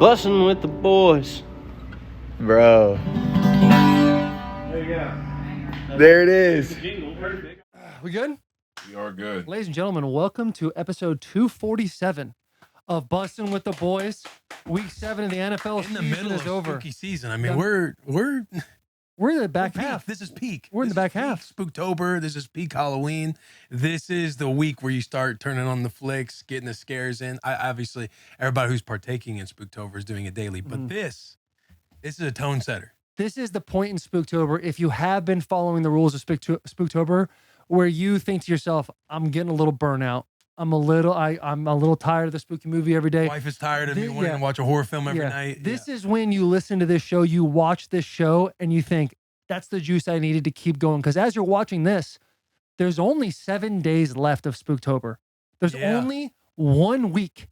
Bussin with the boys. Bro. There you go. There it is. We good? We are good. Ladies and gentlemen, welcome to episode 247 of Bussin with the Boys. Week 7 of the NFL in the season middle is of over. spooky season. I mean, Yeah. We're in the back peak. half. This is peak. We're in the back half. Spooktober. This is peak Halloween. This is the week where you start turning on the flicks, getting the scares in. Obviously, everybody who's partaking in Spooktober is doing it daily, but this is a tone setter. This is the point in Spooktober, if you have been following the rules of Spooktober, where you think to yourself, I'm getting a little burnout. I'm a little tired of the spooky movie every day. Wife is tired of me wanting to watch a horror film every night. This is when you listen to this show, you watch this show, and you think, that's the juice I needed to keep going. Because as you're watching this, there's only 7 days left of Spooktober. There's only 1 week.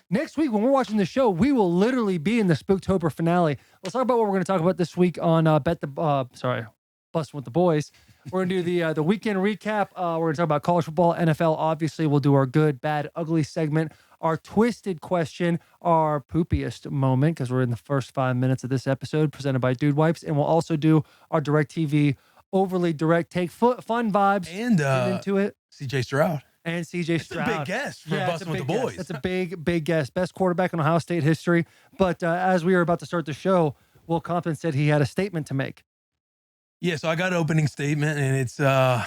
Next week, when we're watching the show, we will literally be in the Spooktober finale. Let's talk about what we're going to talk about this week on Bussin with the Boys. We're going to do the weekend recap. We're going to talk about college football, NFL. Obviously, we'll do our good, bad, ugly segment, our twisted question, our poopiest moment, because we're in the first 5 minutes of this episode, presented by Dude Wipes. And we'll also do our DIRECTV overly direct take, fun vibes, and get into it. CJ Stroud. And CJ Stroud. That's a big guess for Bussin with the Boys. That's a big guess. Best quarterback in Ohio State history. But as we were about to start the show, Will Compton said he had a statement to make. Yeah, so I got an opening statement, and it's I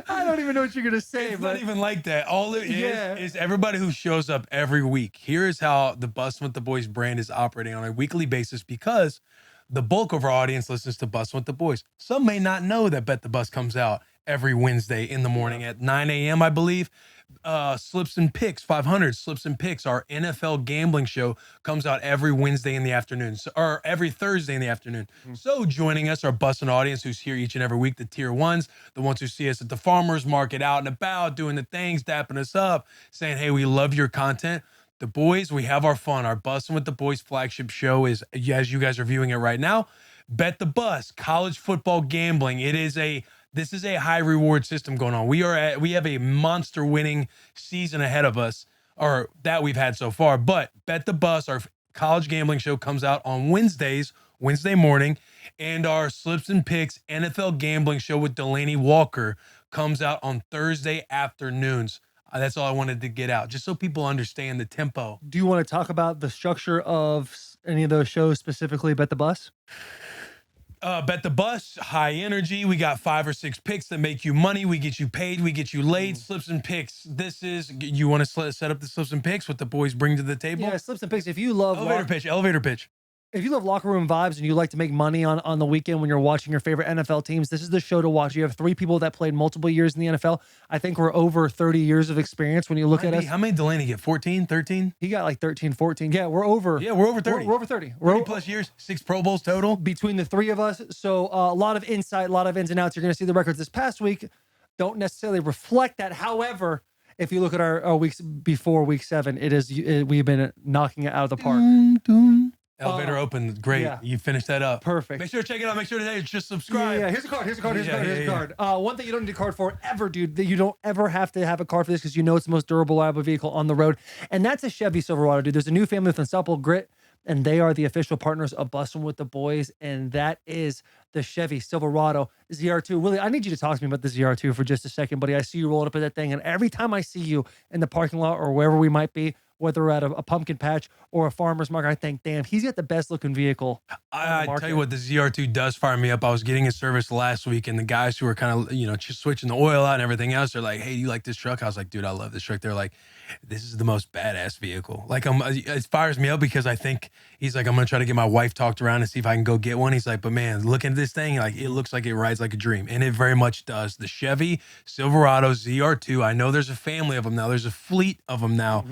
don't even know what you're gonna say. It's but not even like that. All it is everybody who shows up every week. Here is how the Bussin with the Boys brand is operating on a weekly basis, because the bulk of our audience listens to Bussin with the Boys. Some may not know that Bet the Bus comes out every Wednesday in the morning at 9 a.m., I believe. Slips and Picks 500 Slips and Picks, our NFL gambling show, comes out every Wednesday in the afternoon, or every Thursday in the afternoon. So joining us, our Bussin audience who's here each and every week, the tier ones, the ones who see us at the farmers market, out and about, doing the things, dapping us up, saying, hey, we love your content. The boys, we have our fun. Our Bussin with the Boys flagship show is, as you guys are viewing it right now, Bet the Bus, college football gambling. This is a high reward system going on. We have a monster winning season ahead of us, or that we've had so far. But Bet the Bus, our college gambling show, comes out on Wednesday morning, and our Slips and Picks NFL gambling show with Delaney Walker comes out on Thursday afternoons. That's all I wanted to get out, just so people understand the tempo. Do you want to talk about the structure of any of those shows, specifically Bet the Bus? Bet the Bus, high energy. We got 5 or 6 picks that make you money. We get you paid. We get you laid. Slips and Picks. You want to set up the Slips and Picks, what the boys bring to the table? Yeah, Slips and Picks. If you love elevator pitch. If you love locker room vibes and you like to make money on the weekend when you're watching your favorite NFL teams, this is the show to watch. You have 3 people that played multiple years in the NFL. I think we're over 30 years of experience when you look at us. How many did Delaney get? 14, 13? He got like 13, 14. Yeah, we're over. Yeah, we're over 30. We're over 30. 30 plus years, 6 Pro Bowls total. Between the 3 of us. So a lot of insight, a lot of ins and outs. You're going to see the records this past week don't necessarily reflect that. However, if you look at our weeks before week 7, we've been knocking it out of the park. Elevator open, great. Yeah. You finished that up. Perfect. Make sure to check it out. Make sure to just subscribe. Yeah, here's a card. Here's a card. One thing you don't need a card for ever, dude, that you don't ever have to have a card for this, because you know it's the most durable, reliable vehicle on the road. And that's a Chevy Silverado, dude. There's a new family with Unstoppable Grit, and they are the official partners of Bussin with the Boys, and that is the Chevy Silverado ZR2. Willie, I need you to talk to me about the ZR2 for just a second, buddy. I see you rolling up at that thing, and every time I see you in the parking lot or wherever we might be, whether we're at a pumpkin patch or a farmer's market, I think, damn, he's got the best looking vehicle. I tell you what, the ZR2 does fire me up. I was getting a service last week, and the guys who were kind of, just switching the oil out and everything else, they're like, hey, do you like this truck? I was like, dude, I love this truck. They're like, this is the most badass vehicle. Like, it fires me up because I think he's like, I'm going to try to get my wife talked around and see if I can go get one. He's like, but man, looking at this thing, like, it looks like it rides like a dream. And it very much does. The Chevy Silverado ZR2, I know there's a family of them now. There's a fleet of them now.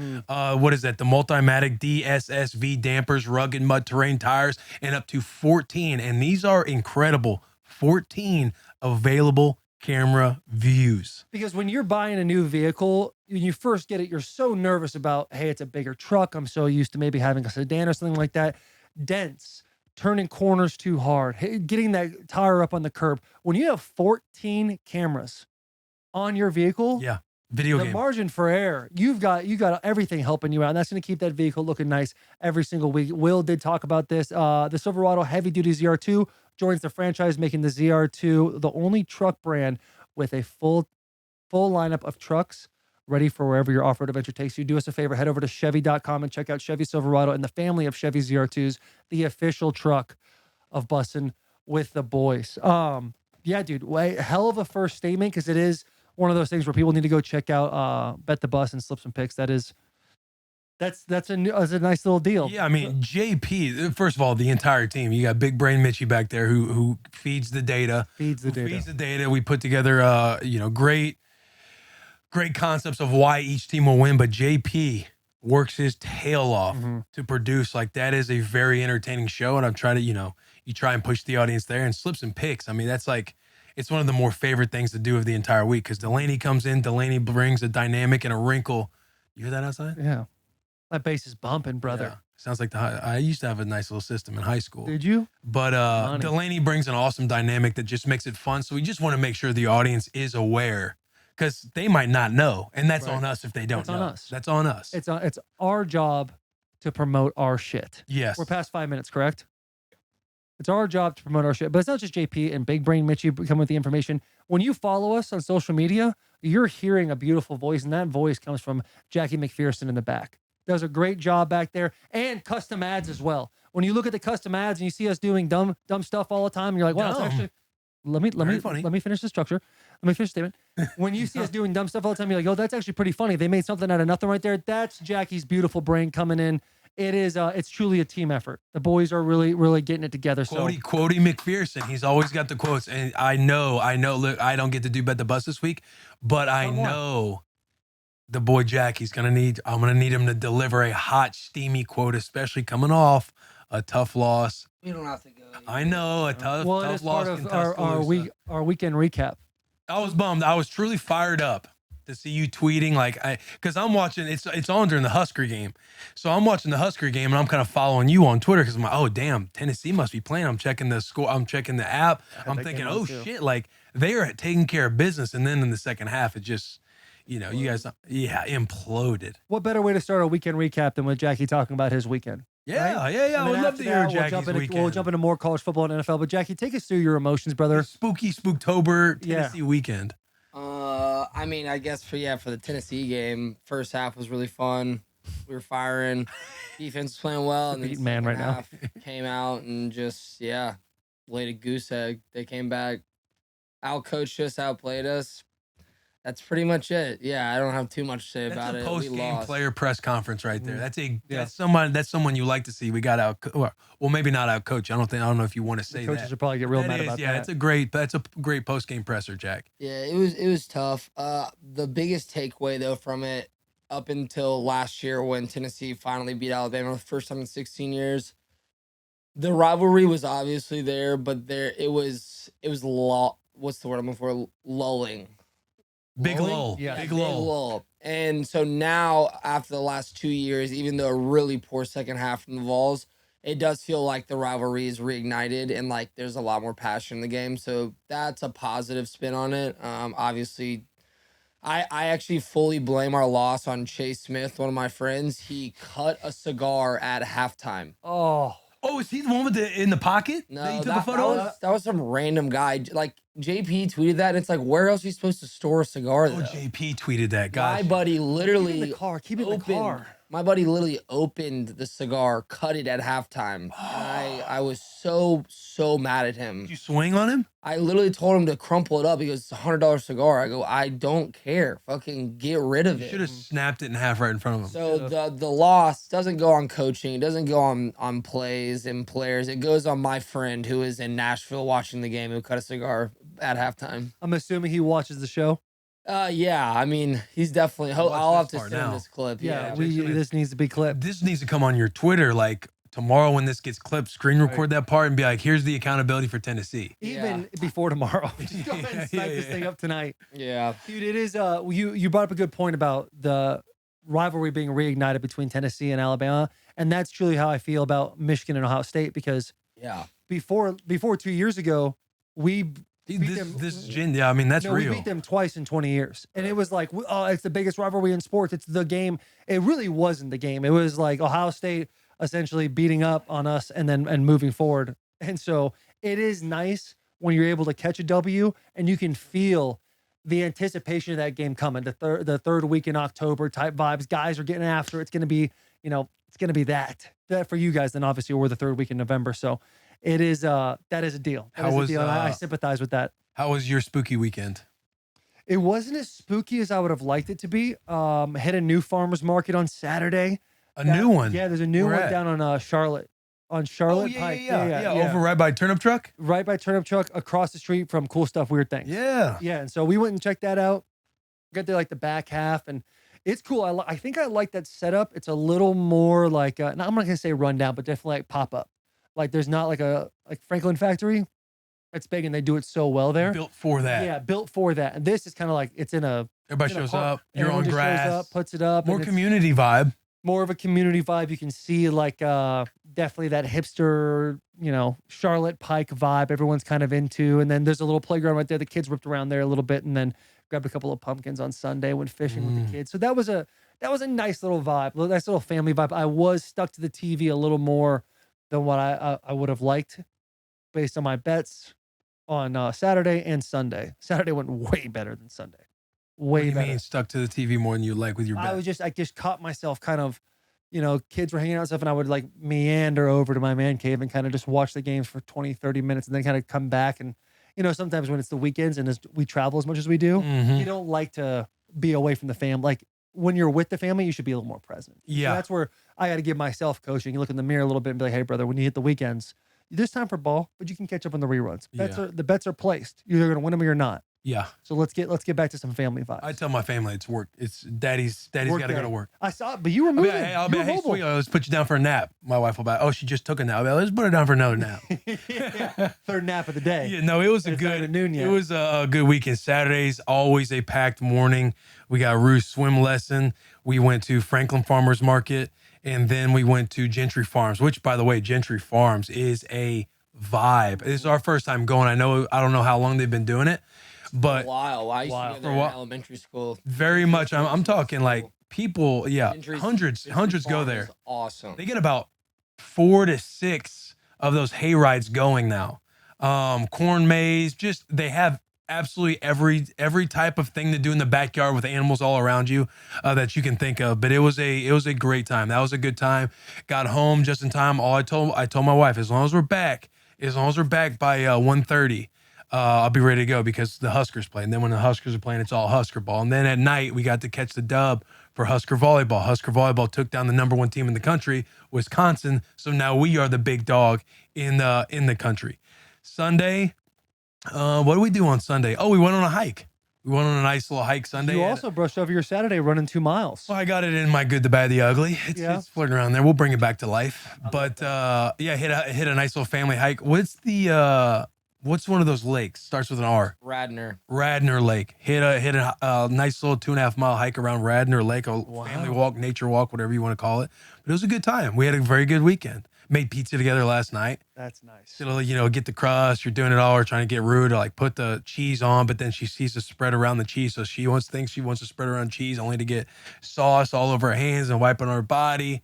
What is that? The Multimatic DSSV dampers, rugged mud terrain tires, and up to 14. And these are incredible. 14 available camera views. Because when you're buying a new vehicle, when you first get it, you're so nervous about, hey, it's a bigger truck. I'm so used to maybe having a sedan or something like that. Dents, turning corners too hard, getting that tire up on the curb. When you have 14 cameras on your vehicle, yeah, Video the game. margin for error. You got everything helping you out, and that's going to keep that vehicle looking nice every single week. Will did talk about this. The Silverado heavy duty ZR2 joins the franchise, making the ZR2 the only truck brand with a full lineup of trucks ready for wherever your off-road adventure takes you. Do us a favor, head over to Chevy.com and check out Chevy Silverado and the family of Chevy ZR2s, the official truck of Bussin' with the boys. Yeah, dude, hell of a first statement, because it is one of those things where people need to go check out Bet the Bus and slip some picks. That's a nice little deal. Yeah, I mean, JP, first of all, the entire team. You got Big Brain Mitchie back there who feeds the data. Feeds the data. We put together great concepts of why each team will win, but JP works his tail off to produce. Like, that is a very entertaining show, and I'm trying to, you try and push the audience there and slip some picks. I mean, that's like, it's one of the more favorite things to do of the entire week, because Delaney comes in, Delaney brings a dynamic and a wrinkle. You hear that outside? Yeah. That bass is bumping, brother. Yeah. Sounds like I used to have a nice little system in high school. Did you? But Delaney brings an awesome dynamic that just makes it fun. So we just want to make sure the audience is aware, because they might not know, and that's on us if they don't know. That's on us. It's our job to promote our shit. Yes. We're past 5 minutes, correct? It's our job to promote our shit. But it's not just JP and Big Brain Mitchie come with the information. When you follow us on social media, you're hearing a beautiful voice, and that voice comes from Jackie McPherson in the back. Does a great job back there, and custom ads as well. When you look at the custom ads and you see us doing dumb stuff all the time, you're like, wow, it's actually. Let me finish the structure. Let me finish the statement. When you see us doing dumb stuff all the time, you're like, oh, that's actually pretty funny. They made something out of nothing right there. That's Jackie's beautiful brain coming in. It is. It's truly a team effort. The boys are really, really getting it together. Quotey McPherson. He's always got the quotes, and I know. Look, I don't get to do Bet the Bus this week, but I know the boy Jackie's I'm gonna need him to deliver a hot, steamy quote, especially coming off a tough loss. We don't have to go. I know, a tough loss. Part of our weekend recap. I was bummed. I was truly fired up to see you tweeting, because I'm watching. It's on during the Husker game, so I'm watching the Husker game, and I'm kind of following you on Twitter, because I'm like, oh damn, Tennessee must be playing. I'm checking the score. I'm checking the app. I'm thinking, oh shit, like they are taking care of business. And then in the second half, it just, you guys, imploded. What better way to start a weekend recap than with Jackie talking about his weekend? Yeah, right? I would love to hear Jackie's weekend. We'll jump into more college football and NFL, but Jackie, take us through your emotions, brother. Spooktober Tennessee weekend. I mean, I guess for the Tennessee game, first half was really fun. We were firing. Defense was playing well, and beating man right now. Came out and just laid a goose egg. They came back, outcoached us, outplayed us. That's pretty much it. Yeah, I don't have too much to say about it. That's a post-game player press conference right there. That's someone you like to see. We got out. Well, maybe not out coach. I don't know if you want to say that. Coaches will probably get real mad about that. Yeah, that's a great post-game presser, Jack. Yeah, it was tough. The biggest takeaway though from it, up until last year when Tennessee finally beat Alabama the first time in 16 years, the rivalry was obviously there, but it was what's the word I'm looking for? Lulling. Big lull. Yeah. Big lull. And so now, after the last 2 years, even though a really poor second half from the Vols, it does feel like the rivalry is reignited and like there's a lot more passion in the game. So that's a positive spin on it. Obviously, I actually fully blame our loss on Chase Smith, one of my friends. He cut a cigar at halftime. Oh, is he the one in the pocket? No, that you took a photo of? That was some random guy. Like, JP tweeted that, and it's like, where else are you supposed to store a cigar, though? JP tweeted that, guys. My buddy literally keep it in the car. My buddy literally opened the cigar, cut it at halftime. And I was so mad at him. Did you swing on him? I literally told him to crumple it up. He goes, it's a $100 cigar. I go, I don't care. Fucking get rid of it. You should have snapped it in half right in front of him. So the loss doesn't go on coaching. It doesn't go on plays and players. It goes on my friend who is in Nashville watching the game who cut a cigar at halftime. I'm assuming he watches the show. Yeah, I mean, he's definitely. I'll have to send him this clip. Yeah, this needs to be clipped. This needs to come on your Twitter, like tomorrow when this gets clipped. Screen record that part and be like, "Here's the accountability for Tennessee." Even before tomorrow, just go ahead and snipe this thing up tonight. Yeah, dude, it is. You brought up a good point about the rivalry being reignited between Tennessee and Alabama, and that's truly how I feel about Michigan and Ohio State, because before 2 years ago, we Yeah, I mean, that's No, real. we beat them twice in 20 years. And it was like, oh, it's the biggest rivalry in sports. It's the game. It really wasn't the game. It was like Ohio State essentially beating up on us and moving forward. And so it is nice when you're able to catch a W and you can feel the anticipation of that game coming. The third week in October type vibes. Guys are getting after it. It's going to be, it's going to be that for you guys. Then obviously we're the third week in November. So it is, that is a deal. I sympathize with that. How was your spooky weekend? It wasn't as spooky as I would have liked it to be. Hit a new farmer's market on Saturday. New one? Yeah, there's a new Where one at? down on Charlotte. On Charlotte Pike. Yeah. Over right by Turnip Truck? Right by Turnip Truck, across the street from Cool Stuff, Weird Things. Yeah. Yeah, and so we went and checked that out. Got there like the back half, and it's cool. I think I like that setup. It's a little more like, I'm not going to say rundown, but definitely like pop-up. Like there's not like Franklin Factory. It's big and they do it so well there. Built for that. Yeah, built for that. And this is kind of like it's in a Everybody shows up. You're on everyone just grass. shows up, puts it up. More and it's community vibe. more of a community vibe. You can see like definitely that hipster, Charlotte Pike vibe everyone's kind of into. And then there's a little playground right there. The kids ripped around there a little bit and then grabbed a couple of pumpkins on Sunday, went fishing with the kids. So that was a nice little vibe, nice little family vibe. I was stuck to the TV a little more than what I would have liked based on my bets on Saturday and Sunday. Saturday went way better than Sunday. Way better. What do you mean stuck to the TV more than you like with your bet? I just caught myself kind of, kids were hanging out and stuff, and I would like meander over to my man cave and kind of just watch the games for 20, 30 minutes and then kind of come back. And, sometimes when it's the weekends and we travel as much as we do, you don't like to be away from the fam. Like when you're with the family, you should be a little more present. Yeah. So that's where I got to give myself coaching. You look in the mirror a little bit and be like, hey, brother, when you hit the weekends, there's time for ball, but you can catch up on the reruns. The bets are placed. You're either going to win them or you're not. Yeah. So let's get back to some family vibes. I tell my family it's work. It's daddy's got to go to work. I saw it, but you were moving. I'll be hey, sweet, let's put you down for a nap. My wife will be, oh, she just took a nap. I'll be, let's put her down for another nap. Third nap of the day. Yeah, no, it was a good weekend. Saturday's always a packed morning. We got Ruth's swim lesson. We went to Franklin Farmers Market, and then we went to Gentry Farms, which, by the way, Gentry Farms is a vibe. This is our first time going. I don't know how long they've been doing it, but a while. I used to go there in elementary school. Very much. I'm talking like people. Yeah, Gentry's hundreds go farm there. is awesome. They get about 4 to 6 of those hay rides going now. Corn maze. Just they have absolutely every type of thing to do in the backyard with animals all around you that you can think of. But it was a great time. That was a good time. Got home just in time. I told my wife, as long as we're back by 1:30, I'll be ready to go because the Huskers play. And then when the Huskers are playing, it's all Husker ball. And then at night, we got to catch the dub for Husker volleyball. Husker volleyball took down the number 1 team in the country, Wisconsin. So now we are the big dog in the country. Sunday, what do we do on Sunday? Oh, we went on a hike. We went on a nice little hike Sunday. You also brushed over your Saturday running 2 miles. Well, I got it in my good, the bad, the ugly. It's floating around there. We'll bring it back to life. But hit a nice little family hike. What's one of those lakes? Starts with an R. Radnor Lake. Hit a nice little 2.5 mile hike around Radnor Lake, family walk, nature walk, whatever you want to call it. But it was a good time. We had a very good weekend. Made pizza together last night. That's nice. So, get the crust. You're doing it all. We're trying to get Rue to put the cheese on, but then she sees the spread around the cheese. So she thinks she wants to spread around cheese only to get sauce all over her hands and wipe on her body.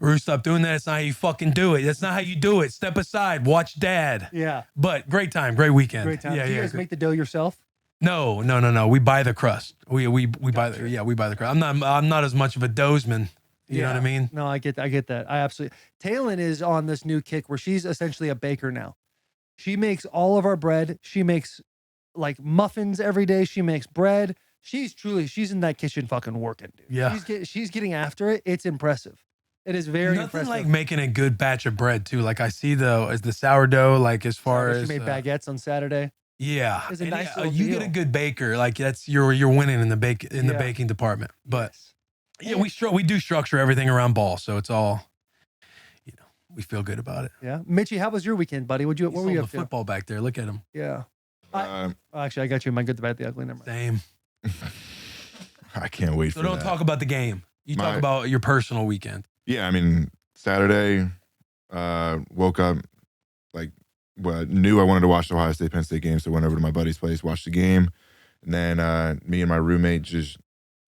Rue, stop doing that. That's not how you fucking do it. That's not how you do it. Step aside. Watch dad. Yeah. But great time. Great weekend. Great time. Yeah, Do you guys make the dough yourself? No. We buy the crust. We buy the crust. I'm not as much of a doughsman. You know what I mean? No, I get that. I absolutely. Taylin is on this new kick where she's essentially a baker now. She makes all of our bread. She makes like muffins every day. She makes bread. She's in that kitchen fucking working, dude. Yeah. She's getting after it. It's impressive. It is very impressive. Nothing like making a good batch of bread too. Like I see the sourdough, like as far as she made baguettes on Saturday. Yeah. It's a nice little you deal. get a good baker, like that's you're winning in the baking department. But yeah, we do structure everything around ball, so it's all we feel good about it. Yeah. Mitchie, how was your weekend, buddy? What were you up to? Football back there. Look at him. Yeah. Actually, I got you in my good, the bad, the ugly. Never mind. Same. I can't wait So for don't that. talk about the game. You talk about your personal weekend. Yeah, I mean, Saturday, woke up like knew I wanted to watch the Ohio State Penn State game, so went over to my buddy's place, watched the game, and then me and my roommate just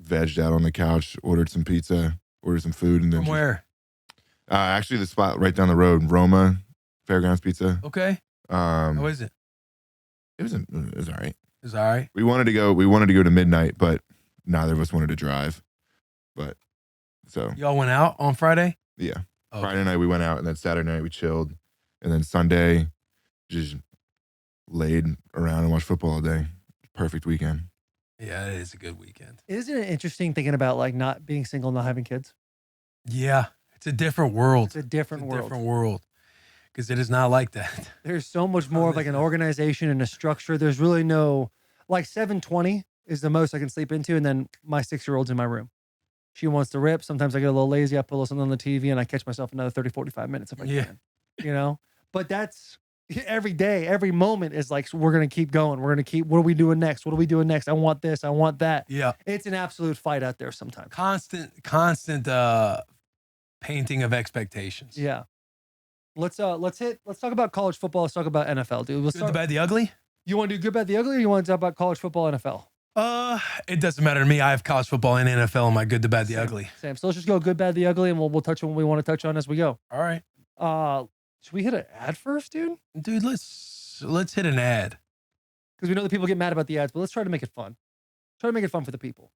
vegged out on the couch, ordered some pizza, ordered some food, and then From where? Actually, the spot right down the road, Roma Fairgrounds Pizza. Okay. How is it? It was all right. It's all right. We wanted to go to midnight, but neither of us wanted to drive. But so Y'all went out on Friday? yeah, Okay. Friday night we went out, and then Saturday night we chilled, and then Sunday just laid around and watched football all day. Perfect weekend. Yeah, it is a good weekend. Isn't it interesting thinking about like not being single, not having kids? Yeah, it's a different world. It's a different world. Different world. Because it is not like that. There's so much more of like an organization and a structure. There's really no, like 7:20 is the most I can sleep into. And then my 6-year-old's in my room. She wants to rip. Sometimes I get a little lazy. I put a little something on the TV and I catch myself another 30, 45 minutes if I can, you know? But that's every day, every moment is like, we're going to keep going. We're going to keep, what are we doing next? What are we doing next? I want this. I want that. Yeah. It's an absolute fight out there sometimes. Constant painting of expectations. Yeah. Let's talk about college football. Let's talk about NFL, dude. Good, the bad, the ugly? You want to do good, bad, the ugly, or you want to talk about college football, NFL? It doesn't matter to me. I have college football and NFL on my good, the bad, the ugly. Same. So let's just go good, bad, the ugly, and we'll touch on what we want to touch on as we go. All right. Should we hit an ad first, dude? Dude, let's hit an ad. Because we know that people get mad about the ads, but let's try to make it fun. Try to make it fun for the people.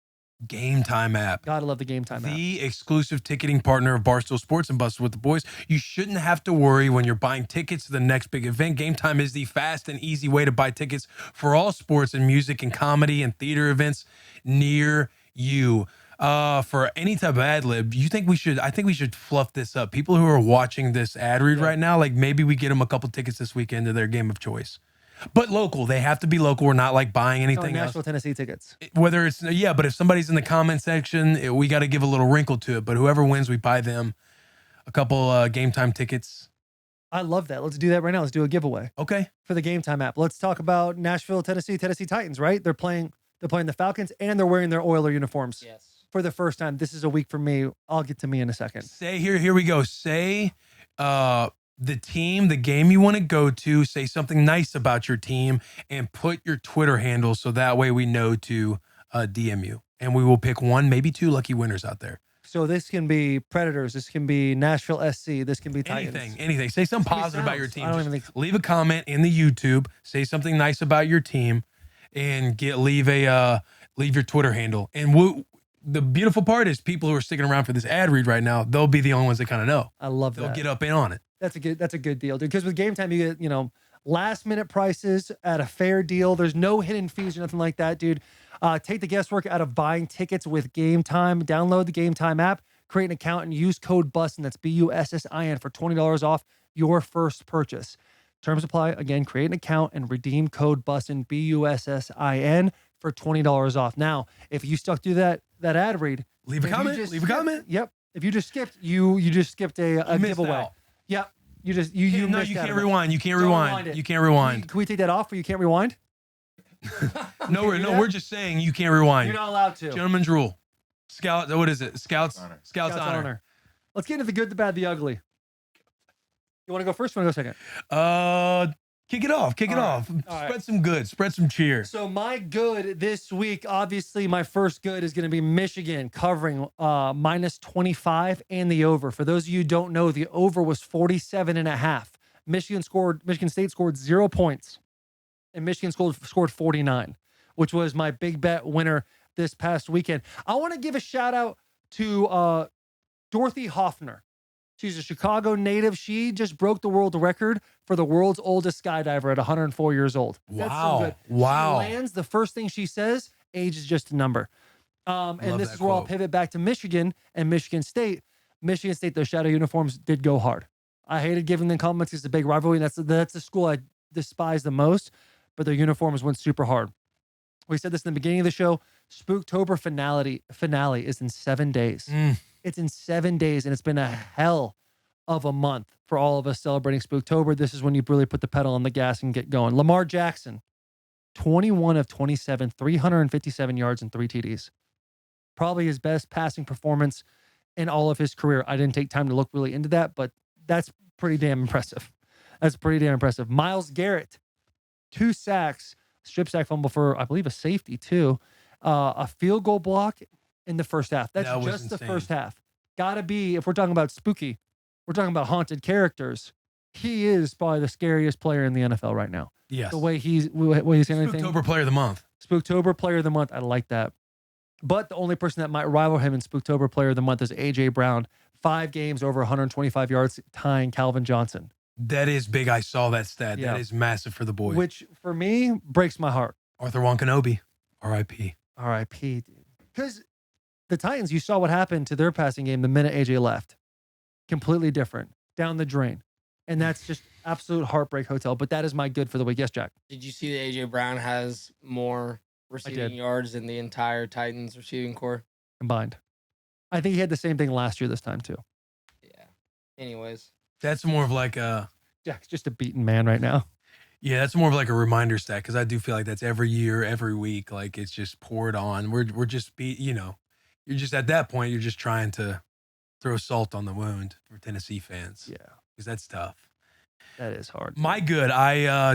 Game Time app. Gotta love the Game Time app. The exclusive ticketing partner of Barstool Sports and Bussin with the Boys. You shouldn't have to worry when you're buying tickets to the next big event. Game Time is the fast and easy way to buy tickets for all sports and music and comedy and theater events near you. For any type of ad lib, I think we should fluff this up. People who are watching this ad read right now, like maybe we get them a couple tickets this weekend to their game of choice. But local, they have to be local. We're not like buying anything else. Nashville, Tennessee tickets. Whether it's, but if somebody's in the comment section, we got to give a little wrinkle to it. But whoever wins, we buy them a couple Game Time tickets. I love that. Let's do that right now. Let's do a giveaway. Okay. For the Game Time app. Let's talk about Nashville, Tennessee Titans, right? They're playing the Falcons and they're wearing their Oiler uniforms. Yes. For the first time. This is a week for me. I'll get to me in a second. Say here we go. Say the team, the game you want to go to, say something nice about your team and put your Twitter handle so that way we know to DM you. And we will pick one, maybe two lucky winners out there. So this can be Predators. This can be Nashville SC. This can be Titans. Anything. Say something positive about your team. I don't even think. Leave a comment in the YouTube. Say something nice about your team and leave your Twitter handle. And the beautiful part is people who are sticking around for this ad read right now, they'll be the only ones that kind of know. I love that. They'll get up in on it. That's a good deal, dude. Because with Game Time, you get, last minute prices at a fair deal. There's no hidden fees or nothing like that, dude. Take the guesswork out of buying tickets with Game Time. Download the Game Time app, create an account, and use code Bussin. That's BUSSIN for $20 off your first purchase. Terms apply. Again, create an account and redeem code Bussin, BUSSIN for $20 off. Now, if you stuck through that ad read, leave a comment. Yep. If you just skipped, you just skipped a giveaway. Out. Yep. You no, missed you out can't on it. rewind. You can't Don't rewind. it. You can't rewind. Can we take that off, or you can't rewind? We're just saying you can't rewind. You're not allowed to. Gentleman's rule. What is it? Scouts honor. Let's get into the good, the bad, the ugly. You want to go first? Or you want to go second? Kick it off. Spread some good. Spread some cheer. So my good this week, obviously my first good is going to be Michigan covering minus 25 and the over. For those of you who don't know, the over was 47.5. Michigan State scored 0 points and Michigan scored 49, which was my big bet winner this past weekend. I want to give a shout out to Dorothy Hoffner. She's a Chicago native. She just broke the world record for the world's oldest skydiver at 104 years old. That's so good. Wow. She lands, the first thing she says, age is just a number. And this is where I'll pivot back to Michigan and Michigan State. Michigan State, those shadow uniforms did go hard. I hated giving them compliments. It's a big rivalry. And that's the school I despise the most, but their uniforms went super hard. We said this in the beginning of the show. Spooktober finale is in 7 days. It's in 7 days, and it's been a hell of a month for all of us celebrating Spooktober. This is when you really put the pedal on the gas and get going. Lamar Jackson, 21 of 27, 357 yards and 3 TDs. Probably his best passing performance in all of his career. I didn't take time to look really into that, but that's pretty damn impressive. That's pretty damn impressive. Myles Garrett, 2 sacks, strip sack fumble for, I believe, a safety too. A field goal block in the first half. That's That was just the insane. first half. Gotta be, if we're talking about spooky, we're talking about haunted characters. He is probably the scariest player in the NFL right now. Yes. The way he's saying anything. Spooktober Player of the Month. Spooktober Player of the Month. I like that. But the only person that might rival him in Spooktober Player of the Month is A.J. Brown. 5 games over 125 yards, tying Calvin Johnson. That is big. I saw that stat. Yeah. That is massive for the boys. Which, for me, breaks my heart. Arthur Wankanobi, R.I.P. R.I.P. Because the Titans, you saw what happened to their passing game the minute A.J. left. Completely different. Down the drain. And that's just absolute heartbreak hotel. But that is my good for the week. Yes, Jack. Did you see that A.J. Brown has more receiving yards than the entire Titans receiving core? Combined. I think he had the same thing last year this time, too. Yeah. Anyways. That's more of like a... Jack's just a beaten man right now. Yeah, that's more of like a reminder stat because I do feel like that's every year, every week. Like it's just poured on. We're just you're just at that point, you're just trying to throw salt on the wound for Tennessee fans. Yeah. Because that's tough. That is hard. My good,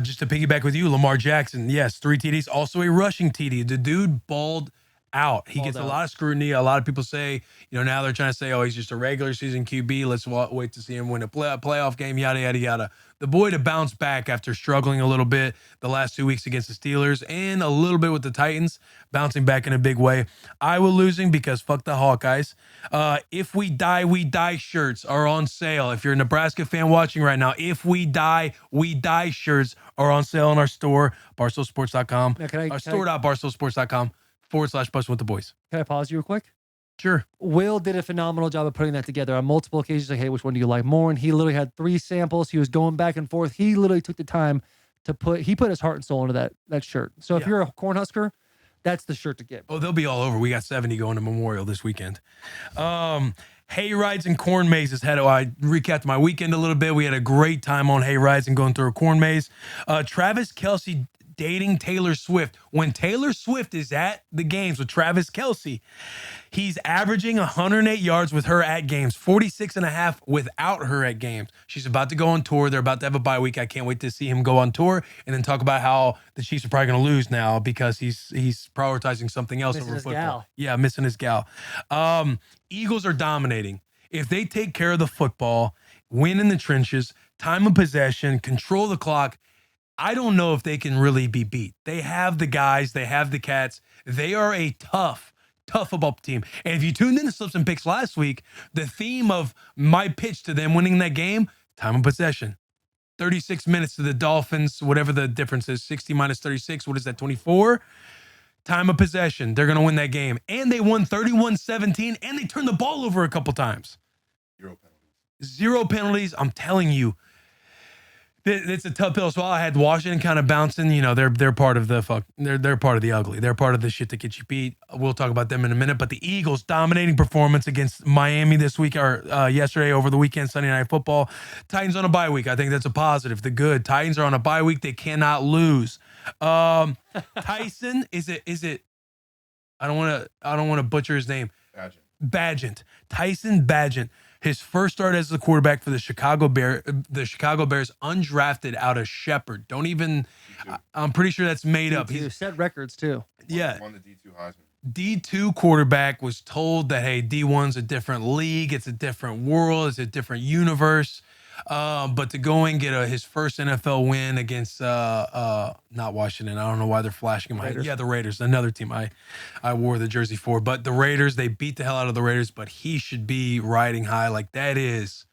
just to piggyback with you, Lamar Jackson, yes, 3 TDs, also a rushing TD. The dude balled out. He gets a lot of scrutiny. A lot of people say, now they're trying to say, oh, he's just a regular season QB. Let's wait to see him win a playoff game, yada, yada, yada. The boy to bounce back after struggling a little bit the last 2 weeks against the Steelers and a little bit with the Titans, bouncing back in a big way. Iowa losing because fuck the Hawkeyes. If we die, we die shirts are on sale. If you're a Nebraska fan watching right now, if we die, we die shirts are on sale in our store, barstoolsports.com. Yeah, store.barstoolsports.com/Bussin with the boys. Can I pause you real quick? Sure. Will did a phenomenal job of putting that together on multiple occasions. Like, hey, which one do you like more? And he literally had 3 samples. He was going back and forth. He literally took the time to put his heart and soul into that shirt. So if you're a Cornhusker, that's the shirt to get. Oh, they'll be all over. We got 70 going to Memorial this weekend. Hay rides and corn mazes. I recapped my weekend a little bit. We had a great time on hay rides and going through a corn maze. Travis Kelce dating Taylor Swift. When Taylor Swift is at the games with Travis Kelce, he's averaging 108 yards with her at games, 46.5 without her at games. She's about to go on tour. They're about to have a bye week. I can't wait to see him go on tour and then talk about how the Chiefs are probably going to lose now because he's prioritizing something else over football. Gal. Yeah, missing his gal. Eagles are dominating. If they take care of the football, win in the trenches, time of possession, control the clock, I don't know if they can really be beat. They have the guys. They have the cats. They are a tough football team. And if you tuned in to Slips and Picks last week, the theme of my pitch to them winning that game, time of possession. 36 minutes to the Dolphins, whatever the difference is, 60 minus 36, what is that, 24? Time of possession. They're going to win that game. And they won 31-17, and they turned the ball over a couple times. 0 penalties. 0 penalties. I'm telling you. It's a tough pill. So I had Washington kind of bouncing. They're part of the they're part of the ugly. They're part of the shit that gets you beat. We'll talk about them in a minute. But the Eagles dominating performance against Miami this week or yesterday over the weekend, Sunday Night Football. Titans on a bye week. I think that's a positive. The good Titans are on a bye week. They cannot lose. Tyson is it? I don't want to butcher his name. Bagent. Tyson Bagent. His first start as the quarterback for the Chicago Bears, undrafted out of Shepherd. I'm pretty sure that's made up. He set records too. Yeah. Won the D2 Heisman. D2 quarterback was told that, hey, D1's a different league. It's a different world. It's a different universe. But to go and get his first NFL win against not Washington. I don't know why they're flashing my head. Yeah, the Raiders, another team I wore the jersey for. But the Raiders, they beat the hell out of the Raiders, but he should be riding high. Like, that is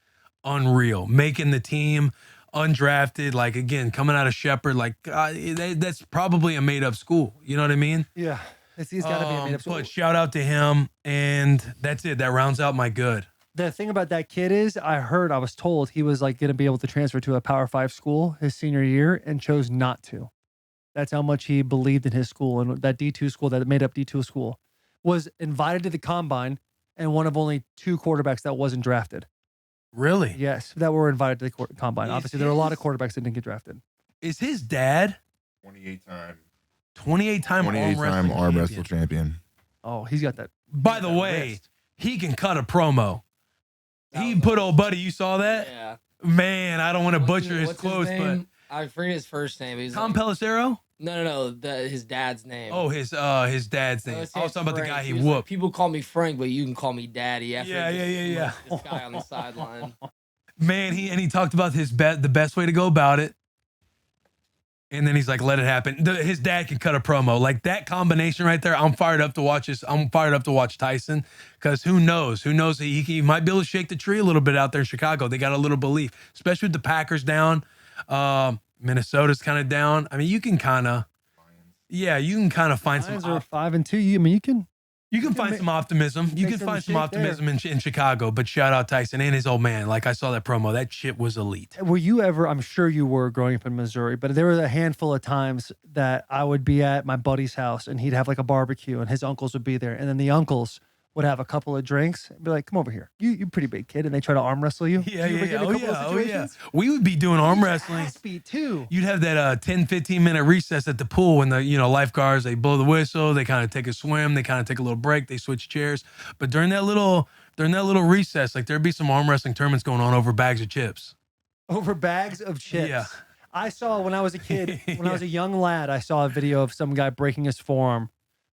unreal. Making the team undrafted, like, again, coming out of Shepherd, like, that's probably a made-up school. You know what I mean? Yeah. He's got to be a made-up school. But shout out to him, and that's it. That rounds out my good. The thing about that kid is, I was told he was like going to be able to transfer to a Power 5 school his senior year and chose not to. That's how much he believed in his school. And that D2 school, that made up D2 school, was invited to the combine and one of only 2 quarterbacks that wasn't drafted. Really? Yes, that were invited to the combine. Obviously, there are a lot of quarterbacks that didn't get drafted. Is his dad 28-time arm wrestle champion? Oh, he's got that. By the way, he can cut a promo. He put old buddy, you saw that? Yeah. Man, I don't want to butcher his What's quotes, but name? I forget his first name. He's Tom like, Pelissero? no, his dad's name. Oh, his dad's name. Let's I say was it's talking about the Frank. guy he was like, whooped. people call me Frank, but you can call me Daddy. After Yeah. This guy on the sideline. Man, he talked about the best way to go about it. And then he's like, let it happen. His dad can cut a promo. Like that combination right there, I'm fired up to watch this. I'm fired up to watch Tyson because who knows? Who knows? He might be able to shake the tree a little bit out there in Chicago. They got a little belief, especially with the Packers down. Minnesota's kind of down. I mean, you can kind of find Lions some. are 5-2. I mean, you can. You can find some optimism. You make can some find some shake optimism in Chicago. But shout out Tyson and his old man. Like I saw that promo. That shit was elite. Were you ever? I'm sure you were growing up in Missouri, but there was a handful of times that I would be at my buddy's house and he'd have like a barbecue and his uncles would be there, and then the uncles would have a couple of drinks and be like, "Come over here, you pretty big kid," and they try to arm wrestle you. Yeah. Did you ever get in a couple of situations? We would be doing arm wrestling. Ass beat too. You'd have that 10, 15-minute recess at the pool when the lifeguards, they blow the whistle, they kind of take a swim, they kind of take a little break, they switch chairs. But during that little recess, like there'd be some arm wrestling tournaments going on over bags of chips. Over bags of chips. Yeah. I saw when I was a kid, when I was a young lad, I saw a video of some guy breaking his forearm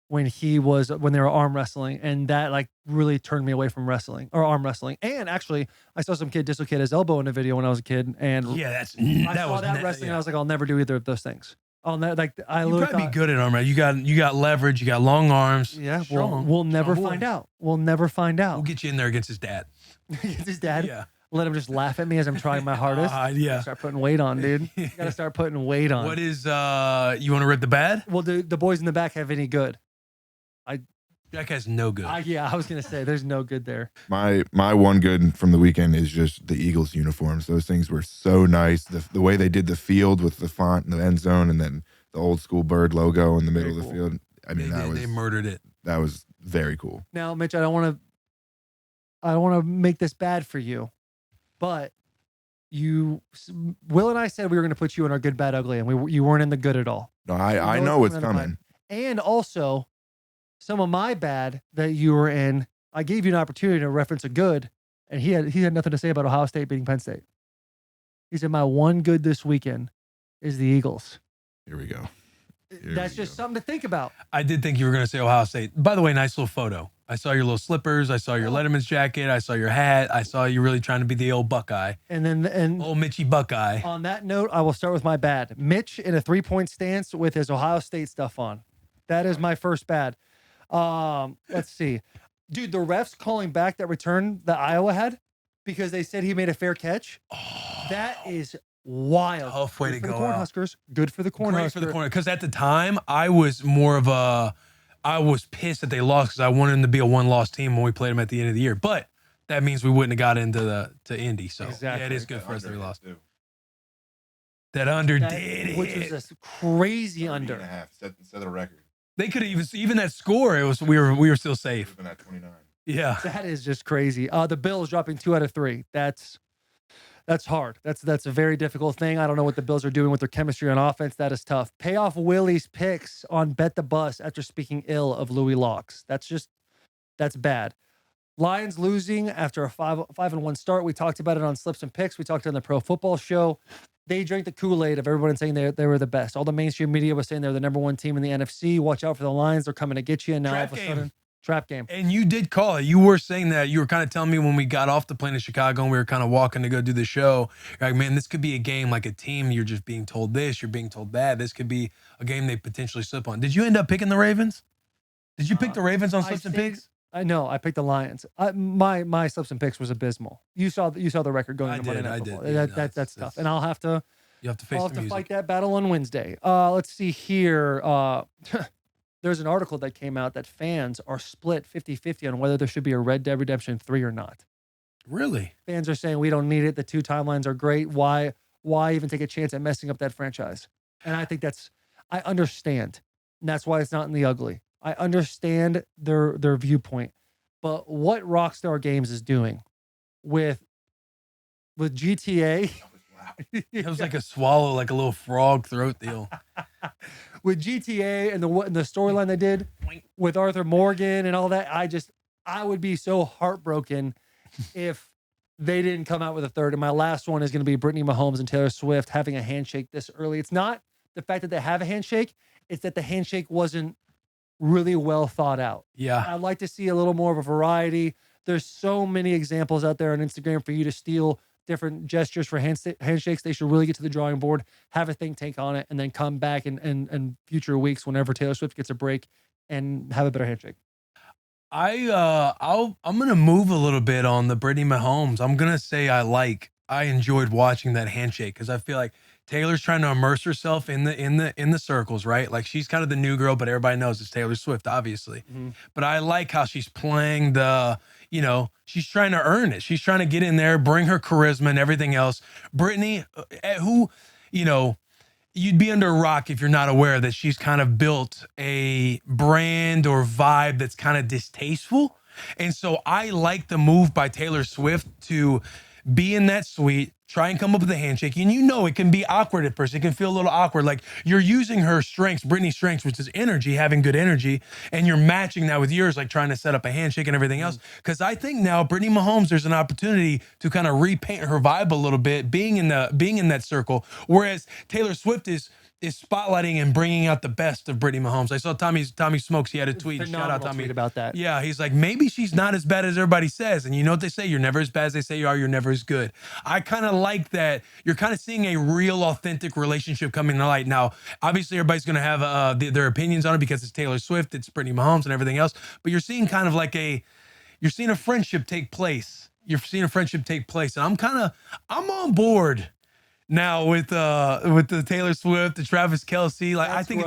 when they were arm wrestling, and that like really turned me away from wrestling or arm wrestling. And actually, I saw some kid dislocate his elbow in a video when I was a kid, and Yeah, I saw that wrestling. And I was like, I'll never do either of those things. I You'd literally probably thought, be good at arm wrestling. You got leverage, you got long arms. yeah, Strong. we'll never Strong find boys. out. We'll never find We'll out. get you in there against his dad. His dad. Yeah. Let him just laugh at me as I'm trying my hardest. Yeah. Start putting weight on, dude. You gotta start putting weight on. What is you want to rip the bad? Well, do the boys in the back have any good? Jack has no good. Yeah, I was gonna say there's no good there. My one good from the weekend is just the Eagles uniforms. Those things were so nice. The way they did the field with the font in the end zone, and then the old school bird logo in the middle Very of the cool. field. I mean, they murdered it. that was very cool. Now, Mitch, I don't want to make this bad for you, but Will and I said we were going to put you in our good, bad, ugly, and you weren't in the good at all. No, I know know what's what's coming coming. And also, some of my bad that you were in, I gave you an opportunity to reference a good, and he had nothing to say about Ohio State beating Penn State. He said my one good this weekend is the Eagles. Here we go. That's just something to think about. I did think you were going to say Ohio State. By the way, nice little photo. I saw your little slippers. I saw your Letterman's jacket. I saw your hat. I saw you really trying to be the old Buckeye. And Old Mitchie Buckeye. on that note, I will start with my bad. Mitch in a 3-point stance with his Ohio State stuff on. That is my first bad. Let's see. Dude, the refs calling back that return that Iowa had because they said he made a fair catch. That is wild. Tough way Good to for the go out. Cornhuskers. Good for the Great Cornhuskers. for the corner. Because at the time, I was pissed that they lost because I wanted them to be a one-loss team when we played them at the end of the year. But that means we wouldn't have got into to Indy. So Exactly. yeah, it is good for us that we lost. That under did it. Which was a crazy under. Set the record. They could have even that score. It was we were still safe. Been at 29. Yeah. That is just crazy. The Bills dropping 2 out of 3. That's hard. That's a very difficult thing. I don't know what the Bills are doing with their chemistry on offense. That is tough. Pay off Willie's picks on Bet the Bus after speaking ill of Louis Locks. That's bad. Lions losing after a 5-1 start. We talked about it on Slips and Picks. We talked on the Pro Football Show. They drank the Kool-Aid of everyone saying they were the best. All the mainstream media was saying they're the number 1 team in the NFC. Watch out for the Lions. They're coming to get you. And now all of a sudden, trap game. And you did call it. You were saying that. You were kind of telling me when we got off the plane in Chicago and we were kind of walking to go do the show. You're like, man, this could be a game like a team. You're just being told this. You're being told that. This could be a game they potentially slip on. Did you end up picking the Ravens? Did you pick the Ravens on Slips and Picks? I know. I picked the Lions. My Slips and Picks was abysmal. You saw the record going into Monday Night Football. Yeah, That's tough. And I'll have to face I'll the have to music. fight that battle on Wednesday. Let's see here. There's an article that came out that fans are split 50-50 on whether there should be a Red Dead Redemption 3 or not. Really? Fans are saying we don't need it. The 2 timelines are great. Why even take a chance at messing up that franchise? And I think I understand. And that's why it's not in the ugly. I understand their viewpoint. But what Rockstar Games is doing with GTA It was like a swallow, like a little frog throat deal. with GTA and the storyline they did with Arthur Morgan and all that, I would be so heartbroken if they didn't come out with a third. And my last one is going to be Brittany Mahomes and Taylor Swift having a handshake this early. It's not the fact that they have a handshake, it's that the handshake wasn't really well thought out. Yeah. I'd like to see a little more of a variety. There's so many examples out there on Instagram for you to steal different gestures for handshakes. They should really get to the drawing board, have a think tank on it, and then come back in future weeks whenever Taylor Swift gets a break and have a better handshake. I'm gonna move a little bit on the Brittany Mahomes. I'm gonna say I enjoyed watching that handshake because I feel like Taylor's trying to immerse herself in the circles, right? Like she's kind of the new girl, but everybody knows it's Taylor Swift, obviously. Mm-hmm. But I like how she's playing she's trying to earn it. She's trying to get in there, bring her charisma and everything else. Brittany, who, you'd be under a rock if you're not aware that she's kind of built a brand or vibe that's kind of distasteful. And so I like the move by Taylor Swift to be in that suite, try and come up with a handshake. And it can be awkward at first. It can feel a little awkward. Like you're using her strengths, Brittany's strengths, which is energy, having good energy, and you're matching that with yours, like trying to set up a handshake and everything else. Because I think now Brittany Mahomes, there's an opportunity to kind of repaint her vibe a little bit, being in that circle. Whereas Taylor Swift is spotlighting and bringing out the best of Brittany Mahomes. I saw Tommy Smokes. He had a tweet. Shout out Tommy tweet about that. Yeah, he's like, maybe she's not as bad as everybody says. And you know what they say? You're never as bad as they say you are. You're never as good. I kind of like that. You're kind of seeing a real, authentic relationship coming to light. Now, obviously, everybody's going to have their opinions on it because it's Taylor Swift, it's Brittany Mahomes, and everything else. But you're seeing kind of like you're seeing a friendship take place. And I'm on board now with the Taylor Swift, the Travis Kelce. Like I think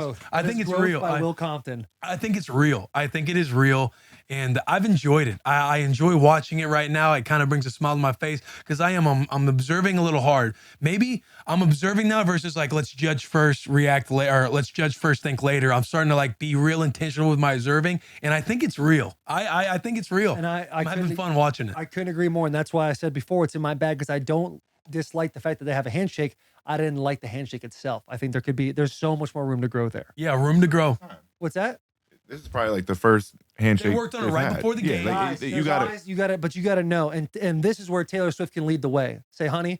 it's real. By Will Compton. I think it's real. I think it is real. And I've enjoyed it. I enjoy watching it right now. It kind of brings a smile to my face because I'm observing a little hard. Maybe I'm observing now versus like, let's judge first, react later, or let's judge first, think later. I'm starting to like be real intentional with my observing. And I think it's real. I think it's real. And I'm having fun watching it. I couldn't agree more. And that's why I said before it's in my bag because I don't dislike the fact that they have a handshake. I didn't like the handshake itself. I think there's so much more room to grow there. Yeah, room to grow. What's that? This is probably like the first handshake they worked on it right before the game. Like, you got it. But you got to know. And this is where Taylor Swift can lead the way. Say, honey,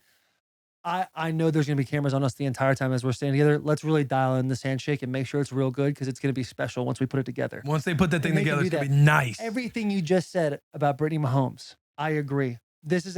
I know there's going to be cameras on us the entire time as we're standing together. Let's really dial in this handshake and make sure it's real good because it's going to be special once we put it together. Once they put that thing together, it's going to be nice. Everything you just said about Brittany Mahomes, I agree. This is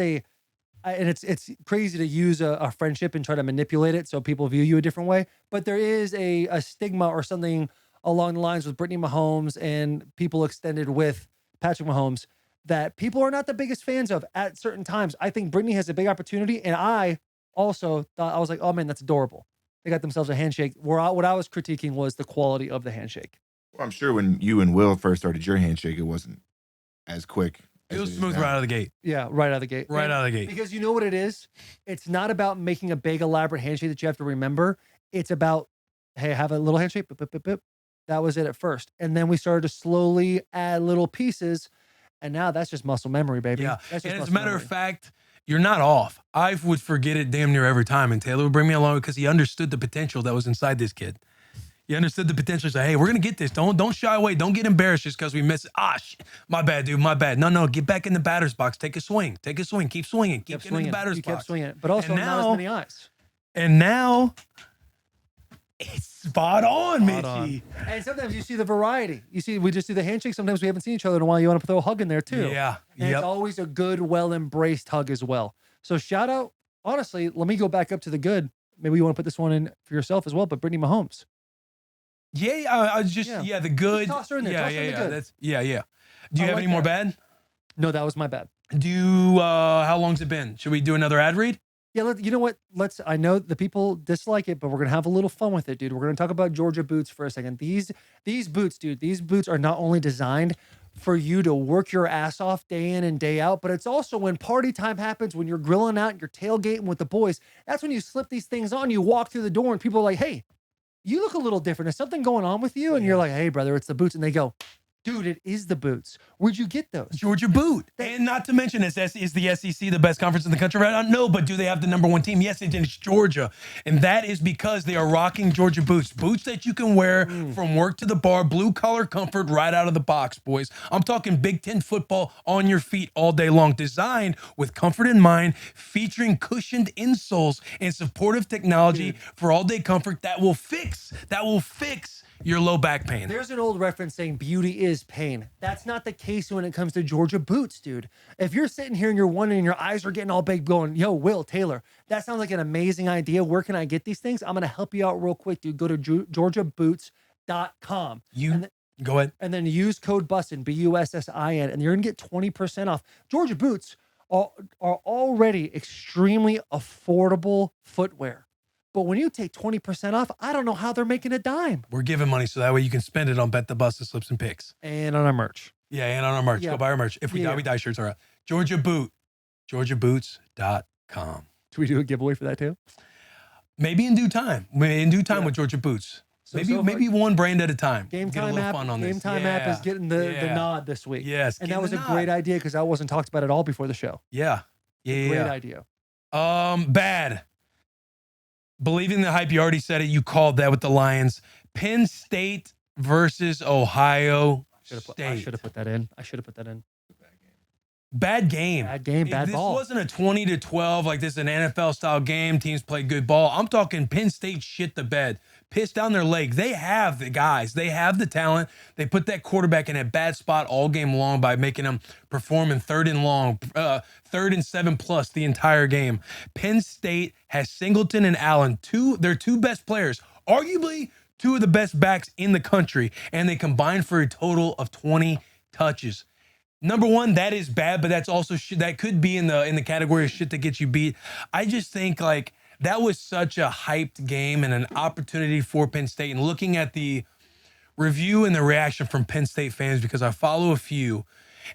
and it's crazy to use a friendship and try to manipulate it so people view you a different way. But there is a stigma or something along the lines with Brittany Mahomes and people extended with Patrick Mahomes that people are not the biggest fans of at certain times. I think Brittany has a big opportunity. And I also thought, I was like, oh man, that's adorable. They got themselves a handshake. What I was critiquing was the quality of the handshake. Well, I'm sure when you and Will first started your handshake, it wasn't as quick. It was smooth right out of the gate. Yeah, right out of the gate. Right out of the gate. Because you know what it is? It's not about making a big, elaborate handshake that you have to remember. It's about, hey, have a little handshake. Bip, bip, bip, bip. That was it at first. And then we started to slowly add little pieces. And now that's just muscle memory, baby. Yeah. That's just and as a matter of fact, you're not off. I would forget it damn near every time. And Taylor would bring me along because he understood the potential that was inside this kid. He understood the potential. He's like, hey, we're going to get this. Don't shy away. Don't get embarrassed just because we miss it. Shit. My bad, dude. My bad. No, get back in the batter's box. Take a swing. Keep swinging. Keep getting in the batter's box. Kept swinging it. But also not as many eyes. And now it's spot on, Mitchie. And sometimes you see the variety. We just see the handshake. Sometimes we haven't seen each other in a while. You want to throw a hug in there too. Yeah. And it's always a good, well-embraced hug as well. So shout out, honestly, let me go back up to the good. Maybe you want to put this one in for yourself as well, but Brittany Mahomes. Yeah, I was just the good. Just toss her in there. Yeah. That's Do you have any more bad? No, that was my bad. How long's it been? Should we do another ad read? Yeah, you know what? I know the people dislike it, but we're gonna have a little fun with it, dude. We're gonna talk about Georgia boots for a second. These boots, dude. These boots are not only designed for you to work your ass off day in and day out, but it's also when party time happens, when you're grilling out, and you're tailgating with the boys. That's when you slip these things on. You walk through the door, and people are like, "Hey, you look a little different. Is something going on with you?" And you're like, "Hey, brother, it's the boots." And they go, Dude, it is the boots. Where'd you get those? Georgia boot. And not to mention, is the SEC the best conference in the country right now? No, but do they have the number one team? Yes, it's Georgia. And that is because they are rocking Georgia boots. Boots that you can wear from work to the bar, blue collar comfort right out of the box, boys. I'm talking Big Ten football on your feet all day long. Designed with comfort in mind, featuring cushioned insoles and supportive technology for all day comfort that will fix your low back pain. There's an old reference saying beauty is pain. That's not the case when it comes to Georgia boots, dude. If you're sitting here and you're wondering, your eyes are getting all big going, yo, Will, Taylor, that sounds like an amazing idea. Where can I get these things? I'm going to help you out real quick, dude. Go to georgiaboots.com. Go ahead. And then use code Bussin, BUSSIN, and you're going to get 20% off. Georgia boots are already extremely affordable footwear. But when you take 20% off, I don't know how they're making a dime. We're giving money so that way you can spend it on Bet the Bus, Slips and Picks. And on our merch. Yeah, and on our merch. Yeah. Go buy our merch. If we die, we die shirts are out. Georgia Boot. GeorgiaBoots.com. Should we do a giveaway for that too? Maybe in due time. With Georgia Boots. Maybe one brand at a time. Game Time app is getting the nod this week. Yes. And that was a great idea because that wasn't talked about at all before the show. Yeah. Great idea. Bad. Believing the hype, you already said it. You called that with the Lions. Penn State versus Ohio State. I should have put that in. Bad game. Bad ball. This wasn't a 20-12 like this is an NFL style game. Teams play good ball. I'm talking Penn State shit the bed. Pissed down their leg. They have the guys. They have the talent. They put that quarterback in a bad spot all game long by making him perform in 3rd and long, 3rd and 7+ the entire game. Penn State has Singleton and Allen, their two best players, arguably two of the best backs in the country, and they combined for a total of 20 touches. Number one, that is bad, but that's also that could be in the category of shit that gets you beat. I just think like that was such a hyped game and an opportunity for Penn State. And looking at the review and the reaction from Penn State fans, because I follow a few,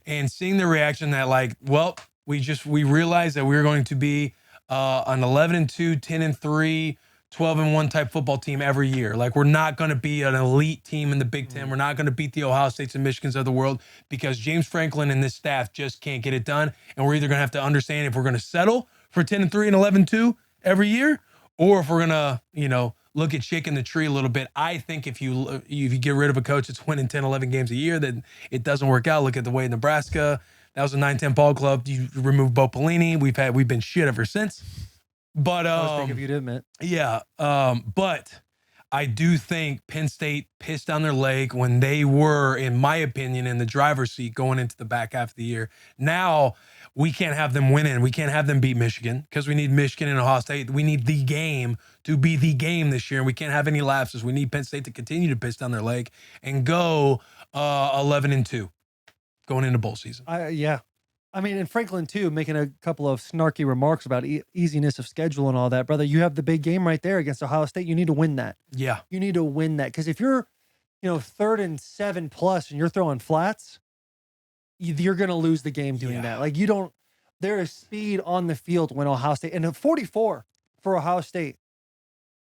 and seeing the reaction that like, well, we realized that we were going to be an 11-2, 10-3, 12-1 type football team every year. Like, we're not going to be an elite team in the Big Ten. We're not going to beat the Ohio States and Michigans of the world because James Franklin and this staff just can't get it done. And we're either going to have to understand if we're going to settle for 10-3 and 11-2 every year, or if we're going to, look at shaking the tree a little bit. I think if you get rid of a coach that's winning 10, 11 games a year, then it doesn't work out. Look at the way Nebraska, that was a 9-10 ball club. You remove Bo Pelini. We've been shit ever since. But I was thinking of you to admit. Yeah. But I do think Penn State pissed down their leg when they were, in my opinion, in the driver's seat going into the back half of the year. Now we can't have them winning. We can't have them beat Michigan because we need Michigan and Ohio State. We need the game to be the game this year. And we can't have any lapses. We need Penn State to continue to piss down their leg and go 11-2 going into bowl season. Yeah. I mean, and Franklin, too, making a couple of snarky remarks about easiness of schedule and all that. Brother, you have the big game right there against Ohio State. You need to win that. Yeah. You need to win that. Because if you're, 3rd and 7+ and you're throwing flats, you're going to lose the game doing that. Like, there is speed on the field when Ohio State, and a 44 for Ohio State.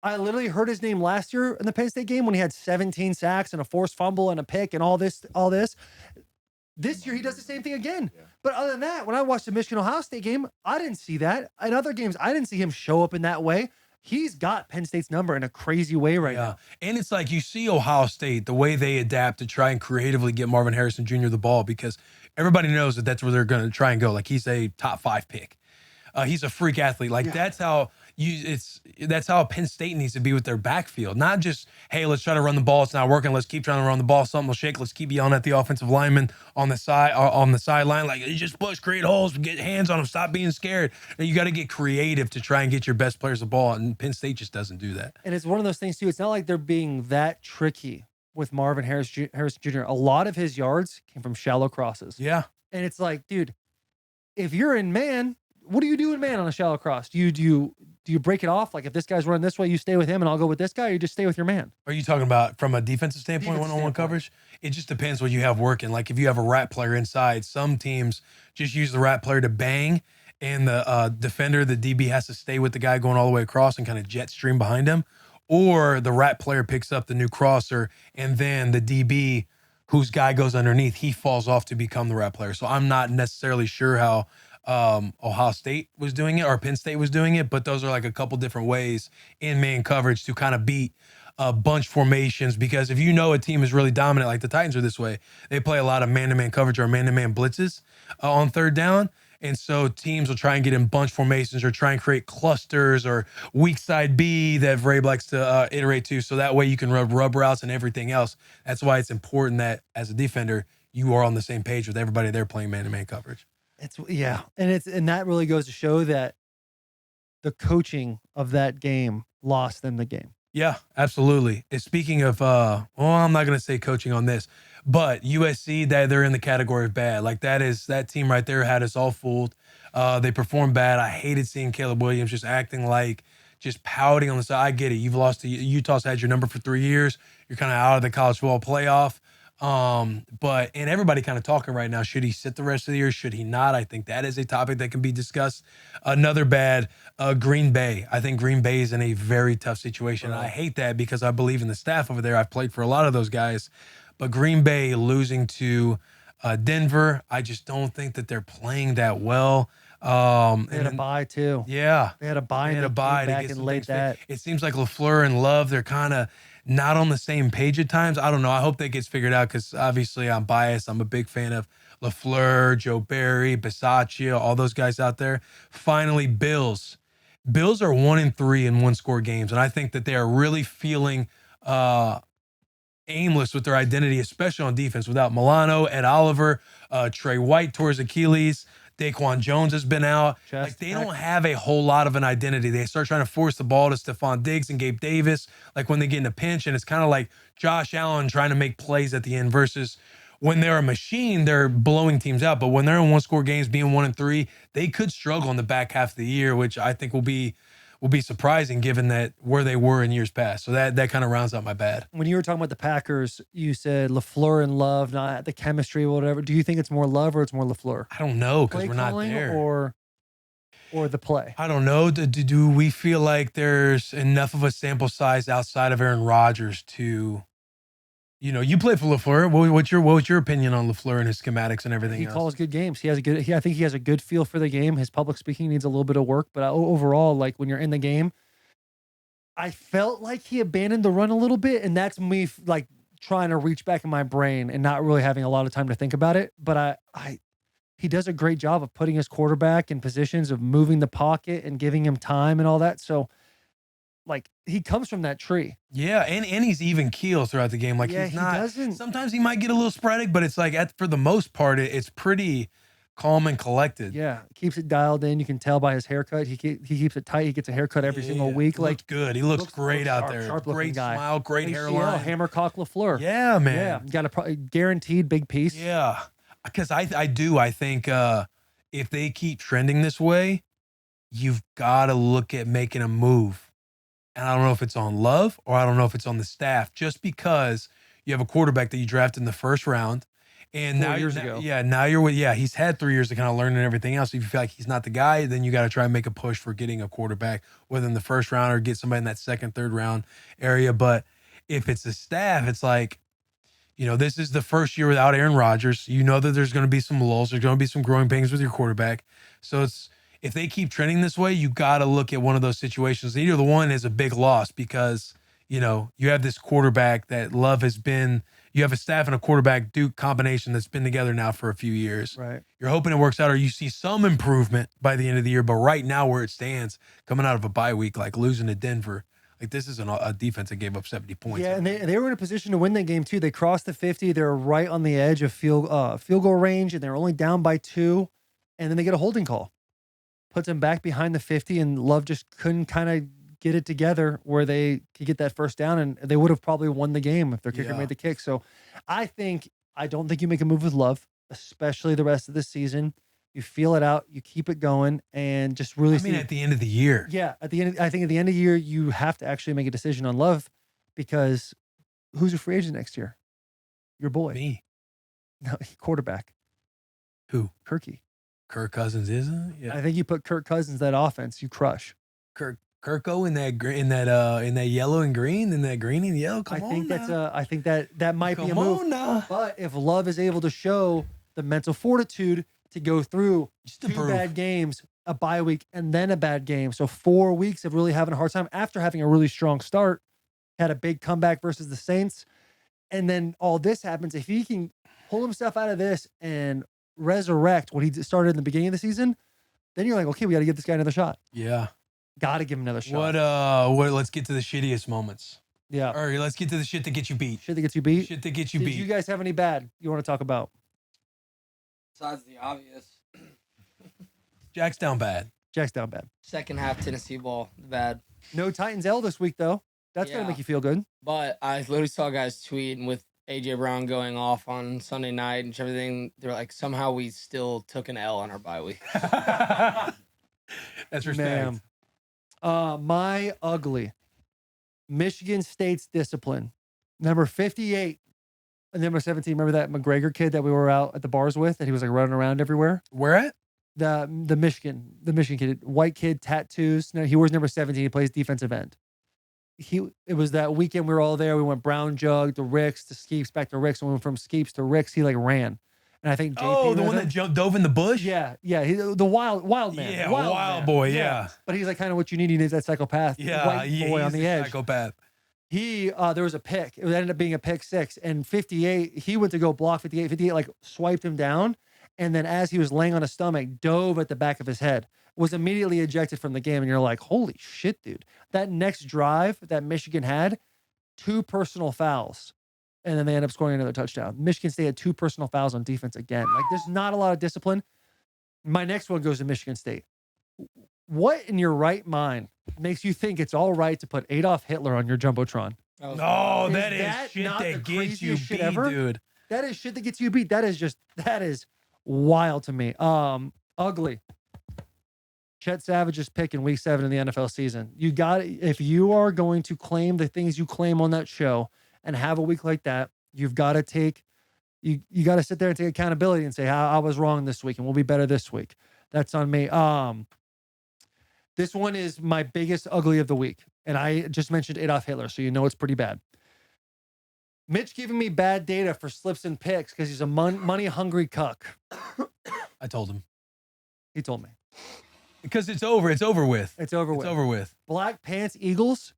I literally heard his name last year in the Penn State game when he had 17 sacks and a forced fumble and a pick and all this. This year, he does the same thing again. Yeah. But other than that, when I watched the Michigan-Ohio State game, I didn't see that. In other games, I didn't see him show up in that way. He's got Penn State's number in a crazy way right now. And it's like you see Ohio State, the way they adapt to try and creatively get Marvin Harrison Jr. the ball, because everybody knows that that's where they're going to try and go. Like, he's a top 5 pick. He's a freak athlete. Like, that's how Penn State needs to be with their backfield. Not just, hey, let's try to run the ball. It's not working. Let's keep trying to run the ball. Something will shake. Let's keep yelling at the offensive lineman on the sideline. Like, just push, create holes, get hands on them. Stop being scared. You got to get creative to try and get your best players the ball. And Penn State just doesn't do that. And it's one of those things too. It's not like they're being that tricky with Marvin Harrison Jr. A lot of his yards came from shallow crosses. Yeah. And it's like, dude, if you're in man, what do you do in man on a shallow cross? Do you break it off? Like, if this guy's running this way, you stay with him and I'll go with this guy, or you just stay with your man? Are you talking about from a defensive standpoint, one-on-one coverage? It just depends what you have working. Like, if you have a rat player inside, some teams just use the rat player to bang, and the defender, the DB, has to stay with the guy going all the way across and kind of jet stream behind him. Or the rat player picks up the new crosser, and then the DB whose guy goes underneath, he falls off to become the rep player. So I'm not necessarily sure how Ohio State was doing it or Penn State was doing it, but those are like a couple different ways in man coverage to kind of beat bunch formations. Because if you know a team is really dominant, like the Titans are this way, they play a lot of man-to-man coverage or man-to-man blitzes on third down. And so teams will try and get in bunch formations or try and create clusters or weak side B that Vrabel likes to iterate to. So that way you can run rub routes and everything else. That's why it's important that as a defender, you are on the same page with everybody there playing man-to-man coverage. And that really goes to show that the coaching of that game lost them the game. Yeah, absolutely. And speaking of, I'm not going to say coaching on this, but USC, that they're in the category of bad. Like that team right there had us all fooled. They performed bad. I hated seeing Caleb Williams just acting like, just pouting on the side. I get it. You've lost to Utah's had your number for 3 years. You're kind of out of the college football playoff. And everybody kind of talking right now, should he sit the rest of the year? Should he not? I think that is a topic that can be discussed. Another bad, Green Bay. I think Green Bay is in a very tough situation. Right. I hate that because I believe in the staff over there. I've played for a lot of those guys, but Green Bay losing to Denver, I just don't think that they're playing that well. They had a bye too. Yeah. They had a bye. They had a bye back and late that. It seems like LaFleur and Love, they're kind of not on the same page at times. I don't know. I hope that gets figured out because obviously I'm biased. I'm a big fan of LaFleur, Joe Barry, Bisaccia, all those guys out there. Finally, Bills. Bills are 1-3 in one-score games, and I think that they are really feeling aimless with their identity, especially on defense, without Milano, Ed Oliver, Trey White tore his Achilles. Daquan Jones has been out. Like they don't have a whole lot of an identity. They start trying to force the ball to Stephon Diggs and Gabe Davis, like when they get in a pinch, and it's kind of like Josh Allen trying to make plays at the end versus when they're a machine, they're blowing teams out. But when they're in one-score games, being 1-3, they could struggle in the back half of the year, which I think will be surprising given that where they were in years past. So that kind of rounds out my bad. When you were talking about the Packers, you said LaFleur and Love, not the chemistry or whatever. Do you think it's more Love or it's more LaFleur? I don't know because we're not there. Or the play? I don't know. Do we feel like there's enough of a sample size outside of Aaron Rodgers to, you play for LaFleur. What's your opinion on LaFleur and his schematics and everything else? He calls good games. I think he has a good feel for the game. His public speaking needs a little bit of work, but overall, like when you're in the game, I felt like he abandoned the run a little bit, and that's me like trying to reach back in my brain and not really having a lot of time to think about it. But he does a great job of putting his quarterback in positions of moving the pocket and giving him time and all that. So, like, he comes from that tree. Yeah, and he's even keel throughout the game. Like, he's not. He doesn't. Sometimes he might get a little sporadic, but it's like for the most part, it's pretty calm and collected. Yeah, keeps it dialed in. You can tell by his haircut. He keeps it tight. He gets a haircut every single week. He looks good. He looks great out there. Great smile, great hairline. Hammercock LaFleur. Yeah, man. Yeah, got a guaranteed big piece. Yeah, because I think if they keep trending this way, you've got to look at making a move. And I don't know if it's on Love or I don't know if it's on the staff, just because you have a quarterback that you drafted in the first round. And 4 years ago. Yeah, now you're with, he's had 3 years to kind of learn and everything else. If you feel like he's not the guy, then you got to try and make a push for getting a quarterback, whether in the first round or get somebody in that second, third round area. But if it's the staff, it's like, this is the first year without Aaron Rodgers. You know that there's going to be some lulls. There's going to be some growing pains with your quarterback. So if they keep trending this way, you got to look at one of those situations. Either the one is a big loss because, you have this quarterback that Love has been, you have a staff and a quarterback Duke combination that's been together now for a few years. Right. You're hoping it works out or you see some improvement by the end of the year. But right now where it stands, coming out of a bye week, like losing to Denver, like this isn't a defense that gave up 70 points. Yeah, and they were in a position to win that game too. They crossed the 50. They're right on the edge of field goal range, and they're only down by 2. And then they get a holding call. Puts them back behind the 50, and Love just couldn't kind of get it together where they could get that first down, and they would have probably won the game if their kicker made the kick. So I don't think you make a move with Love, especially the rest of the season. You feel it out, you keep it going, and just really at the end of the year. Yeah, I think at the end of the year, you have to actually make a decision on Love because who's a free agent next year? Your boy. Me. No, quarterback. Who? Kirk Cousins isn't? Yeah. I think you put Kirk Cousins that offense, you crush. Kirk Kirko in that yellow and green, in that green and yellow. Come I on think now. I think that might be a Come move. on now. But if Love is able to show the mental fortitude to go through Just to 2 prove. bad games, a bye week, and then a bad game, so 4 weeks of really having a hard time after having a really strong start, had a big comeback versus the Saints, and then all this happens. If he can pull himself out of this and resurrect what he started in the beginning of the season, then you're like, okay, we got to give this guy another shot. Yeah. Got to give him another shot. What? Let's get to the shittiest moments. Yeah. Or let's get to the shit that gets you beat. Shit that gets you beat. Shit that gets you Did beat. you guys have any bad you want to talk about? Besides the obvious. Jack's down bad. Jack's down bad. Second half Tennessee ball, bad. No Titans L this week, though. That's going Yeah. to make you feel good. But I literally saw guys tweeting with AJ Brown going off on Sunday night and everything. They're like, somehow we still took an L on our bye week. That's respect. Man. My ugly. Michigan State's discipline. Number 58 and number 17. Remember that McGregor kid that we were out at the bars with, that he was like running around everywhere? Where at? The Michigan kid, white kid, tattoos. No, he wears number 17. He plays defensive end. It was that weekend we were all there. We went Brown Jug to Rick's to Skeeps, back to Rick's. And we went from Skeeps to Rick's. He like ran. And I think JP Oh, the was one it. that dove in the bush? Yeah. The wild man. Yeah, wild wild man. boy, yeah. But he's like kind of what you need. He needs that psychopath. Yeah, white boy on he's the a edge. psychopath. He there was a pick. It ended up being a pick 6. And 58, he went to go block 58. 58 like swiped him down. And then as he was laying on his stomach, dove at the back of his head. Was immediately ejected from the game. And you're like, holy shit, dude. That next drive that Michigan had, 2 personal fouls. And then they end up scoring another touchdown. Michigan State had 2 personal fouls on defense again. Like, there's not a lot of discipline. My next one goes to Michigan State. What in your right mind makes you think it's all right to put Adolf Hitler on your Jumbotron? No, Is that is that shit not the that gets you craziest shit beat, ever? dude. That is shit that gets you beat. That is wild to me. Ugly. Chet Savage's pick in week 7 in the NFL season. If you are going to claim the things you claim on that show and have a week like that, you've got to take, you got to sit there and take accountability and say, I was wrong this week and we'll be better this week. That's on me. This one is my biggest ugly of the week. And I just mentioned Adolf Hitler, so you know it's pretty bad. Mitch giving me bad data for slips and picks because he's a money-hungry cuck. I told him. He told me. Because it's over. It's over with. It's over with. It's over with. Black Pants Eagles.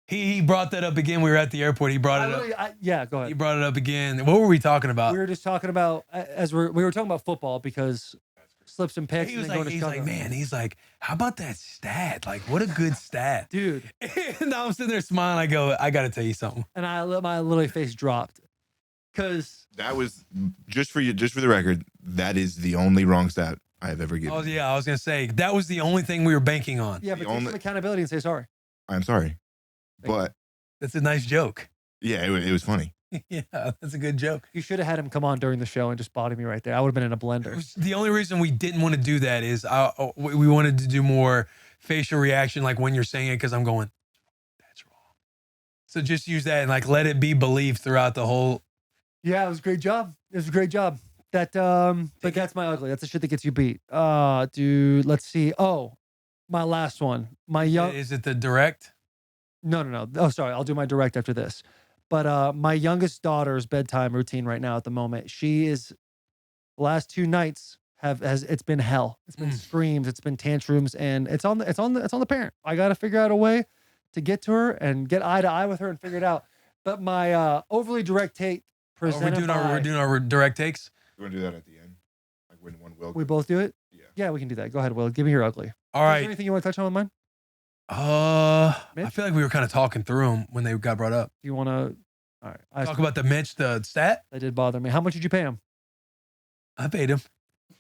He brought that up again. We were at the airport. He brought it up. Yeah, go He ahead. brought it up again. What were we talking about? We were just talking about, we were talking about football because slips and picks. He was and then like, going to he's like, Chicago. man, he's like, how about that stat? Like, what a good stat. Dude. And I'm sitting there smiling. I go, I got to tell you something. And my literally face dropped. Because That was just for the record. That is the only wrong stat I have ever given. Oh, yeah, I was going to say, that was the only thing we were banking on. yeah, but The take only- some accountability and say sorry. I'm sorry, but That's a nice joke. yeah, it was funny. Yeah, that's a good joke. You should have had him come on during the show and just body me right there. I would have been in a blender. The only reason we didn't want to do that is we wanted to do more facial reaction, like when you're saying it, because I'm going, that's wrong. So just use that and like let it be believed throughout the whole. Yeah, it was a great job. It was a great job. But that's my ugly. That's the shit that gets you beat. Dude, let's see. Oh, my last one. Is it the direct? No. Oh, sorry. I'll do my direct after this. But my youngest daughter's bedtime routine right now at the moment, she is last 2 nights it's been hell. It's been screams, it's been tantrums, and it's on the parent. I got to figure out a way to get to her and get eye to eye with her and figure it out. But my overly direct take presented We're doing our direct takes. You want to do that at the end, like when one will. We both do it. Yeah. Yeah, we can do that. Go ahead, Will. Give me your ugly. All Is right. there anything you want to touch on with mine? I Mitch? feel like we were kind of talking through them when they got brought up. Do you want to? All right. Talk about the Mitch, the stat. That did bother me. How much did you pay him? I paid him.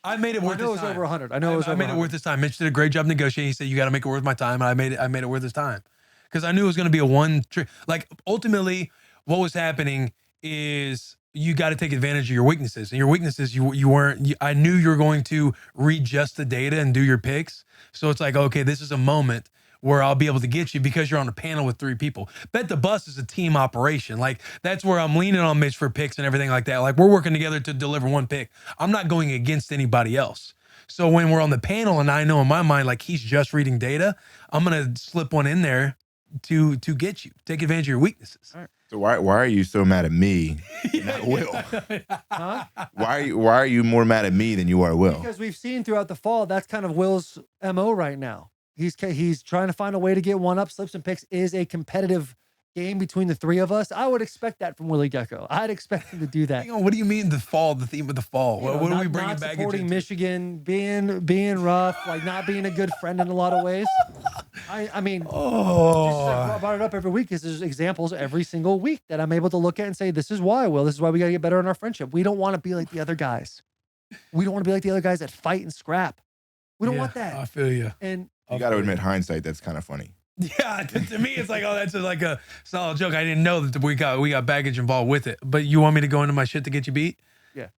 I made it I worth know it his was time. over 100. I know it was I over made it 100. worth his time. Mitch did a great job negotiating. He said, you got to make it worth my time. And I made it worth his time. Because I knew it was going to be a one trick. Like, ultimately, what was happening is you got to take advantage of your weaknesses. And your weaknesses, I knew you were going to readjust the data and do your picks. So it's like, okay, this is a moment where I'll be able to get you because you're on a panel with 3 people. Bet the Bus is a team operation. Like, that's where I'm leaning on Mitch for picks and everything like that. Like, we're working together to deliver one pick. I'm not going against anybody else. So when we're on the panel and I know in my mind, like he's just reading data, I'm going to slip one in there to get you, take advantage of your weaknesses. All right. So why are you so mad at me, not Will? Huh? Why are you more mad at me than you are Will? Because we've seen throughout the fall, that's kind of Will's MO right now. He's trying to find a way to get one up. Slips and picks is a competitive game between the three of us. I would expect that from Willie Gecko. I'd expect him to do that. Hang on, what do you mean the fall? The theme of the fall? You know, What are we not bringing back? supporting Michigan, being rough, like not being a good friend in a lot of ways. I mean, just I brought it up every week because there's examples every single week that I'm able to look at and say, this is why, Will. This is why we got to get better in our friendship. We don't want to be like the other guys. We don't want to be like the other guys that fight and scrap. We don't want that. I feel you. And You got to admit, hindsight, that's kind of funny. Yeah, to me, it's like, oh, that's like a solid joke. I didn't know that we got baggage involved with it. But you want me to go into my shit to get you beat? Yeah.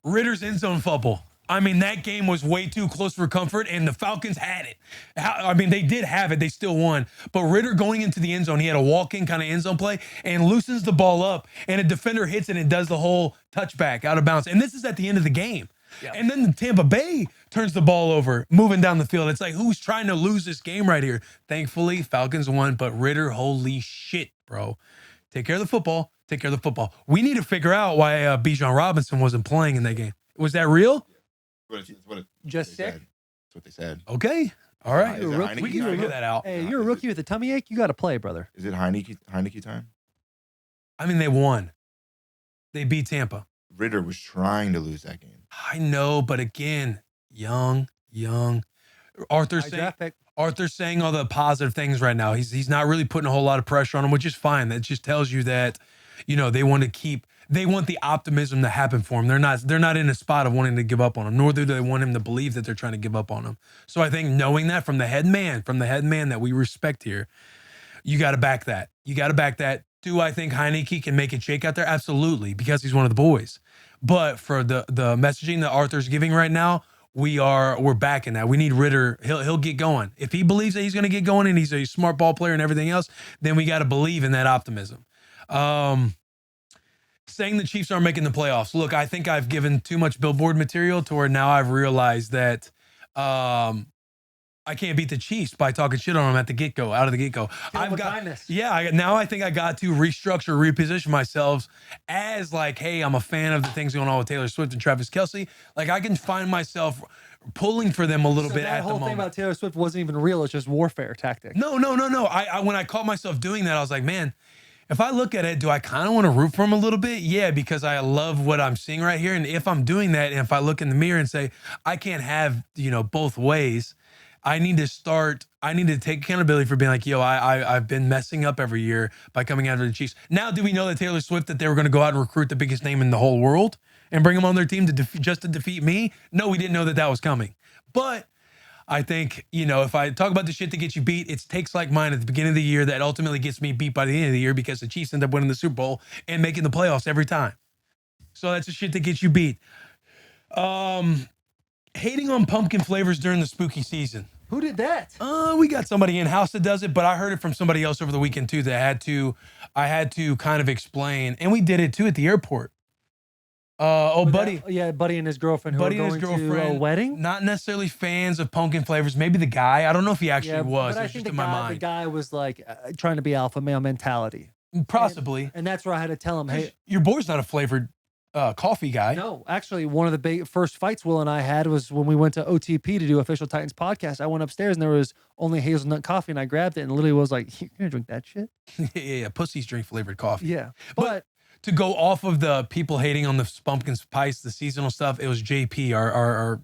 Ritter's end zone fumble. I mean, that game was way too close for comfort, and the Falcons had it. I mean, they did have it. They still won. But Ritter going into the end zone, he had a walk-in kind of end zone play and loosens the ball up, and a defender hits it and does the whole touchback out of bounds. And this is at the end of the game. Yeah. And then Tampa Bay turns the ball over, moving down the field. It's like, who's trying to lose this game right here? Thankfully, Falcons won, but Ritter, holy shit, bro. Take care of the football. Take care of the football. We need to figure out why Bijan Robinson wasn't playing in that game. Was that real? Just sick? That's what they said. Okay. All right. Is it Heineke We can time? figure that out. Hey, you're a rookie with a tummy ache. You got to play, brother. Is it Heineke time? I mean, they won. They beat Tampa. Ritter was trying to lose that game. I know, but again, young. Arthur's saying all the positive things right now. He's not really putting a whole lot of pressure on him, which is fine. That just tells you that, you know, they want the optimism to happen for him. They're not in a spot of wanting to give up on him, nor do they want him to believe that they're trying to give up on him. So I think knowing that from the head man that we respect here, you got to back that. Do I think Heineke can make it shake out there? Absolutely, because he's one of the boys. But for the messaging that Arthur's giving right now, we're backing that. We need Ritter. He'll get going. If he believes that he's going to get going and he's a smart ball player and everything else, then we got to believe in that optimism. Saying the Chiefs aren't making the playoffs. Look, I think I've given too much billboard material to where now I've realized that I can't beat the Chiefs by talking shit on them out of the get-go. Now I think I got to restructure, reposition myself as like, hey, I'm a fan of the things going on with Taylor Swift and Travis Kelce. Like I can find myself pulling for them a little bit at the moment. That whole thing about Taylor Swift wasn't even real. It's just warfare tactic. No. I when I caught myself doing that, I was like, man, if I look at it, do I kind of want to root for him a little bit? Yeah, because I love what I'm seeing right here. And if I'm doing that, and if I look in the mirror and say, I can't have, both ways, I need to take accountability for being like, yo, I've been messing up every year by coming out of the Chiefs. Now, do we know that Taylor Swift, that they were going to go out and recruit the biggest name in the whole world and bring him on their team just to defeat me? No, we didn't know that was coming. But I think, if I talk about the shit that gets you beat, it's takes like mine at the beginning of the year that ultimately gets me beat by the end of the year because the Chiefs end up winning the Super Bowl and making the playoffs every time. So that's the shit that gets you beat. Hating on pumpkin flavors during the spooky season. Who did that? We got somebody in-house that does it, but I heard it from somebody else over the weekend too that I had to kind of explain, and we did it too at the airport. Buddy. Buddy and his girlfriend who were going to a wedding. Not necessarily fans of pumpkin flavors. Maybe the guy. I don't know if he actually was. But I think the guy was like trying to be alpha male mentality. Possibly. And that's where I had to tell him, hey, your boy's not a flavored coffee guy. No, actually, one of the big first fights Will and I had was when we went to OTP to do Official Titans podcast. I went upstairs and there was only hazelnut coffee, and I grabbed it and literally was like, "You're gonna drink that shit?" yeah. Pussies drink flavored coffee. Yeah, but to go off of the people hating on the pumpkin spice, the seasonal stuff, it was JP, our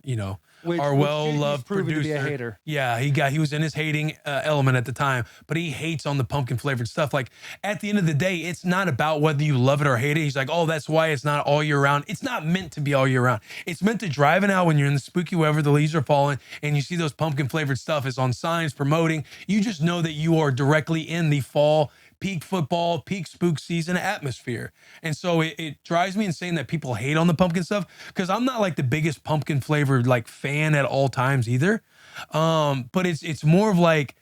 well-loved producer. To be a hater. Yeah, he was in his hating element at the time, but he hates on the pumpkin flavored stuff. Like at the end of the day, it's not about whether you love it or hate it. He's like, oh, that's why it's not all year round. It's not meant to be all year round. It's meant to driving out when you're in the spooky weather, the leaves are falling, and you see those pumpkin flavored stuff is on signs promoting. You just know that you are directly in the fall peak football, peak spook season atmosphere. And so it drives me insane that people hate on the pumpkin stuff, because I'm not like the biggest pumpkin flavored like fan at all times either. But it's more of like,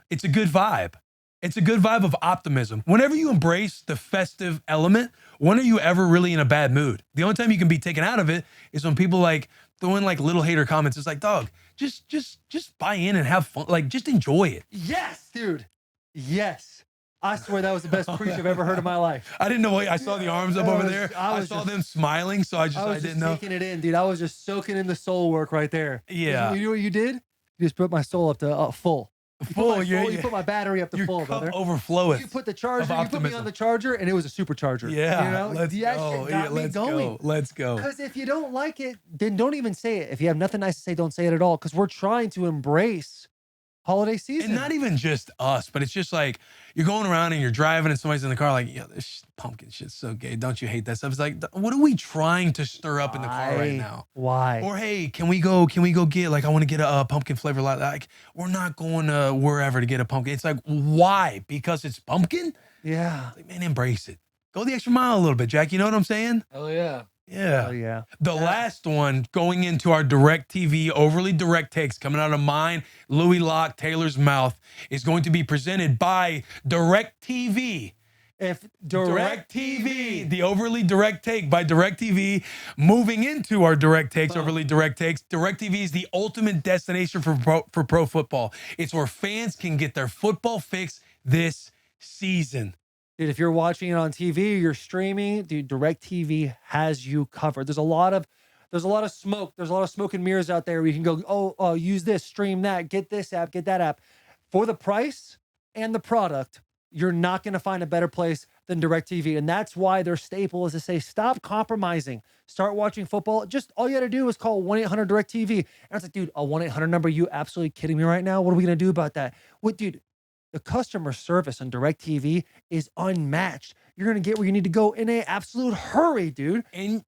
it's a good vibe. It's a good vibe of optimism. Whenever you embrace the festive element, when are you ever really in a bad mood? The only time you can be taken out of it is when people like throw in like little hater comments. It's like, dog, just buy in and have fun. Like, just enjoy it. Yes, dude. Yes. I swear that was the best preach I've ever heard in my life. I didn't know what I saw the arms up over there. I saw them smiling, so I didn't know. Taking it in, dude. I was just soaking in the soul work right there. Yeah. You know what you did? You just put my soul up to full. You put my battery up to Your full, cup brother. overfloweth. You put the charger. You put me on the charger, and it was a supercharger. Yeah, you know, let's that go. shit got me going. Let's go. Because if you don't like it, then don't even say it. If you have nothing nice to say, don't say it at all. Because we're trying to embrace holiday season. And not even just us, but it's just like you're going around and you're driving and somebody's in the car like, yo, this pumpkin shit's so gay. Don't you hate that stuff? It's like, what are we trying to stir up in the car right now? Why? Or hey, can we go get like, I want to get a pumpkin flavor like we're not going to wherever to get a pumpkin. It's like, why? Because it's pumpkin? Yeah. Like, man, embrace it. Go the extra mile a little bit, Jack. You know what I'm saying? Oh yeah. Yeah. Oh yeah. The last one going into our DIRECTV overly direct takes coming out of mine, Louis Locke, Taylor's mouth is going to be presented by DIRECTV. If DIRECTV, the overly direct take by DIRECTV. Moving into our direct takes, overly direct takes. DIRECTV is the ultimate destination for pro football. It's where fans can get their football fix this season. Dude, if you're watching it on TV, you're streaming, dude, DIRECTV has you covered. There's a lot of smoke. There's a lot of smoke and mirrors out there where you can go, use this, stream that, get this app, get that app. For the price and the product, you're not going to find a better place than DIRECTV. And that's why their staple is to say, stop compromising. Start watching football. Just all you got to do is call 1-800-DIRECTV. And it's like, dude, a 1-800 number, you absolutely kidding me right now? What are we going to do about that? What, dude? The customer service on DIRECTV is unmatched. You're going to get where you need to go in an absolute hurry, dude. And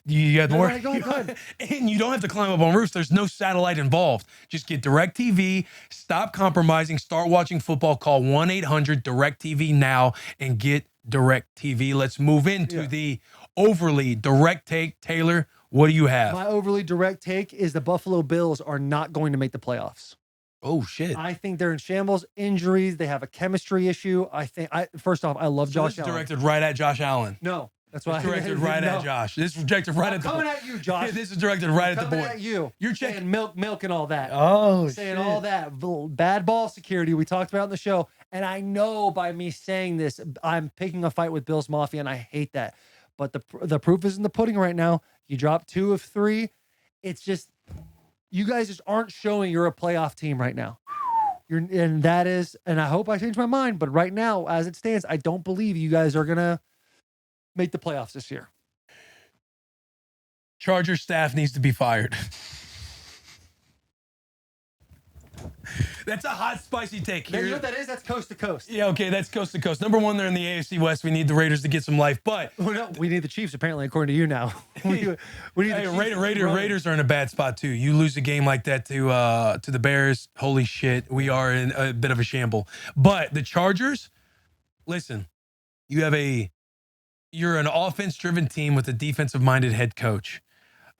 you got more. Go ahead. And you don't have to climb up on roofs. There's no satellite involved. Just get DIRECTV. Stop compromising. Start watching football. Call 1-800-DIRECTV now and get DIRECTV. Let's move into the overly direct take. Taylor, what do you have? My overly direct take is the Buffalo Bills are not going to make the playoffs. Oh, shit. I think they're in shambles. Injuries. They have a chemistry issue. First off, I love Josh Allen. This is directed right at Josh Allen. No, that's why it's directed right at Josh. This is directed right at the coming at you, Josh. This is directed right at the boy. Coming at you. You're saying checking milk and all that. Oh, saying shit. all that bad ball security we talked about in the show. And I know by me saying this, I'm picking a fight with Bills Mafia, and I hate that. But the proof is in the pudding right now. You dropped 2 of 3. It's just you guys just aren't showing you're a playoff team right now. And I hope I change my mind, but right now, as it stands, I don't believe you guys are gonna make the playoffs this year. Charger staff needs to be fired. That's a hot, spicy take. You know what that is? That's coast to coast. Yeah, okay, that's coast to coast. Number 1, they're in the AFC West. We need the Raiders to get some life, but We need the Chiefs, apparently, according to you now. we need the Raiders are in a bad spot too. You lose a game like that to the Bears, holy shit, we are in a bit of a shamble. But the Chargers, listen, you're an offense-driven team with a defensive-minded head coach.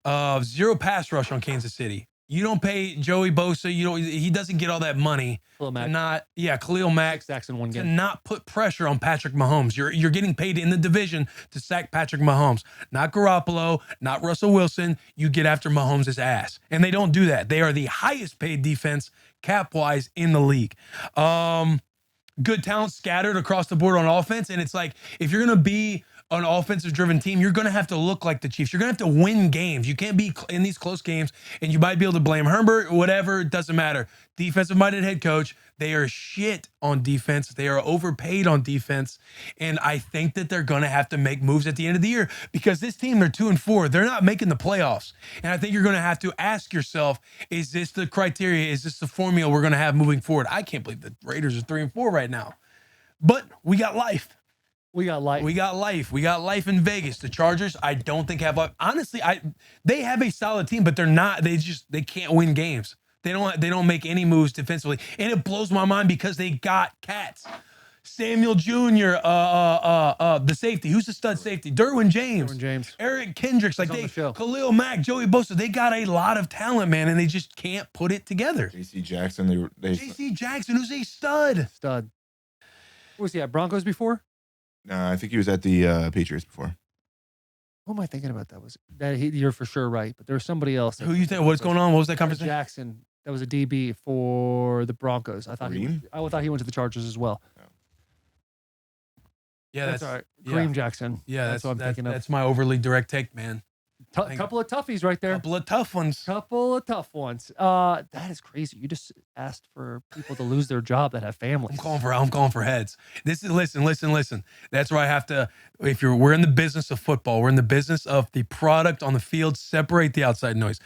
0 pass rush on Kansas City. You don't pay Joey Bosa. He doesn't get all that money. Khalil Mack. 6 sacks in 1 game. To not put pressure on Patrick Mahomes. You're getting paid in the division to sack Patrick Mahomes. Not Garoppolo, not Russell Wilson. You get after Mahomes' ass. And they don't do that. They are the highest paid defense cap-wise in the league. Good talent scattered across the board on offense. And it's like, if you're going to be an offensive-driven team, you're going to have to look like the Chiefs. You're going to have to win games. You can't be in these close games, and you might be able to blame Herbert, whatever. It doesn't matter. Defensive-minded head coach. They are shit on defense. They are overpaid on defense, and I think that they're going to have to make moves at the end of the year because this team, they're 2-4. They're not making the playoffs, and I think you're going to have to ask yourself, is this the criteria? Is this the formula we're going to have moving forward? I can't believe the Raiders are 3-4 right now, but we got life. We got life. We got life. We got life in Vegas. The Chargers, I don't think have life. Honestly, they have a solid team, but they're not. They can't win games. They don't make any moves defensively, and it blows my mind because they got cats. Samuel Jr., the safety. Who's the stud safety? Derwin James. Eric Kendricks. Khalil Mack, Joey Bosa. They got a lot of talent, man, and they just can't put it together. J.C. Jackson. J.C. Jackson, who's a stud. Was he at Broncos before? No, I think he was at the Patriots before. Who am I thinking about? You're for sure right, but there was somebody else. Who you think? What's going on? What was that conversation? Jackson. That was a DB for the Broncos. I thought he went to the Chargers as well. Yeah, that's all right. Kareem Jackson. Yeah, that's what I'm thinking of. That's my overly direct take, man. Couple of toughies right there. Couple of tough ones. That is crazy. You just asked for people to lose their job that have families. I'm calling for heads. This is listen. That's where I have to. We're in the business of football. We're in the business of the product on the field. Separate the outside noise.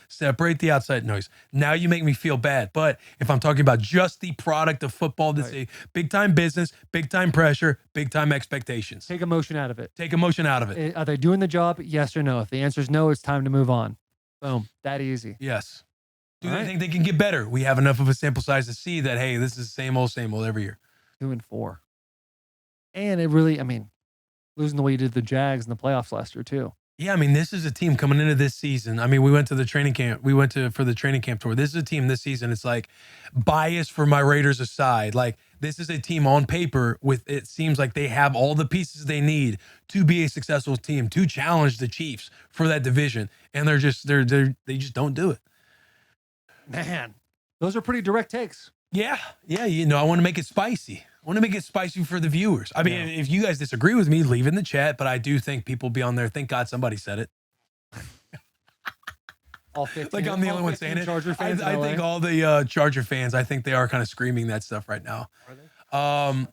Now you make me feel bad. But if I'm talking about just the product of football, this is a big time business, big time pressure, big time expectations. Take emotion out of it. Are they doing the job? Yes or no? If the answer is no, it's time to move on. Boom. That easy. Yes. Do they think they can get better? We have enough of a sample size to see that, hey, this is the same old every year. 2-4. And it really, losing the way you did the Jags in the playoffs last year too. Yeah, this is a team coming into this season. We went to the training camp. For the training camp tour. This is a team this season. It's like, bias for my Raiders aside, like this is a team on paper with, it seems like they have all the pieces they need to be a successful team, to challenge the Chiefs for that division. And they just don't do it. Man, those are pretty direct takes. Yeah. I want to make it spicy. I want to make it spicy for the viewers. If you guys disagree with me, leave in the chat. But I do think people be on there. Thank God somebody said it. All 15, like I'm the only one saying it. Charger fans I think all the Charger fans, I think they are kind of screaming that stuff right now. Are they?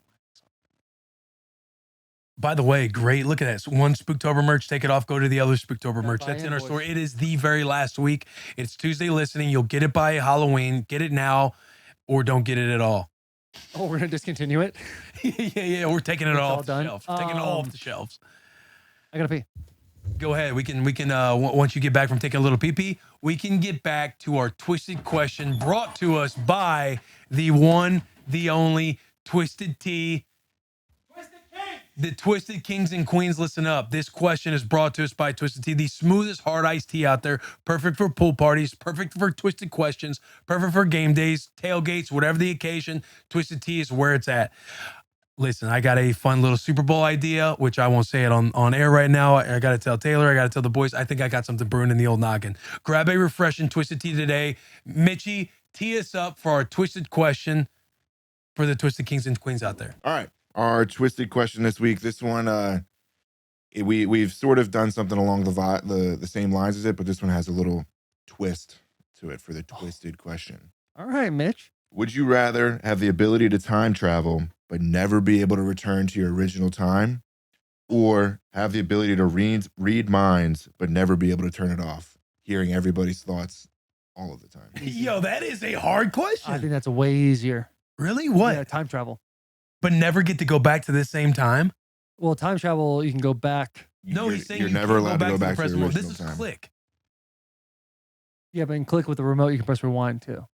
By the way, great. Look at this. One Spooktober merch. Take it off. Go to the other Spooktober merch. That's in our store. It is the very last week. It's Tuesday listening. You'll get it by Halloween. Get it now or don't get it at all. Oh, we're going to discontinue it? Yeah. We're taking it off the shelves. Taking it all off the shelves. I got to pee. Go ahead. We can. Once you get back from taking a little pee-pee, we can get back to our twisted question brought to us by the one, the only Twisted Tea. The Twisted Kings and Queens, listen up. This question is brought to us by Twisted Tea, the smoothest hard iced tea out there. Perfect for pool parties, perfect for twisted questions, perfect for game days, tailgates, whatever the occasion. Twisted Tea is where it's at. Listen, I got a fun little Super Bowl idea, which I won't say it on air right now. I got to tell Taylor. I got to tell the boys. I think I got something brewing in the old noggin. Grab a refreshing Twisted Tea today. Mitchie, tee us up for our twisted question for the Twisted Kings and Queens out there. All right. Our twisted question this week. This one, we've sort of done something along the same lines as it, but this one has a little twist to it for the twisted question. All right, Mitch. Would you rather have the ability to time travel but never be able to return to your original time, or have the ability to read minds but never be able to turn it off, hearing everybody's thoughts all of the time? Yo, that is a hard question. I think that's a way easier. Really? What? Yeah, time travel. But never get to go back to the same time? Well, time travel, you can go back. No, he's saying you're you never can't allowed to go back to present your moment. original This is time. click. Yeah, but in click with the remote, you can press rewind too.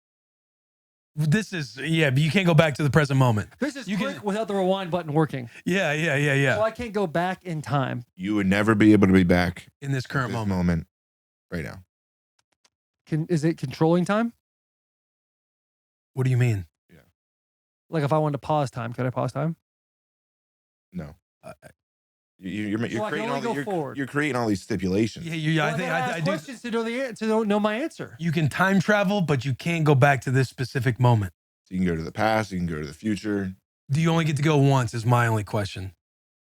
This is, but you can't go back to the present moment. This is click without the rewind button working. Yeah. So I can't go back in time. You would never be able to be back In this current at this moment. right now. Is it controlling time? What do you mean? Like if I wanted to pause time, could I pause time? No. You're So I can creating only go you're forward. creating all these stipulations. Yeah. Well, I do questions to know my answer. You can time travel, but you can't go back to this specific moment. So you can go to the past, you can go to the future. Do you only get to go once is my only question.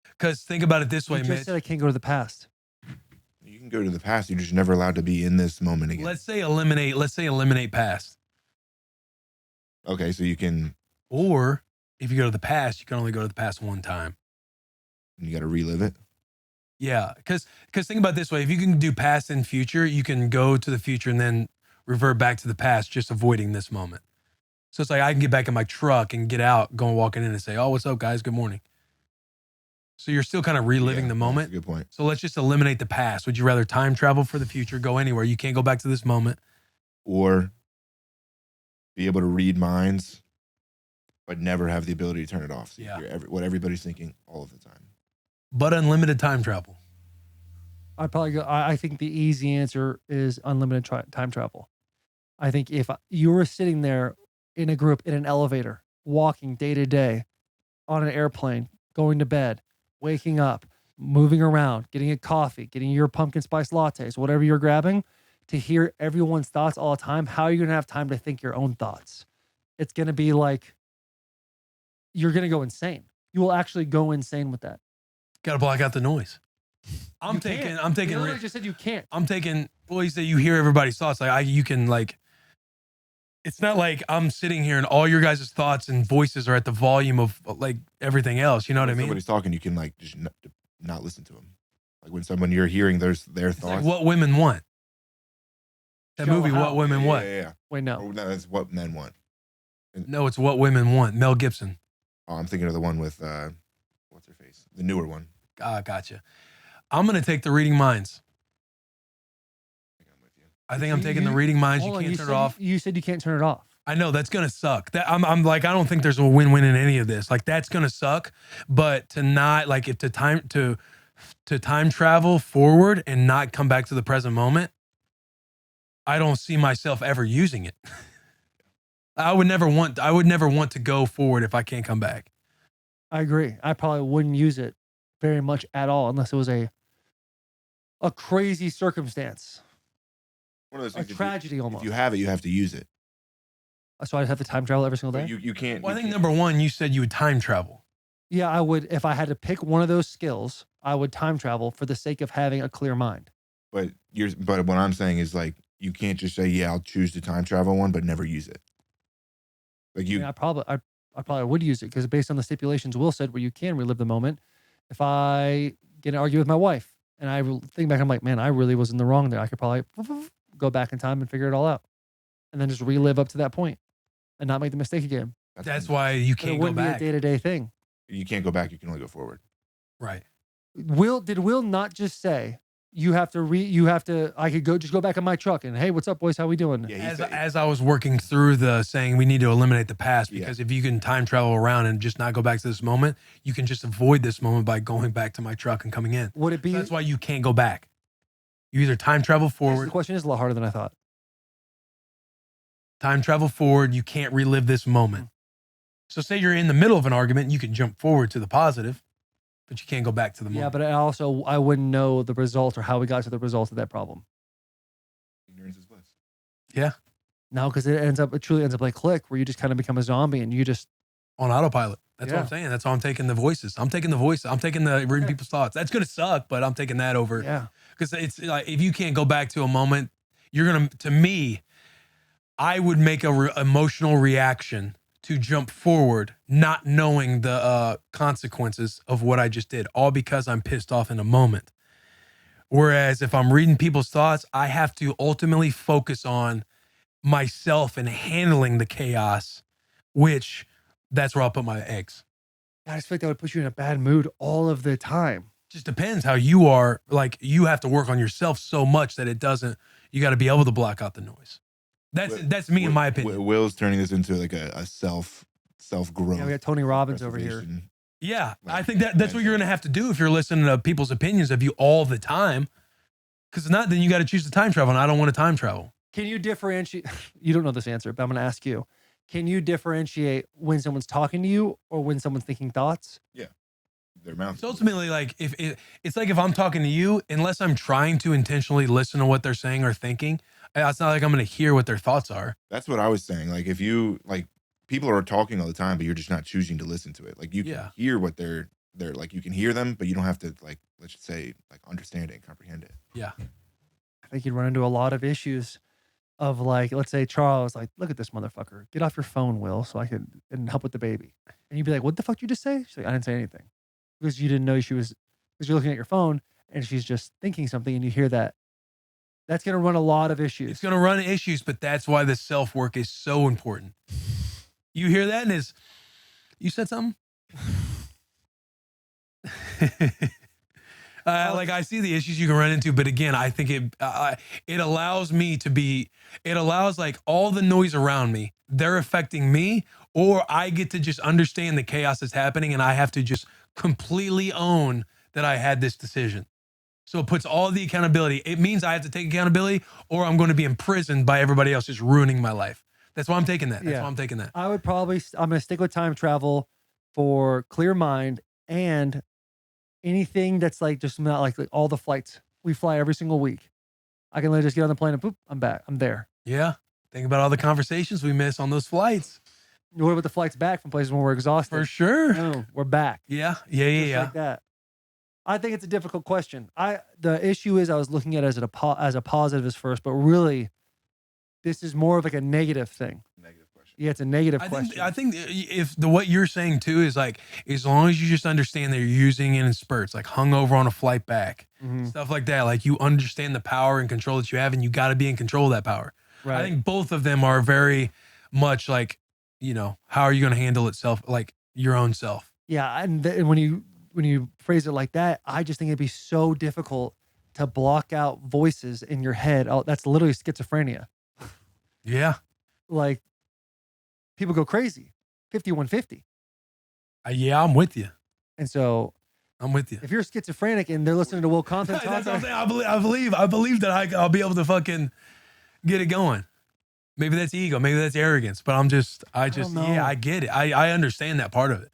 Because think about it this way, You just Mitch. said I can't go to the past. You can go to the past, you're just never allowed to be in this moment again. Let's say eliminate past. Okay, so you can, Or if you go to the past, you can only go to the past one time. you got to relive it. Yeah, because think about it this way. If you can do past and future, you can go to the future and then revert back to the past, just avoiding this moment. So it's like I can get back in my truck and get out, go and walking in and say, oh, what's up, guys? Good morning. So you're still kind of reliving the moment. That's a good point. So let's just eliminate the past. Would you rather time travel for the future, go anywhere? You can't go back to this moment. Or be able to read minds, but never have the ability to turn it off. So you hear what everybody's thinking all of the time. But unlimited time travel. I'd probably go. I think the easy answer is unlimited time travel. I think if you were sitting there in a group in an elevator, walking day to day, on an airplane, going to bed, waking up, moving around, getting a coffee, getting your pumpkin spice lattes, whatever you're grabbing, to hear everyone's thoughts all the time, how are you going to have time to think your own thoughts? It's going to be like, you're going to go insane. You will actually go insane with that. Got to block out the noise. I'm You taking. can't. I'm taking. You literally just said you can't. I'm taking. Well, you say you hear everybody's thoughts. Like you can like. It's not like I'm sitting here and all your guys' thoughts and voices are at the volume of like everything else. You know what I When mean? somebody's talking, you can like just not listen to them. Like when someone you're hearing their It's like thoughts. What Women Want. That Show movie, how. What Women Want. Yeah. Wait, no. Oh, no, that's What Men Want. No, it's What Women Want. Mel Gibson. Oh, I'm thinking of the one with what's her face, the newer one. Ah, gotcha. I'm gonna take the reading minds. I think I'm with you. I think I'm taking the reading minds. You Hold on, can't turn said, it off. You said you can't turn it off. I know that's gonna suck. That I'm like, I don't think there's a win-win in any of this. Like that's gonna suck. But to not like if to time travel forward and not come back to the present moment, I don't see myself ever using it. I would never want to go forward if I can't come back. I agree. I probably wouldn't use it very much at all unless it was a crazy circumstance, One of those a things. tragedy almost. If you have it, you have to use it. So I'd have to time travel every single But day. you can't. Well, I you think can't- number one, you said you would time travel. Yeah, I would. If I had to pick one of those skills, I would time travel for the sake of having a clear mind. But what I'm saying is like you can't just say, yeah, I'll choose the time travel one, but never use it. Like you. I mean, I probably would use it because based on the stipulations Will said, where you can relive the moment. If I get in an argument with my wife and I think back, I'm like, man, I really was in the wrong there. I could probably go back in time and figure it all out, and then just relive up to that point and not make the mistake again. That's why you But it can't go wouldn't be a back. day-to-day thing. You can't go back. You can only go forward. Right. Did Will not just say I could just go back in my truck and hey, what's up, boys? How we doing? Yeah, As I was working through the saying we need to eliminate the past because if you can time travel around and just not go back to this moment, you can just avoid this moment by going back to my truck and coming in. Would it be? So that's why you can't go back. You either time travel The forward, question is a lot harder than I thought. time travel forward, you can't relive this moment. So say you're in the middle of an argument, you can jump forward to the positive, but you can't go back to the moment. Yeah, but I wouldn't know the result or how we got to the result of that problem. Ignorance is bliss. Yeah. No, because it truly ends up like Click, where you just kind of become a zombie and you just On autopilot. That's what Yeah. I'm saying. That's why I'm taking the voices. I'm taking the reading people's thoughts. That's going to suck, but I'm taking that over. yeah. Because it's like, if you can't go back to a moment, to me, I would make a emotional reaction to jump forward, not knowing the consequences of what I just did, all because I'm pissed off in a moment. Whereas if I'm reading people's thoughts, I have to ultimately focus on myself and handling the chaos, which that's where I'll put my eggs. I just feel like that would put you in a bad mood all of the time. Just depends how you are. Like you have to work on yourself so much that you got to be able to block out the noise. That's me in my opinion. Will's turning this into like a self growth. Yeah, we got Tony Robbins over here. Yeah, I think that's what you're gonna have to do if you're listening to people's opinions of you all the time. Because if not, then you got to choose the time travel, and I don't want to time travel. Can you differentiate? You don't know this answer, but I'm going to ask you. Can you differentiate when someone's talking to you or when someone's thinking thoughts? Their mouth. It's ultimately like it's like if I'm talking to you, unless I'm trying to intentionally listen to what they're saying or thinking, it's not like I'm gonna hear what their thoughts are. That's what I was saying. Like if you like, people are talking all the time, but you're just not choosing to listen to it. Like you can hear what they're like. You can hear them, but you don't have to like, let's just say, like understand it and comprehend it. Yeah. I think you'd run into a lot of issues of like, let's say Charles, like, look at this motherfucker. Get off your phone, Will, so I can help with the baby. And you'd be like, what the fuck did you just say? She's like, I didn't say anything. Because you didn't know because you're looking at your phone and she's just thinking something and you hear that. That's going to run a lot of issues. It's gonna run issues, but that's why the self work is so important. You hear that, and you said something. Like I see the issues you can run into, but again, I think it allows me to be. It allows like all the noise around me. They're affecting me, or I get to just understand the chaos that's happening, and I have to just completely own that I had this decision. So it puts all the accountability. It means I have to take accountability, or I'm going to be imprisoned by everybody else just ruining my life. That's why I'm taking that. That's why I'm taking that. I'm going to stick with time travel for clear mind and anything that's like just not like all the flights we fly every single week. I can literally just get on the plane and boop, I'm back. I'm there. Yeah. Think about all the conversations we miss on those flights. What about the flights back from places when we're exhausted? For sure. No, we're back. Yeah. Just like that. I think it's a difficult question. The issue is I was looking at it as a positive as first, but really, this is more of like a negative thing. Negative question. Yeah, it's a negative question. I think if what you're saying too is like, as long as you just understand that you're using it in spurts, like hung over on a flight back, stuff like that, like you understand the power and control that you have, and you got to be in control of that power. Right. I think both of them are very much like, how are you going to handle itself, like your own self? Yeah, and when you phrase it like that, I just think it'd be so difficult to block out voices in your head. Oh, that's literally schizophrenia. Yeah. Like, people go crazy. 5150. Yeah, I'm with you. And so I'm with you. if you're schizophrenic and they're listening to Will Compton talk, That's what I'm saying. I believe that I'll be able to fucking get it going. Maybe that's ego. Maybe that's arrogance. But I don't know. Yeah, I get it. I understand that part of it.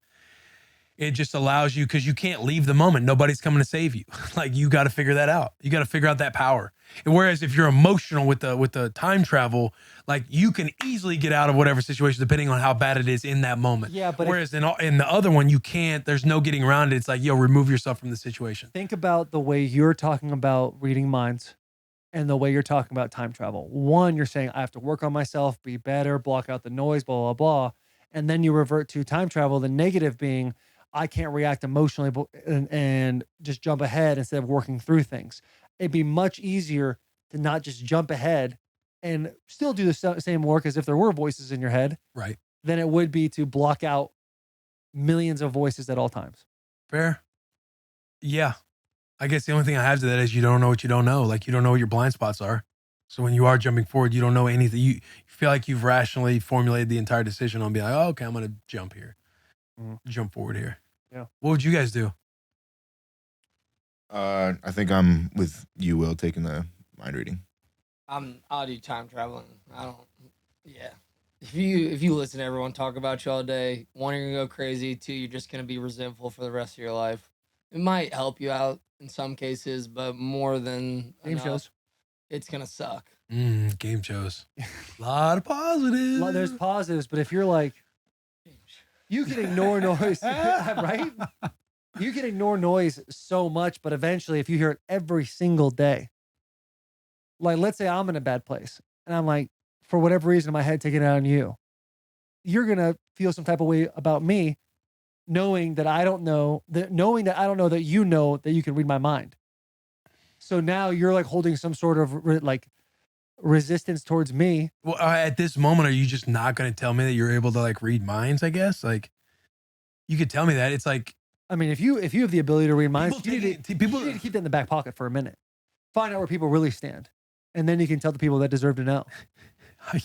It just allows you, because you can't leave the moment. Nobody's coming to save you. Like, you got to figure that out. You got to figure out that power. And whereas if you're emotional with the time travel, like, you can easily get out of whatever situation depending on how bad it is in that moment. Yeah, but whereas in the other one, you can't. There's no getting around it. It's like, remove yourself from the situation. think about the way you're talking about reading minds and the way you're talking about time travel. One, you're saying, I have to work on myself, be better, block out the noise, blah, blah, blah. And then you revert to time travel, the negative being, I can't react emotionally and just jump ahead instead of working through things. It'd be much easier to not just jump ahead and still do the same work as if there were voices in your head. Right. Than it would be to block out millions of voices at all times. Fair. Yeah. I guess the only thing I have to that is you don't know what you don't know. Like, you don't know what your blind spots are. So when you are jumping forward, you don't know anything. You feel like you've rationally formulated the entire decision on being like, oh, okay, I'm going to jump here. Jump forward here. Yeah. What would you guys do? I think I'm with you, Will, taking the mind reading. I'll do time traveling. Yeah. If you listen to everyone talk about you all day, one, you're gonna go crazy. Two, you're just gonna be resentful for the rest of your life. It might help you out in some cases, but more than Game shows. It's gonna suck. Game shows. A lot of positives. There's positives, but if you're like, you can ignore noise, right? You can ignore noise so much, but eventually if you hear it every single day, like, let's say I'm in a bad place and I'm like, for whatever reason, in my head taking it out on you, you're going to feel some type of way about me, knowing that I don't know that you know that you can read my mind. So now you're like holding some sort of like resistance towards me. Well, at this moment, are you just not going to tell me that you're able to like read minds? I guess like you could tell me that. It's like, I mean, if you have the ability to read minds, you need to keep that in the back pocket for a minute. Find out where people really stand, and then you can tell the people that deserve to know.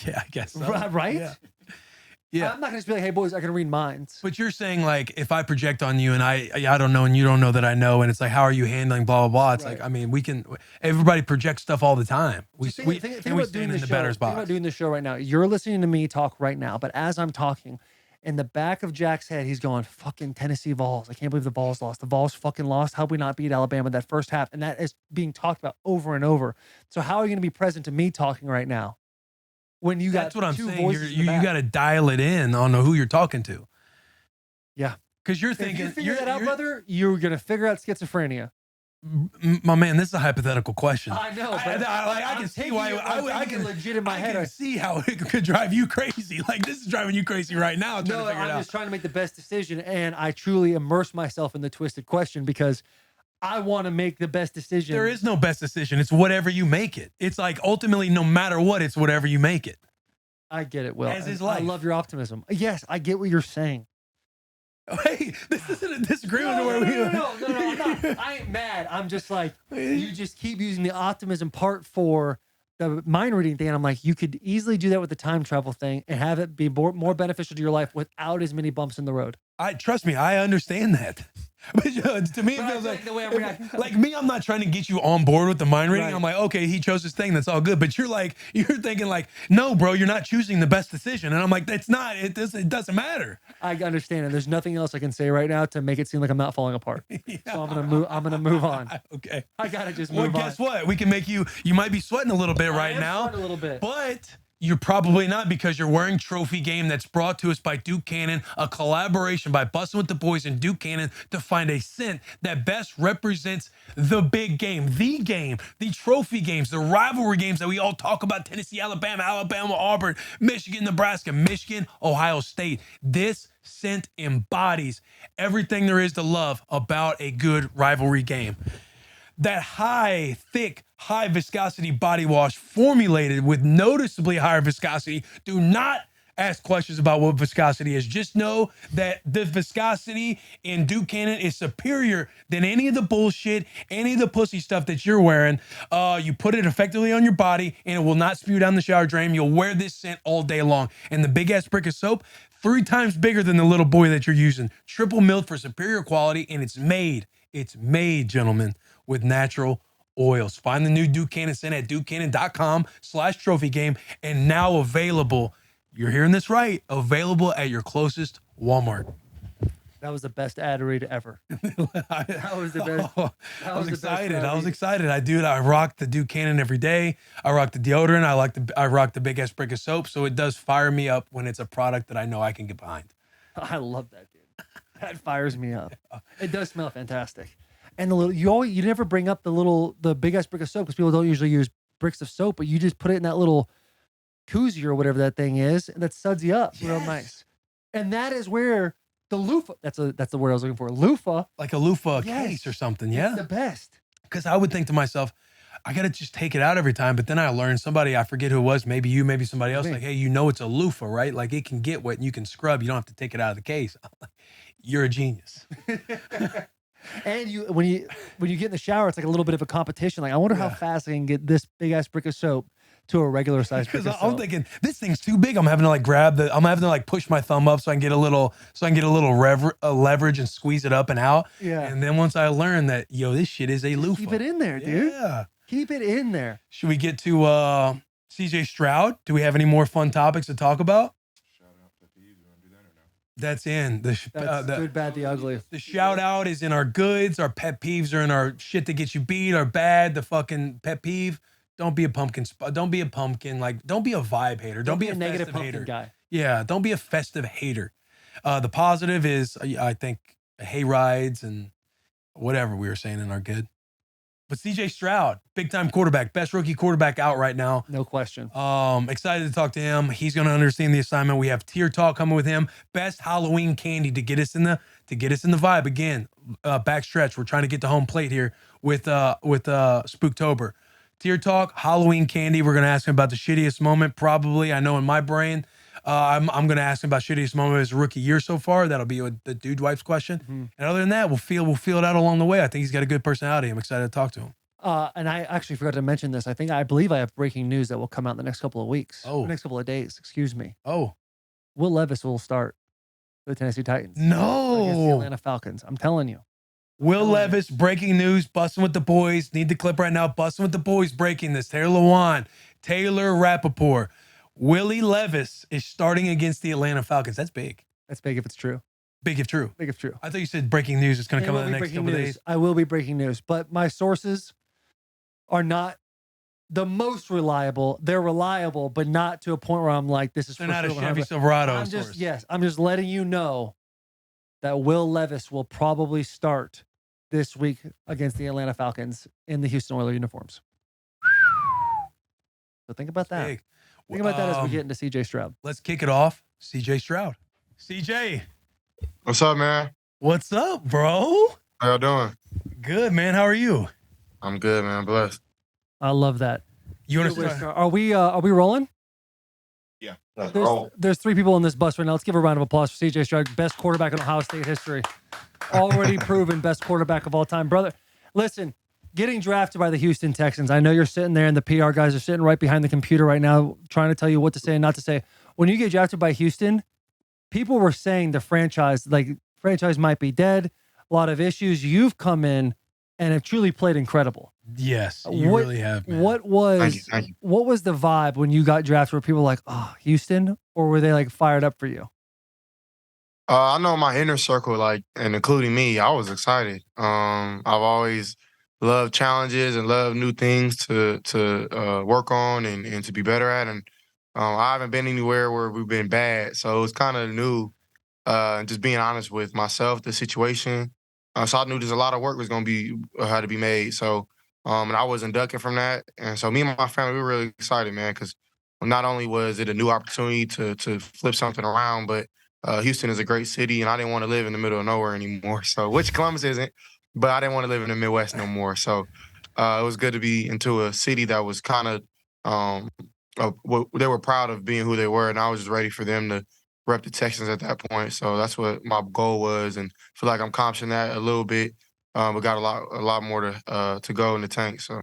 Yeah, I guess so. Right? Yeah. I'm not going to just be like, hey, boys, I can read minds. But you're saying, like, if I project on you and I don't know and you don't know that I know, and it's like, how are you handling blah, blah, blah. It's right. like, I mean, everybody projects stuff all the time. We think stand about in the better's box. Think about doing this show right now. You're listening to me talk right now, but as I'm talking, in the back of Jack's head, he's going, fucking Tennessee Vols. I can't believe the Vols lost. The Vols fucking lost. How we not beat Alabama that first half? And that is being talked about over and over. So how are you going to be present to me talking right now? When you got That's what I'm two saying. voices You got to dial it in on who you're talking to. Yeah. Because you're thinking. If you figure that out, brother, you're going to figure out schizophrenia. My man, this is a hypothetical question. I know, but I can see why I can legit in my head. I can see how it could drive you crazy. Like, this is driving you crazy right now. I'm just trying to make the best decision, and I truly immerse myself in the twisted question because I want to make the best decision. There is no best decision. It's whatever you make it. It's like ultimately, no matter what, it's whatever you make it. I get it, Will. As is life. I love your optimism. Yes, I get what you're saying. Hey, this isn't a disagreement. No, I'm not. I ain't mad. I'm just like, you just keep using the optimism part for the mind reading thing. And I'm like, you could easily do that with the time travel thing and have it be more beneficial to your life without as many bumps in the road. Trust me, I understand that. But to me, it But I feels feel like the way I'm reacting. like me. I'm not trying to get you on board with the mind reading. Right. I'm like, okay, he chose his thing. That's all good. But you're thinking like, no, bro, you're not choosing the best decision. And I'm like, that's not. It doesn't matter. I understand, and there's nothing else I can say right now to make it seem like I'm not falling apart. So I'm gonna move on. Okay. I gotta just Well, move on. guess what? We can make you. You might be sweating a little bit I right am now, sweating a little bit. but you're probably not, because you're wearing Trophy Game that's brought to us by Duke Cannon, a collaboration by Bussin with the Boys and Duke Cannon to find a scent that best represents the big game, the trophy games, the rivalry games that we all talk about: Tennessee, Alabama, Auburn, Michigan, Nebraska, Michigan, Ohio State. This scent embodies everything there is to love about a good rivalry game. That high, thick, high viscosity body wash formulated with noticeably higher viscosity. Do not ask questions about what viscosity is. Just know that the viscosity in Duke Cannon is superior than any of the bullshit, any of the pussy stuff that you're wearing. You put it effectively on your body and it will not spew down the shower drain. You'll wear this scent all day long. And the big ass brick of soap, 3 times bigger than the little boy that you're using. Triple milled for superior quality, and it's made, gentlemen, with natural oils. Find the new Duke Cannon scent at dukecannon.com/trophygame, and now available. You're hearing this right. Available at your closest Walmart. That was the best ad read ever. That was the best. I was excited. I rock the Duke Cannon every day. I rock the deodorant. I rock the big ass brick of soap. So it does fire me up when it's a product that I know I can get behind. I love that, dude. That fires me up. It does smell fantastic. And the little you never bring up the big ass brick of soap because people don't usually use bricks of soap, but you just put it in that little koozie or whatever that thing is, and that suds you up real nice. And that is where the loofah, that's the word I was looking for. Loofah. Like a loofah Yes. case or something. Yeah. It's the best. Because I would think to myself, I got to just take it out every time. But then I learned, somebody, I forget who it was, maybe you, maybe somebody else, Me. like, hey, it's a loofah, right? Like it can get wet and you can scrub. You don't have to take it out of the case. I'm like, you're a genius. And when you get in the shower, it's like a little bit of a competition. Like, I wonder how fast I can get this big ass brick of soap to a regular size brick Because of I'm soap. thinking this thing's too big. I'm having to like push my thumb up so I can get a little leverage and squeeze it up and out. Yeah. And then once I learn that, this shit is a loofah. Keep it in there, dude. Yeah. Keep it in there. Should we get to CJ Stroud? Do we have any more fun topics to talk about? That's in That's good, bad, the ugly. The shout out is in our goods. Our pet peeves are in our shit that gets you beat. Our bad, the fucking pet peeve. Don't be a pumpkin. Don't be a pumpkin. Like, don't be a vibe hater. Don't be a negative festive pumpkin hater. guy. Yeah, don't be a festive hater. The positive is, I think, hay rides and whatever we were saying in our good. But CJ Stroud, big time quarterback, best rookie quarterback out right now. No question. Excited to talk to him. He's going to understand the assignment. We have tier talk coming with him. Best Halloween candy to get us in the vibe. Again, backstretch. We're trying to get to home plate here with Spooktober. Tier talk, Halloween candy. We're going to ask him about the shittiest moment. Probably, I know in my brain, I'm going to ask him about shittiest moment of his rookie year so far. That'll be the dude wife's question. Mm-hmm. And other than that, we'll feel it out along the way. I think he's got a good personality. I'm excited to talk to him. And I actually forgot to mention this. I believe I have breaking news that will come out in the next couple of weeks. Oh. The next couple of days, excuse me. Oh, Will Levis will start for the Tennessee Titans. Against the no. Atlanta Falcons. I'm telling you. Will Levis, breaking news, Bussin with the Boys. Need the clip right now. Bussin with the Boys breaking this. Taylor Lewan, Taylor Rappaport. Willie Levis is starting against the Atlanta Falcons. That's big. That's big if it's true. Big if true. Big if true. I thought you said breaking news is going to It come will out in the be next breaking couple of news. days. I will be breaking news, but my sources are not the most reliable. They're reliable, but not to a point where I'm like, this is They're for not a sure Chevy 100%. Silverado. I'm source. just letting you know that Will Levis will probably start this week against the Atlanta Falcons in the Houston Oilers uniforms. So think about that. Big. Think about that as we get into CJ Stroud. Let's kick it off. CJ Stroud. CJ, What's up, man? what's up, bro? How y'all doing? Good, man. How are you? I'm good, man. Blessed. I love that. You Good way to understand? start. Are we rolling? Yeah. Let's There's, roll. there's 3 people in this bus right now. Let's give a round of applause for CJ Stroud, best quarterback in Ohio State history. Already proven best quarterback of all time. Brother, listen, getting drafted by the Houston Texans. I know you're sitting there and the PR guys are sitting right behind the computer right now trying to tell you what to say and not to say. When you get drafted by Houston, people were saying the franchise might be dead. a lot of issues. You've come in and have truly played incredible. Yes, you really have, man. What was Thank you. what was the vibe when you got drafted? Were people like, "Oh, Houston," or were they like fired up for you? I know my inner circle, like, and including me, I was excited. I've always loved challenges and loved new things to work on and to be better at. And I haven't been anywhere where we've been bad, so it's kind of new. Just being honest with myself, the situation. So I knew there's a lot of work was going to be had to be made. So, and I wasn't ducking from that. And so me and my family, we were really excited, man, because not only was it a new opportunity to flip something around, but Houston is a great city, and I didn't want to live in the middle of nowhere anymore. So, which Columbus isn't, but I didn't want to live in the Midwest no more. So, it was good to be into a city that was kind of they were proud of being who they were, and I was just ready for them to rep the Texans at that point. So that's what my goal was, and I feel like I'm accomplishing that a little bit. We got a lot more to go in the tank. So.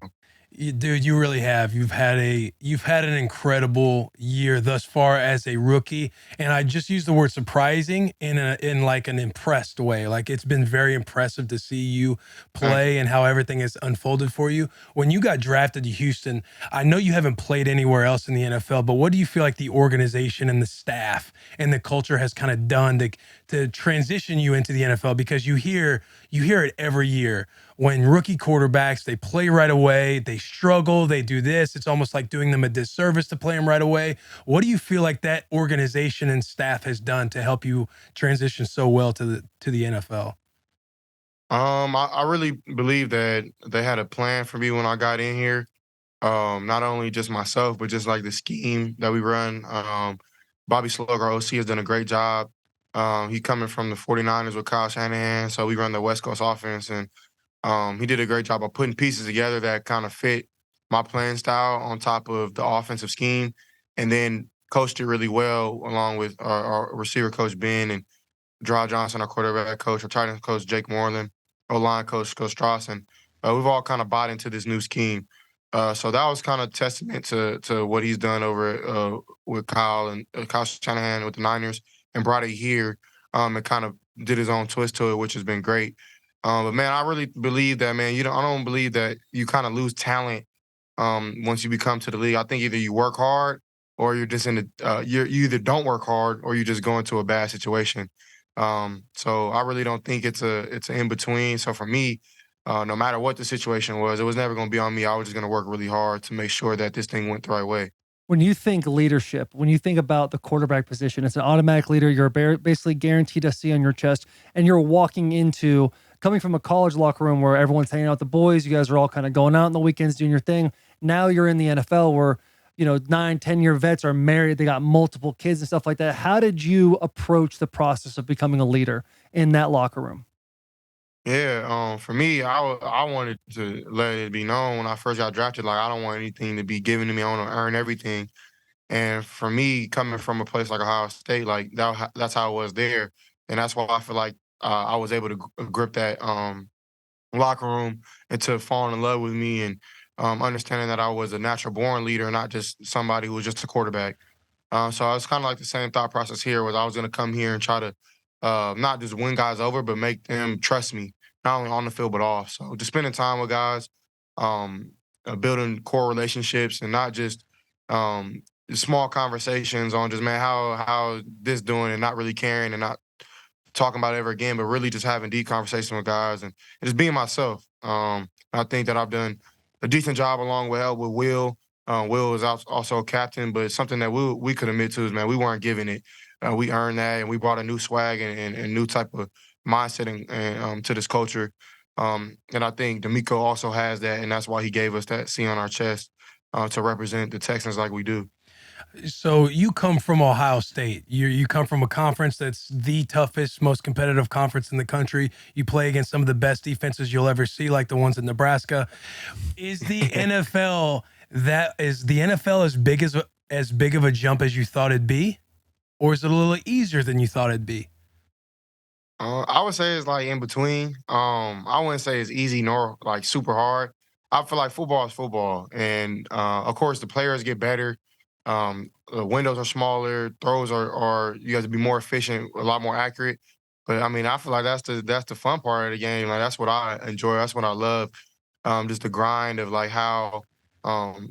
Dude, you really have. You've had an incredible year thus far as a rookie, and I just use the word surprising in like an impressed way. Like, it's been very impressive to see you play and how everything has unfolded for you. When you got drafted to Houston, I know you haven't played anywhere else in the NFL, but what do you feel like the organization and the staff and the culture has kind of done to transition you into the NFL? Because you hear it every year. When rookie quarterbacks, they play right away, they struggle, they do this. It's almost like doing them a disservice to play them right away. What do you feel like that organization and staff has done to help you transition so well to the NFL? I really believe that they had a plan for me when I got in here. Not only just myself, but just like the scheme that we run. Bobby Slug, our OC, has done a great job. He coming from the 49ers with Kyle Shanahan, so we run the West Coast offense, and he did a great job of putting pieces together that kind of fit my playing style on top of the offensive scheme, and then coached it really well along with our receiver coach Ben and Drew Johnson, our quarterback coach, our tight end coach Jake Moreland, O-line coach Strauss, and we've all kind of bought into this new scheme. So that was kind of testament to what he's done over with Kyle and Kyle Shanahan with the Niners, and brought it here and kind of did his own twist to it, which has been great. But man, I really believe that, man. I don't believe that you kind of lose talent once you become to the league. I think either you work hard or you're just in the you either don't work hard or you just go into a bad situation. So I really don't think it's an in between. So for me, no matter what the situation was, it was never going to be on me. I was just going to work really hard to make sure that this thing went the right way. When you think leadership, when you think about the quarterback position, it's an automatic leader. You're basically guaranteed a C on your chest, and you're walking into coming from a college locker room where everyone's hanging out with the boys. You guys are all kind of going out on the weekends doing your thing. Now you're in the NFL where 9-10-year vets are married. They got multiple kids and stuff like that. How did you approach the process of becoming a leader in that locker room? Yeah, for me, I wanted to let it be known when I first got drafted, like, I don't want anything to be given to me. I want to earn everything. And for me, coming from a place like Ohio State, like that's how it was there, and that's why I feel like I was able to grip that locker room and to fall in love with me, and understanding that I was a natural born leader, not just somebody who was just a quarterback. So it's kind of like the same thought process here, was I was going to come here and try to not just win guys over, but make them trust me, not only on the field but off. So just spending time with guys, building core relationships, and not just small conversations on just, man, how this doing, and not really caring and not talking about it ever again, but really just having deep conversation with guys, and just being myself. I think that I've done a decent job along with help with Will. Will is also a captain, but something that we could admit to is, man, we weren't giving it. We earned that, and we brought a new swag and new type of mindset and to this culture. And I think D'Amico also has that, and that's why he gave us that C on our chest to represent the Texans like we do. So you come from Ohio State. You come from a conference that's the toughest, most competitive conference in the country. You play against some of the best defenses you'll ever see, like the ones in Nebraska. Is the NFL as big of a jump as you thought it'd be, or is it a little easier than you thought it'd be? I would say it's like in between. I wouldn't say it's easy nor like super hard. I feel like football is football, and of course the players get better. The windows are smaller, throws are you have to be more efficient, a lot more accurate. But I mean, I feel like that's the fun part of the game. Like that's what I enjoy. That's what I love. Just the grind of like how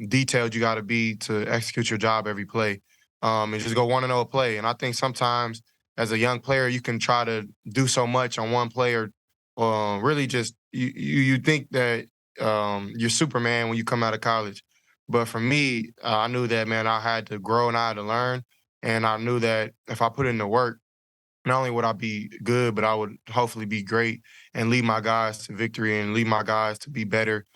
detailed you got to be to execute your job every play, and just go 1-0 a play. And I think sometimes as a young player, you can try to do so much on one play, or really just you think that you're Superman when you come out of college. But for me, I knew that, man, I had to grow and I had to learn, and I knew that if I put in the work, not only would I be good, but I would hopefully be great and lead my guys to victory and lead my guys to be better.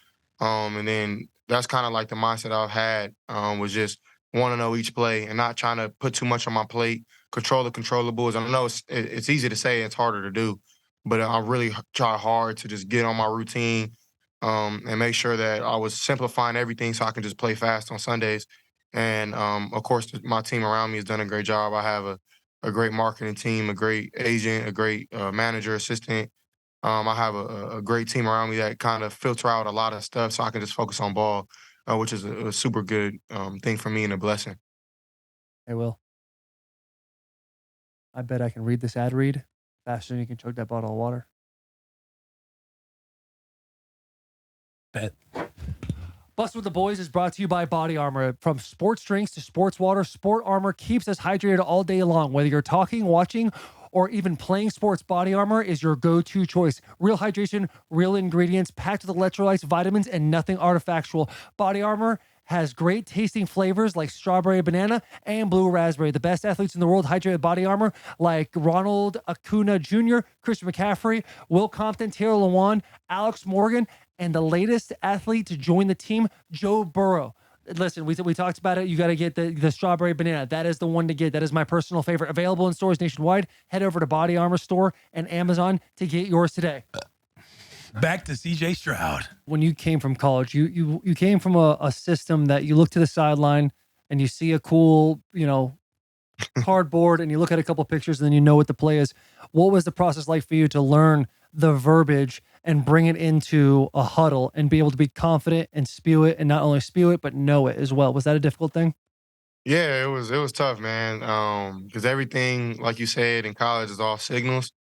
And then that's kind of like the mindset I've had, was just want to know each play and not trying to put too much on my plate, control the controllables. I know it's easy to say, it's harder to do, but I really try hard to just get on my routine, and make sure that I was simplifying everything so I can just play fast on Sundays. And of course, my team around me has done a great job. I have a great marketing team, a great agent, a great manager, assistant. I have a great team around me that kind of filter out a lot of stuff so I can just focus on ball, which is a super good thing for me and a blessing. Hey, Will. I bet I can read this ad read faster than you can chug that bottle of water. Bet. Bussin with the Boys is brought to you by Body Armor. From sports drinks to sports water, Sport Armor keeps us hydrated all day long. Whether you're talking, watching, or even playing sports, Body Armor is your go-to choice. Real hydration, real ingredients, packed with electrolytes, vitamins, and nothing artifactual. Body Armor has great tasting flavors like strawberry banana and blue raspberry. The best athletes in the world hydrate with Body Armor, like Ronald Acuna Jr., Christian McCaffrey, Will Compton, Taylor Lewan, Alex Morgan, and the latest athlete to join the team, Joe Burrow. Listen, we talked about it. You got to get the strawberry banana. That is the one to get. That is my personal favorite. Available in stores nationwide. Head over to Body Armor store and Amazon to get yours today. Back to CJ Stroud. When you came from college, you came from a system that you look to the sideline and you see a cool, cardboard, and you look at a couple pictures and then you know what the play is. What was the process like for you to learn the verbiage and bring it into a huddle and be able to be confident and spew it, and not only spew it, but know it as well? Was that a difficult thing? Yeah, it was tough, man. Because everything, like you said, in college is all signals.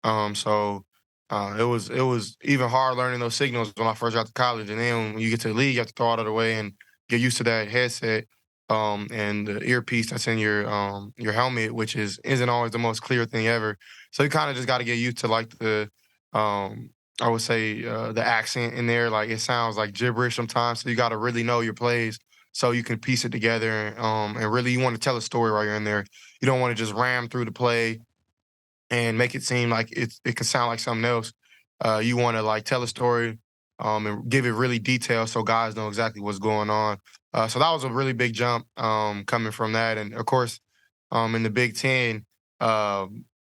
So it was even hard learning those signals when I first got to college, and then when you get to the league, you have to throw it out of the way and get used to that headset, and the earpiece that's in your helmet, which isn't always the most clear thing ever. So you kind of just got to get used to like the I would say the accent in there. Like it sounds like gibberish sometimes, so you got to really know your plays so you can piece it together. And really, you want to tell a story while you're in there. You don't want to just ram through the play and make it seem like it can sound like something else. You want to like tell a story, and give it really detailed so guys know exactly what's going on. So that was a really big jump, coming from that. And of course, in the Big Ten,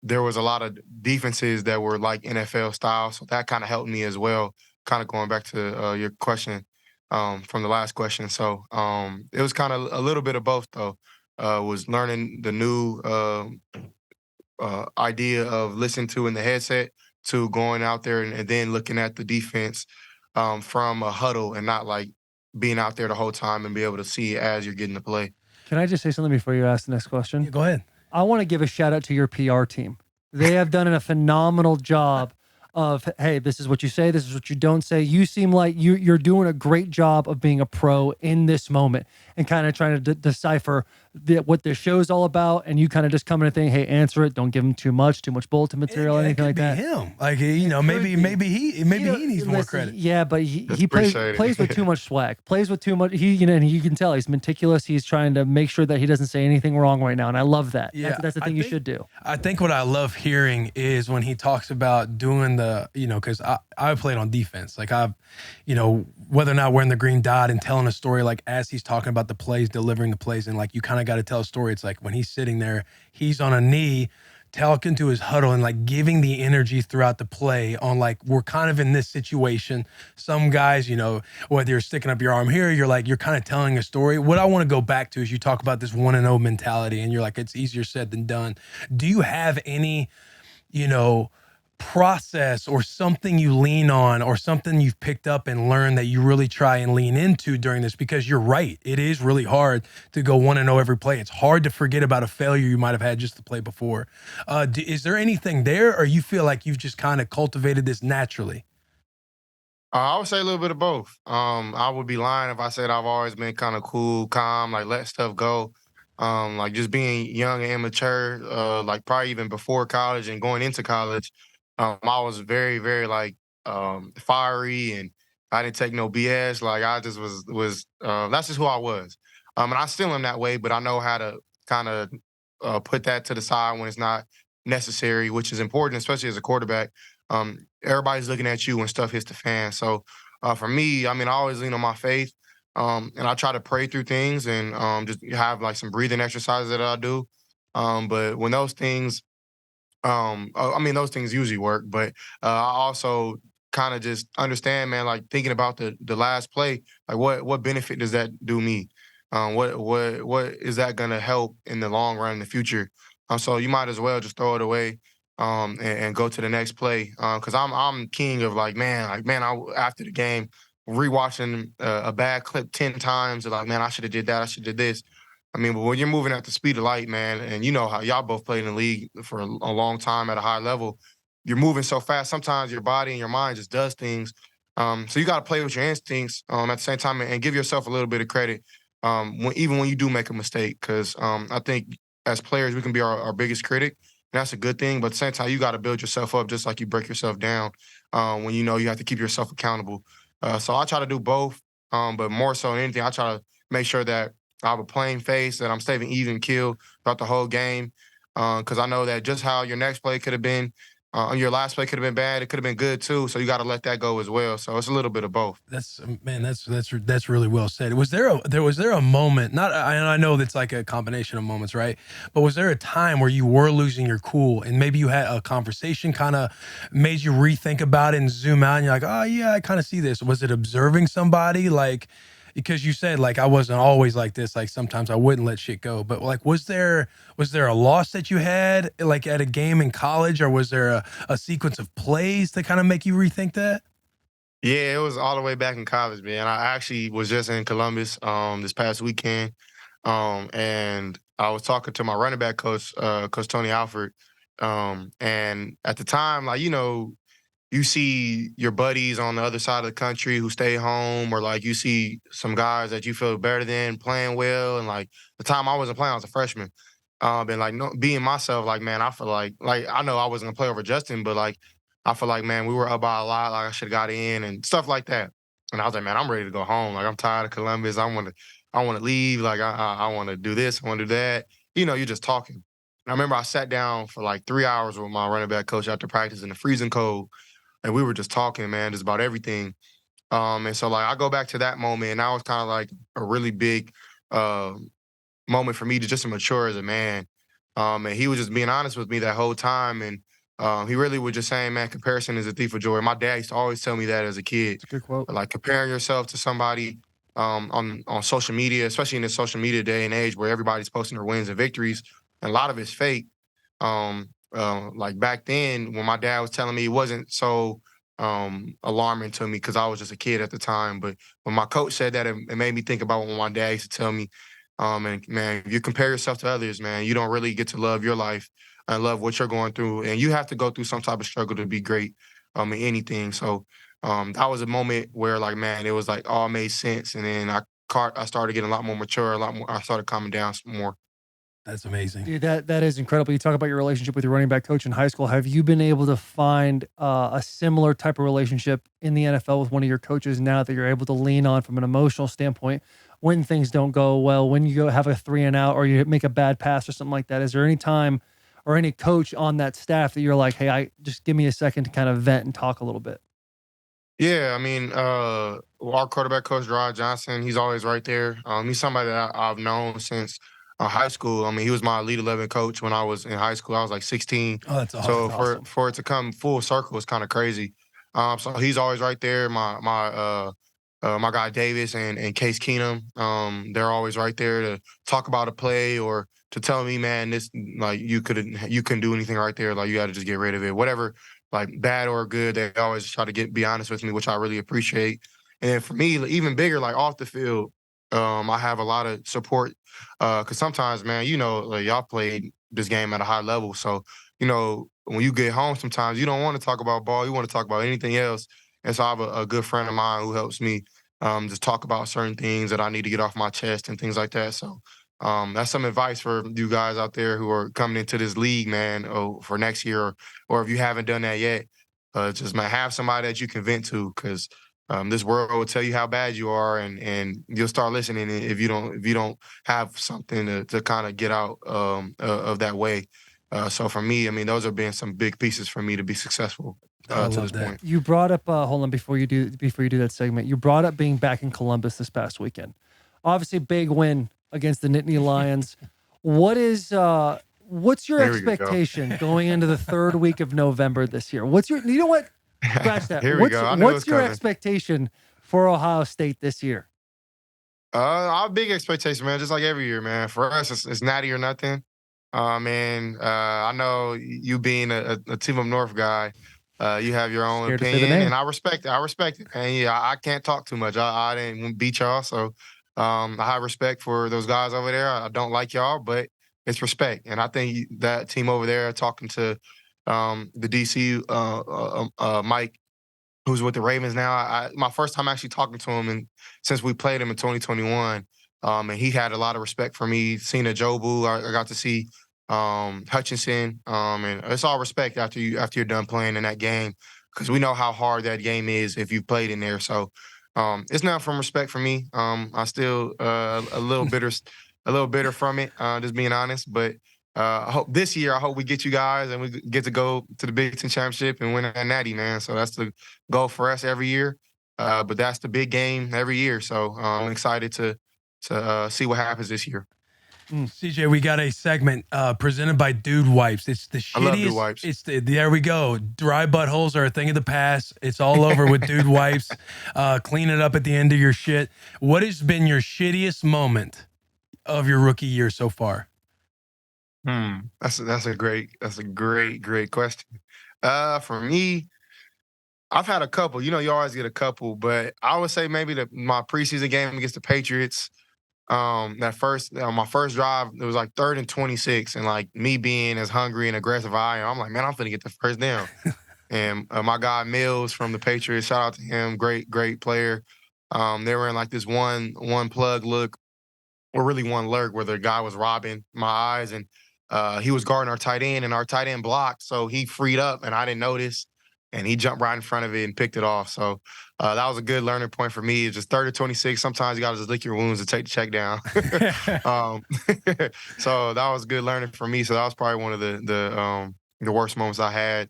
there was a lot of defenses that were like NFL style. So that kind of helped me as well, kind of going back to your question, from the last question. So it was kind of a little bit of both, though. Was learning the new idea of listening to in the headset to going out there and then looking at the defense from a huddle and not like being out there the whole time and be able to see as you're getting the play. Can I just say something before you ask the next question? Yeah, go ahead. I want to give a shout out to your PR team. They have done a phenomenal job of, hey, this is what you say, this is what you don't say. You seem like you're doing a great job of being a pro in this moment and kind of trying to decipher what this show is all about. And you kind of just come in and think, hey, answer it. Don't give him too much bulletin material, anything like that. Him, like maybe he needs more credit. Yeah, but he plays with too much swag. Plays with too much. And you can tell he's meticulous. He's trying to make sure that he doesn't say anything wrong right now, and I love that. Yeah, that's the thing you should do. I think what I love hearing is when he talks about doing the, because I played on defense. Like I've, whether or not wearing the green dot and telling a story, like as he's talking about the plays, delivering the plays, and like you kind of got to tell a story. It's like when he's sitting there, he's on a knee talking to his huddle and like giving the energy throughout the play on like, we're kind of in this situation. Some guys, whether you're sticking up your arm here, you're kind of telling a story. What I want to go back to is you talk about this 1-0 mentality and you're like, it's easier said than done. Do you have any, process or something you lean on or something you've picked up and learned that you really try and lean into during this? Because you're right, it is really hard to go 1-0 every play. It's hard to forget about a failure you might have had just the play before. Is there anything there, or you feel like you've just kind of cultivated this naturally? I would say a little bit of both. I would be lying if I said I've always been kind of cool, calm, like let stuff go. Like just being young and immature, like probably even before college and going into college, I was very, very like fiery, and I didn't take no BS. Like I just was that's just who I was. And I still am that way, but I know how to kind of put that to the side when it's not necessary, which is important, especially as a quarterback. Everybody's looking at you when stuff hits the fan. So for me, I mean, I always lean on my faith, and I try to pray through things and just have like some breathing exercises that I do. But when those things I mean, those things usually work, but I also kind of just understand, man, like thinking about the last play, like what benefit does that do me? What is that gonna help in the long run in the future? So you might as well just throw it away and go to the next play. Because I'm king of like man, after the game rewatching a bad clip 10 times, like man, I should have did that, I should have did this. I mean, but when you're moving at the speed of light, man, and you know how y'all both played in the league for a long time at a high level, you're moving so fast. Sometimes your body and your mind just does things. So you got to play with your instincts at the same time and give yourself a little bit of credit even when you do make a mistake. Because I think as players, we can be our biggest critic, and that's a good thing. But at the same time, you got to build yourself up just like you break yourself down when you know you have to keep yourself accountable. So I try to do both, but more so than anything, I try to make sure that I have a plain face, that I'm staying even keel throughout the whole game. Because I know that just how your next play could have been, your last play could have been bad, it could have been good too. So you got to let that go as well. So it's a little bit of both. That's man, that's really well said. Was there a moment? Not I know that's like a combination of moments, right? But was there a time where you were losing your cool and maybe you had a conversation kind of made you rethink about it and zoom out and you're like, oh yeah, I kind of see this. Was it observing somebody like? Because you said like I wasn't always like this, like sometimes I wouldn't let shit go, but like was there a loss that you had like at a game in college, or was there a sequence of plays to kind of make you rethink that? Yeah, it was all the way back in college, man. I actually was just in Columbus this past weekend, and I was talking to my running back coach, Coach Tony Alford, and at the time, like you see your buddies on the other side of the country who stay home, or like you see some guys that you feel better than playing well. And like the time I wasn't playing, I was a freshman. And like no, being myself, like man, I feel like I know I wasn't gonna play over Justin, but like I feel like man, we were up by a lot. Like I should have got in and stuff like that. And I was like, man, I'm ready to go home. Like I'm tired of Columbus. I want to leave. Like I want to do this. I want to do that. You're just talking. And I remember I sat down for like 3 hours with my running back coach after practice in the freezing cold, and we were just talking, man, just about everything. And so like I go back to that moment, and that was kind of like a really big uh, moment for me to just mature as a man. And he was just being honest with me that whole time, and he really was just saying, man, comparison is a thief of joy. My dad used to always tell me that as a kid. It's a good quote. Like comparing yourself to somebody on social media, especially in this social media day and age where everybody's posting their wins and victories, and a lot of it's fake. Like back then when my dad was telling me, it wasn't so alarming to me because I was just a kid at the time. But when my coach said that, it made me think about what my dad used to tell me. And man, if you compare yourself to others, man, you don't really get to love your life and love what you're going through. And you have to go through some type of struggle to be great in anything. So that was a moment where like, man, it was like all made sense. And then I started getting a lot more mature, a lot more. I started calming down some more. That's amazing. Dude, that is incredible. You talk about your relationship with your running back coach in high school. Have you been able to find a similar type of relationship in the NFL with one of your coaches now that you're able to lean on from an emotional standpoint when things don't go well, when you go have a 3 and out or you make a bad pass or something like that? Is there any time or any coach on that staff that you're like, hey, I just give me a second to kind of vent and talk a little bit? Yeah, I mean, our quarterback coach, Rod Johnson, he's always right there. He's somebody that I've known since high school. I mean, he was my Elite 11 coach when I was in high school. I was like 16. Oh, that's awesome. So That's awesome. for it to come full circle is kind of crazy. So he's always right there. My guy Davis and Case Keenum, they're always right there to talk about a play or to tell me, man, this like you couldn't do anything right there. Like you got to just get rid of it. Whatever like bad or good. They always try to be honest with me, which I really appreciate. And then for me, even bigger, like off the field, I have a lot of support. Because sometimes, man, like y'all played this game at a high level, so when you get home, sometimes you don't want to talk about ball. You want to talk about anything else. And so I have a good friend of mine who helps me just talk about certain things that I need to get off my chest and things like that. So that's some advice for you guys out there who are coming into this league, man, for next year, or if you haven't done that yet, just man, have somebody that you can vent to, because this world will tell you how bad you are, and you'll start listening if you don't have something to kind of get out of that way. So for me, I mean, those have been some big pieces for me to be successful to this point. You brought up, hold on, before you do that segment, you brought up being back in Columbus this past weekend. Obviously, big win against the Nittany Lions. What's your expectation going into the third week of November this year? You know what? Scratch that. Here we go. What's your expectation for Ohio State this year? Our big expectation, man, just like every year, man. For us, it's natty or nothing. I know you being a Team Up North guy, you have your own opinion, and I respect it. And yeah, I can't talk too much. I didn't beat y'all, so I have respect for those guys over there. I don't like y'all, but it's respect. And I think that team over there, talking to the DC Mike, who's with the Ravens now, my first time actually talking to him, and since we played him in 2021, and he had a lot of respect for me. Seeing a Jobu, I got to see Hutchinson, and it's all respect after you're done playing in that game, because we know how hard that game is if you've played in there. So it's not from respect for me. I still a little bitter from it, just being honest. But I hope this year, we get you guys and we get to go to the Big Ten Championship and win a natty, man. So that's the goal for us every year. But that's the big game every year. So I'm excited to see what happens this year. CJ, we got a segment presented by Dude Wipes. It's the shittiest. I love Dude Wipes. There we go. Dry buttholes are a thing of the past. It's all over with Dude Wipes. Clean it up at the end of your shit. What has been your shittiest moment of your rookie year so far? That's a great question. For me, I've had a couple. You always get a couple, but I would say maybe my preseason game against the Patriots. My first drive, it was like 3rd and 26, and like me being as hungry and aggressive as I am, I'm like, man, I'm finna get the first down. And my guy Mills from the Patriots, shout out to him, great player. They were in like this one plug look, or really one lurk, where the guy was robbing my eyes, and he was guarding our tight end, and our tight end blocked, so he freed up, and I didn't notice, and he jumped right in front of it and picked it off. So that was a good learning point for me. It's just 3rd and 26. Sometimes you got to just lick your wounds and take the check down. So that was good learning for me. So that was probably one of the worst moments I had.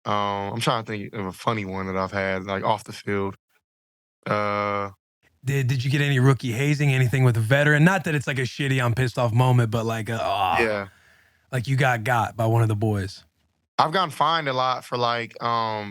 I'm trying to think of a funny one that I've had, like off the field. Did you get any rookie hazing, anything with a veteran? Not that it's like a shitty, I'm pissed off moment, but like, yeah, like you got by one of the boys. I've gotten fined a lot for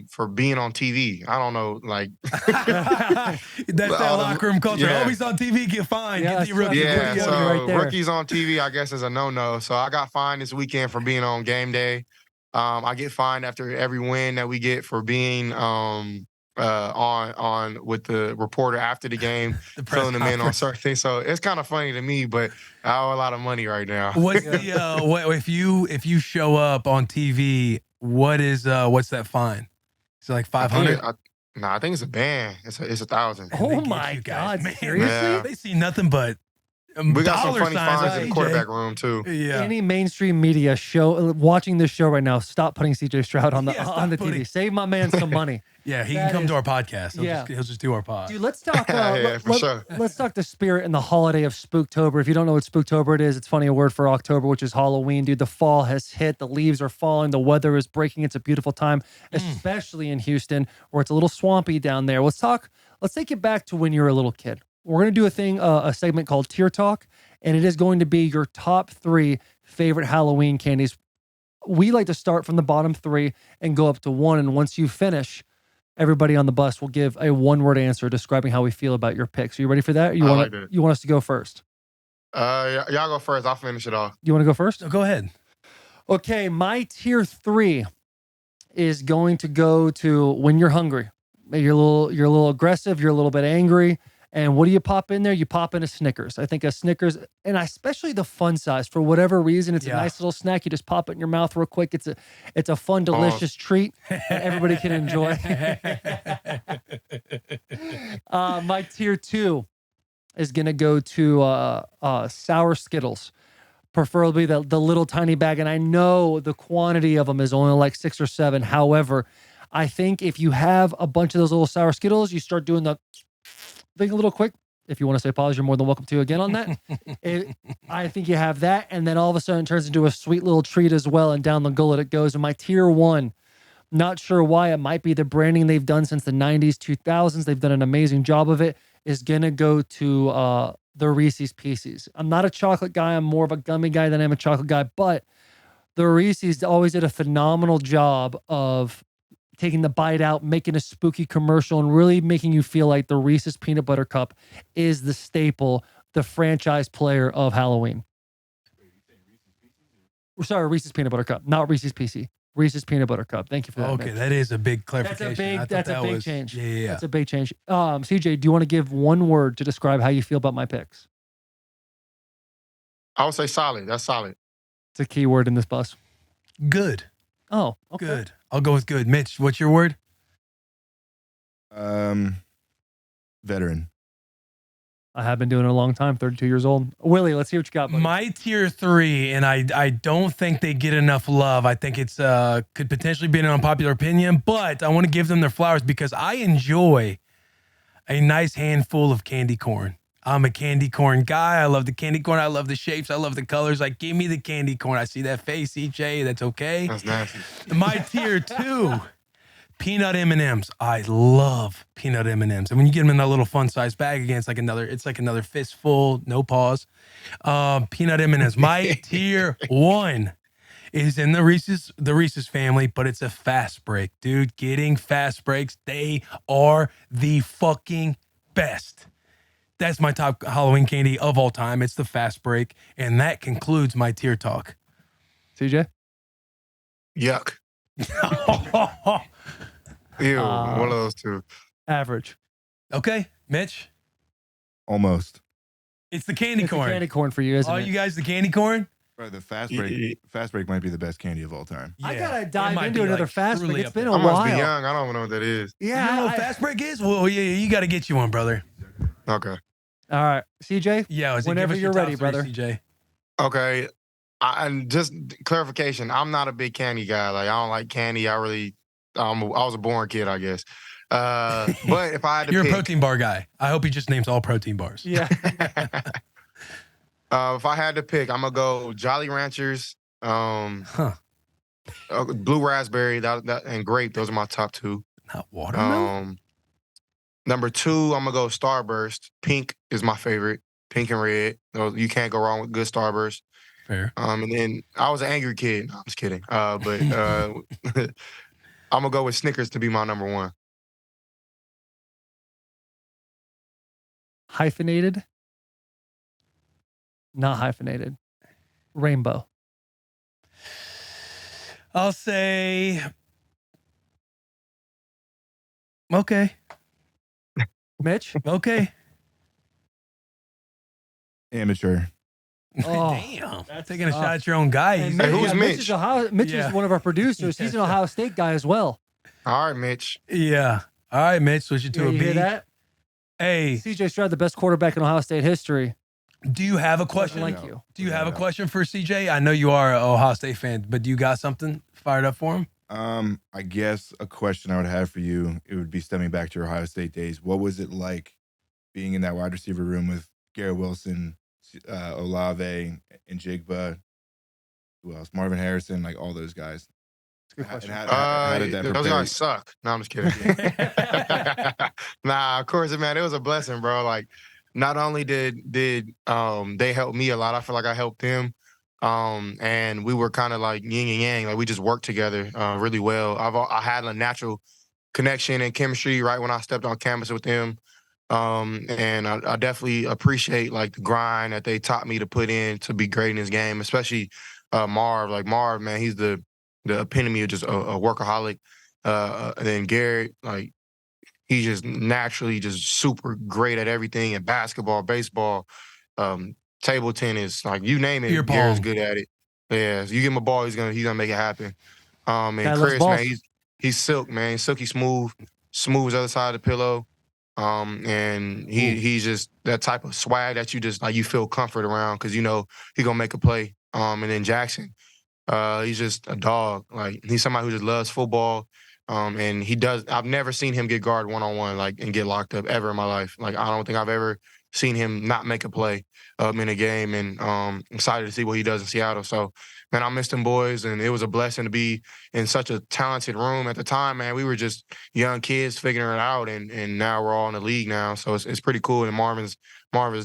for being on TV. I don't know, like that's that locker room culture. Yeah. Always on TV, get fined. Yeah, Get the rookie. Yeah, rookie so right there. rookies on TV, I guess, is a no-no. So I got fined this weekend for being on game day. I get fined after every win that we get for being on with the reporter after the game, filling them in on certain things. So it's kind of funny to me, but I owe a lot of money right now. What's the what if you show up on TV? What's that fine? Is it like 500? I think it's a ban. It's 1,000. Oh my God! Man, Seriously? Yeah. They see nothing but We got some funny signs fines on in the CJ. quarterback room too. Yeah. Any mainstream media watching this show right now, stop putting CJ Stroud on the putting- TV. Save my man some money. Yeah, he That can come is- to our podcast. Yeah. He'll just do our pod. Dude, let's talk. Yeah, for sure. Let's talk the spirit and the holiday of Spooktober. If you don't know what Spooktober is, it's funny, a word for October, which is Halloween. Dude, the fall has hit. The leaves are falling. The weather is breaking. It's a beautiful time, especially in Houston, where it's a little swampy down there. Let's take it back to when you were a little kid. We're gonna do a segment called Tear Talk, and it is going to be your top 3 favorite Halloween candies. We like to start from the bottom 3 and go up to 1, and once you finish, everybody on the bus will give a 1-word answer describing how we feel about your picks. Are you ready for that? Or you want us to go first? Y'all go first. I'll finish it off. You want to go first? So go ahead. Okay, my tier 3 is going to go to when you're hungry. You're a little aggressive. You're a little bit angry. And what do you pop in there? You pop in a Snickers. I think a Snickers, and especially the fun size, for whatever reason, it's a nice little snack. You just pop it in your mouth real quick. It's a fun, delicious treat that everybody can enjoy. My tier 2 is gonna go to sour Skittles, preferably the little tiny bag. And I know the quantity of them is only like 6 or 7. However, I think if you have a bunch of those little sour Skittles, you start doing the thing a little quick. If you want to say pause, you're more than welcome to again on that. I think you have that, and then all of a sudden it turns into a sweet little treat as well, and down the gullet it goes. And my tier 1, not sure why, it might be the branding they've done since the 90s, 2000s. They've done an amazing job of it. Is gonna go to the Reese's Pieces. I'm not a chocolate guy. I'm more of a gummy guy than I'm a chocolate guy. But the Reese's always did a phenomenal job of taking the bite out, making a spooky commercial, and really making you feel like the Reese's Peanut Butter Cup is the staple, the franchise player of Halloween. Sorry, Reese's Peanut Butter Cup, not Reese's PC. Reese's Peanut Butter Cup. Thank you for that. Okay, Mitch. that is a big clarification. That's a big change. Yeah. That's a big change. CJ, do you want to give one word to describe how you feel about my picks? I would say solid. That's solid. It's a key word in this bus. Good. Oh, okay. Good. I'll go with good. Mitch, what's your word? Veteran. I have been doing it a long time, 32 years old. Willie, let's see what you got, buddy. My tier 3, and I don't think they get enough love. I think it's could potentially be an unpopular opinion, but I want to give them their flowers because I enjoy a nice handful of candy corn. I'm a candy corn guy. I love the candy corn. I love the shapes. I love the colors. Like, give me the candy corn. I see that face, EJ. That's okay. That's nasty. My tier 2, peanut M&Ms. I love peanut M&Ms. And when you get them in that little fun size bag again, it's like another fistful, no pause. Peanut M&Ms. My tier 1 is in the Reese's family, but it's a fast break, dude. Getting fast breaks, they are the fucking best. That's my top Halloween candy of all time. It's the fast break, and that concludes my tier talk. CJ? Yuck. Ew, one of those two. Average. Okay, Mitch. Almost. It's the candy corn. The candy corn for you, isn't Oh, it? you guys, the candy corn? Bro, the fast break. Fast break might be the best candy of all time. I Yeah. gotta It dive might into be, another like, fast break. truly It's up been there. a I must be while. young. I don't even know what that is. Yeah. You know what fast break is? Well, yeah, you got to get you one, brother. Okay. All right, CJ. Yeah, Whenever you're ready, brother. CJ. Okay. And just clarification, I'm not a big candy guy. Like, I don't like candy. I was a born kid, I guess. But if I had to You're pick, a protein bar guy. I hope he just names all protein bars. Yeah. if I had to pick, I'm gonna go Jolly Ranchers, blue raspberry, and grape. Those are my top 2. Not watermelon? Number 2, I'm gonna go Starburst. Pink is my favorite. Pink and red. You can't go wrong with good Starburst. Fair. And then I was an angry kid. No, I'm just kidding. But I'm gonna go with Snickers to be my number 1. Hyphenated? Not hyphenated. Rainbow. I'll say, okay. Mitch? Okay. Amateur. Oh, Damn. Taking a shot at your own guy. And Hey, who's Mitch? Mitch Yeah. is one of our producers. He's an Ohio State guy as well. All right, Mitch. Yeah. All right, Mitch, switch it to Yeah, a you B. hear that? Hey, CJ Stroud, the best quarterback in Ohio State history. do you have a question? Like you. Do you have a question for CJ? I know you are an Ohio State fan, but do you got something fired up for him? I guess a question I would have for you, it would be stemming back to your Ohio State days. What was it like being in that wide receiver room with Garrett Wilson, Olave, and Jigba? Who else? Marvin Harrison, like all those guys. Good question. How did that Those prepare guys suck. No, I'm just kidding. Nah, of course, man. It was a blessing, bro. Like, not only did they help me a lot, I feel like I helped them. And we were kind of like yin and yang. Like, we just worked together really well. I had a natural connection and chemistry right when I stepped on campus with them. And I definitely appreciate like the grind that they taught me to put in to be great in this game, especially Marv. Like, Marv, man, he's the the epitome of just a workaholic. And then Garrett, like, he's just naturally just super great at everything in basketball, baseball, table tennis, like you name it. Beer Garrett's pong. good at it. Yeah, so you give him a ball, he's gonna make it happen. Guy And loves Chris, balls. man, he's silk, man. He's silky smooth as the other side of the pillow. And he's just that type of swag that you just like you feel comfort around because you know he gonna make a play. And then Jackson, he's just a dog. Like he's somebody who just loves football. And he does. I've never seen him get guard one-on-one like and get locked up ever in my life. Like I don't think I've ever seen him not make a play in a game. And excited to see what he does in Seattle. So man, I missed them boys, and it was a blessing to be in such a talented room at the time. Man, we were just young kids figuring it out, and now we're all in the league now. So it's pretty cool. And Marvin's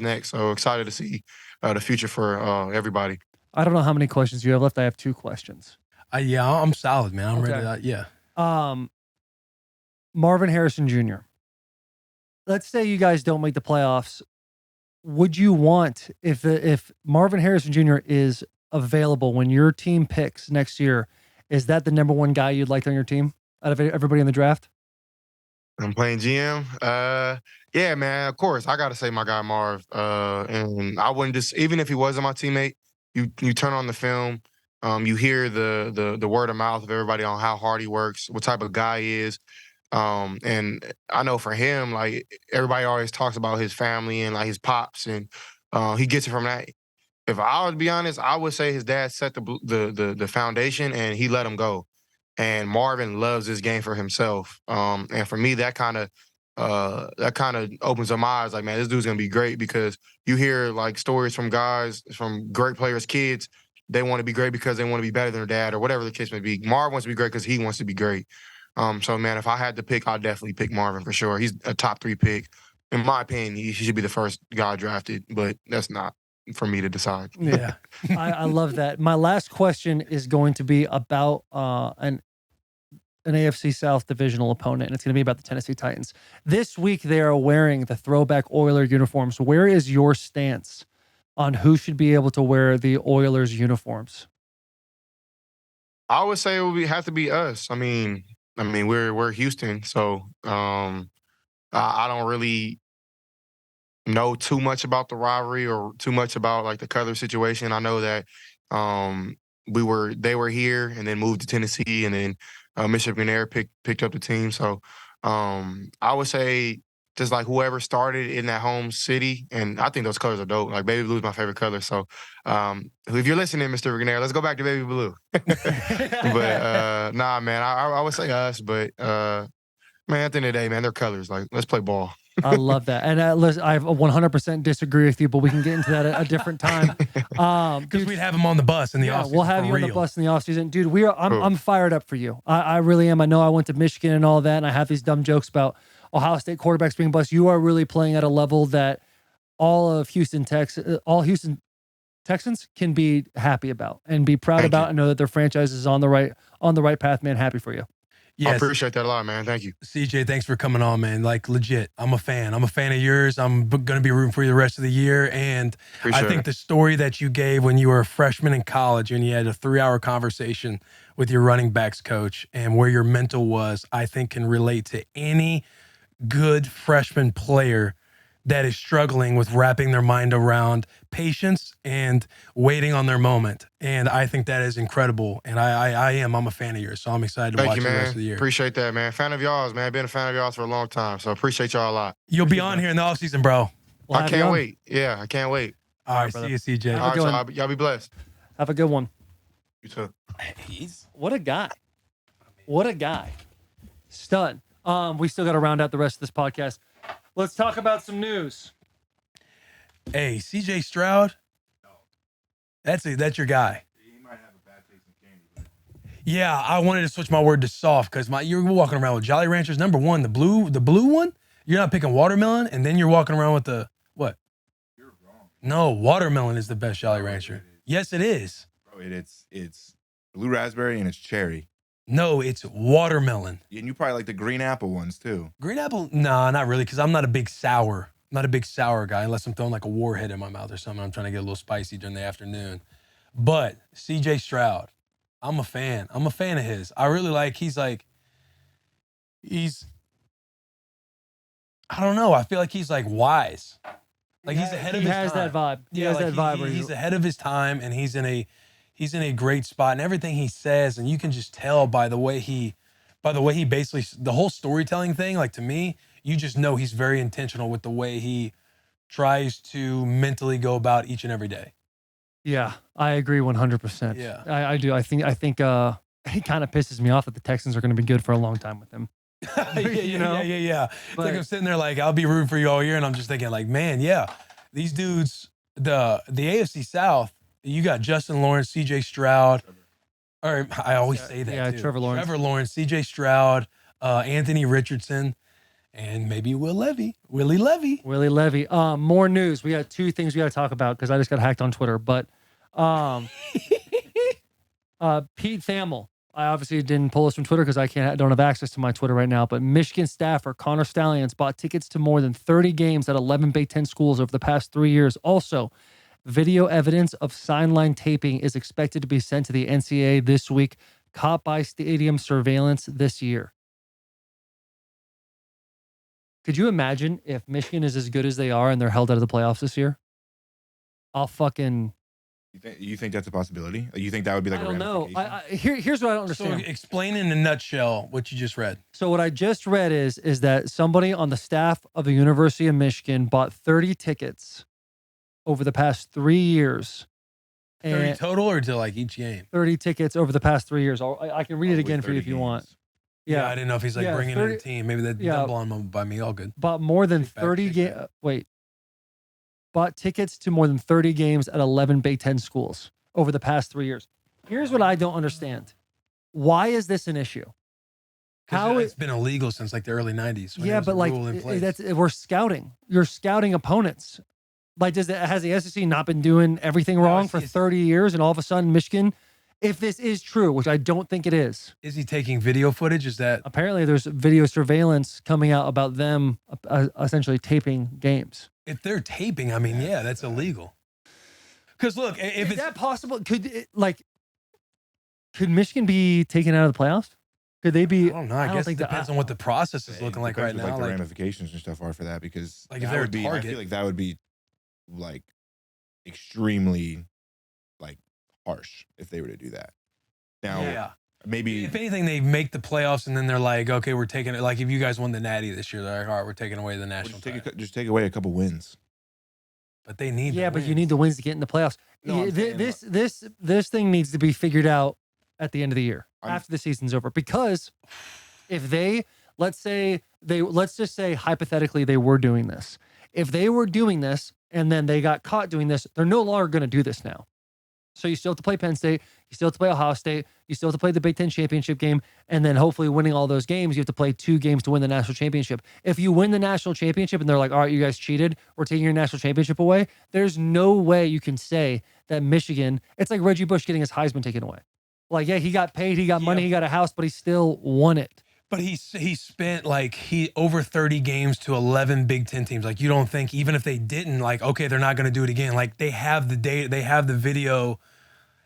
next. So excited to see the future for everybody. I don't know how many questions you have left. I have 2 questions. Yeah, I'm solid, man. I'm Okay. ready. Yeah. Marvin Harrison Jr. Let's say you guys don't make the playoffs. Would you want, if Marvin Harrison Jr. is available when your team picks next year, is that the number 1 guy you'd like on your team out of everybody in the draft? I'm playing GM. Yeah, man. Of course, I gotta say my guy Marv. And I wouldn't just even if he wasn't my teammate, you turn on the film, you hear the word of mouth of everybody on how hard he works, what type of guy he is. And I know for him, like everybody always talks about his family and like his pops, and he gets it from that. If I would be honest, I would say his dad set the foundation and he let him go. And Marvin loves this game for himself. And for me, that kind of opens up my eyes. Like, man, this dude's gonna be great because you hear like stories from guys, from great players' kids. They want to be great because they want to be better than their dad or whatever the case may be. Marv wants to be great because he wants to be great. So man, if I had to pick, I'd definitely pick Marvin for sure. He's a top 3 pick. In my opinion, he should be the first guy drafted, but that's not for me to decide. Yeah. I love that. My last question is going to be about an AFC South divisional opponent, and it's going to be about the Tennessee Titans. This week, they are wearing the throwback Oiler uniforms. Where is your stance on who should be able to wear the Oilers uniforms? I would say it would have to be us. I mean, we're Houston, so I don't really know too much about the rivalry or too much about like the color situation. I know that they were here and then moved to Tennessee, and then Michigan Air picked up the team. So I would say just like whoever started in that home city, and I think those colors are dope. Like baby blue is my favorite color. So if you're listening, Mr. Rigonaire, let's go back to baby blue. But nah, man, I would say us. But man, at the end of the day, man, they're colors. Like let's play ball. I love that. And listen, I 100% disagree with you, but we can get into that at a different time. Because we'd have him on the bus in the offseason. We'll have you on the bus in the offseason. Dude, I'm fired up for you. I really am. I know I went to Michigan and all that, and I have these dumb jokes about Ohio State quarterbacks being bust. You are really playing at a level that all Houston Texans can be happy about and be proud about and know that their franchise is on the right path, man. Happy for you. Yes. I appreciate that a lot, man. Thank you. CJ, thanks for coming on, man. Like, legit, I'm a fan. I'm a fan of yours. I'm going to be rooting for you the rest of the year. And I think the story that you gave when you were a freshman in college and you had a 3-hour conversation with your running backs coach and where your mental was, I think can relate to any good freshman player that is struggling with wrapping their mind around patience and waiting on their moment. And I think that is incredible. And I'm a fan of yours, so I'm excited to watch the rest of the year. Appreciate that, man. Fan of y'all's, man. Been a fan of y'all's for a long time, so appreciate y'all a lot. You'll be on here in the offseason, bro. I can't wait. Yeah, I can't wait. All right, see you, CJ. All right, y'all be blessed. Have a good one. You too. What a guy. What a guy. Stud. We still got to round out the rest of this podcast. Let's talk about some news. Hey, CJ Stroud. That's your guy. He might have a bad taste in candy. Yeah, I wanted to switch my word to soft because you're walking around with Jolly Ranchers. Number 1, the blue one. You're not picking watermelon, and then you're walking around with the what? You're wrong. No, watermelon is the best Jolly Rancher. Yes, it is. Bro, it's blue raspberry and it's cherry. No, it's watermelon. And you probably like the green apple ones too. Green apple? Nah, not really, because I'm not a big sour. I'm not a big sour guy unless I'm throwing like a warhead in my mouth or something. I'm trying to get a little spicy during the afternoon. But CJ Stroud, I'm a fan. I'm a fan of his. I really like. He's I don't know. I feel like he's like wise. Like he's ahead of his time. He has that vibe. He has that vibe. He's ahead of his time, and he's in a great spot. And everything he says, and you can just tell by the way he basically, the whole storytelling thing. Like, to me, you just know he's very intentional with the way he tries to mentally go about each and every day. Yeah, I agree 100%. Yeah. I do. I think it kind of pisses me off that the Texans are going to be good for a long time with him. Yeah. It's But like I'm sitting there like, I'll be rooting for you all year, and I'm just thinking like, man, yeah, these dudes, the AFC South, you got Justin Lawrence, CJ Stroud, or I always say that. Yeah, too. Trevor Lawrence, CJ Stroud, Anthony Richardson, and maybe Willie Levy. More news. We got two things we got to talk about because I just got hacked on Twitter. But Pete Thamel, I obviously didn't pull this from Twitter because don't have access to my Twitter right now. But Michigan staffer Connor Stallions bought tickets to more than 30 games at 11 Big Ten schools over the past 3 years. Also, video evidence of sideline taping is expected to be sent to the NCAA this week, caught by stadium surveillance this year. Could you imagine if Michigan is as good as they are and they're held out of the playoffs this year? You think that's a possibility? You think that would be like I a don't know. ramification? Here's what I don't So understand. explain in a nutshell what you just read. So what I just read is that somebody on the staff of the University of Michigan bought 30 tickets over the past 3 years. 30 total or to like each game? 30 tickets over the past 3 years. I can read it again for you if you want. Yeah, I didn't know if he's like bringing in a team. Maybe that double on him by me. All good. Bought more than 30 games. Bought tickets to more than 30 games at 11 Big Ten schools over the past 3 years. Here's what I don't understand. Why is this an issue? How it's been illegal since like the early 90s. Yeah, but like we're scouting. You're scouting opponents. Like, has the SEC not been doing everything wrong for 30 years, and all of a sudden Michigan, if this is true, which I don't think it is he taking video footage? Is that apparently there's video surveillance coming out about them essentially taping games? If they're taping, I mean, yeah, that's illegal. Because look, if is that possible? Could Michigan be taken out of the playoffs? Could they be? I don't know. I guess it depends on what the process is looking like right now. Like the ramifications and stuff are for that, because like if they're a target, I feel like that would be like extremely like harsh if they were to do that. Now, maybe if anything, they make the playoffs and then they're like, okay, we're taking it. Like if you guys won the Natty this year, they're like, all right, we're taking away the national. Just take away a couple wins. But they need. Yeah, but you need the wins to get in the playoffs. No, this thing needs to be figured out at the end of the year after the season's over, because if let's just say hypothetically they were doing this. If they were doing this and then they got caught doing this, they're no longer going to do this now. So you still have to play Penn State, you still have to play Ohio State, you still have to play the Big Ten championship game, and then hopefully winning all those games, you have to play 2 games to win the national championship. If you win the national championship and they're like, all right, you guys cheated, we're taking your national championship away, there's no way you can say that Michigan, it's like Reggie Bush getting his Heisman taken away. Like, yeah, he got paid, he got money, he got a house, but he still won it. But he spent over 30 games to 11 Big Ten teams. Like, you don't think even if they didn't, like, okay, they're not going to do it again. Like, they have the data, they have the video,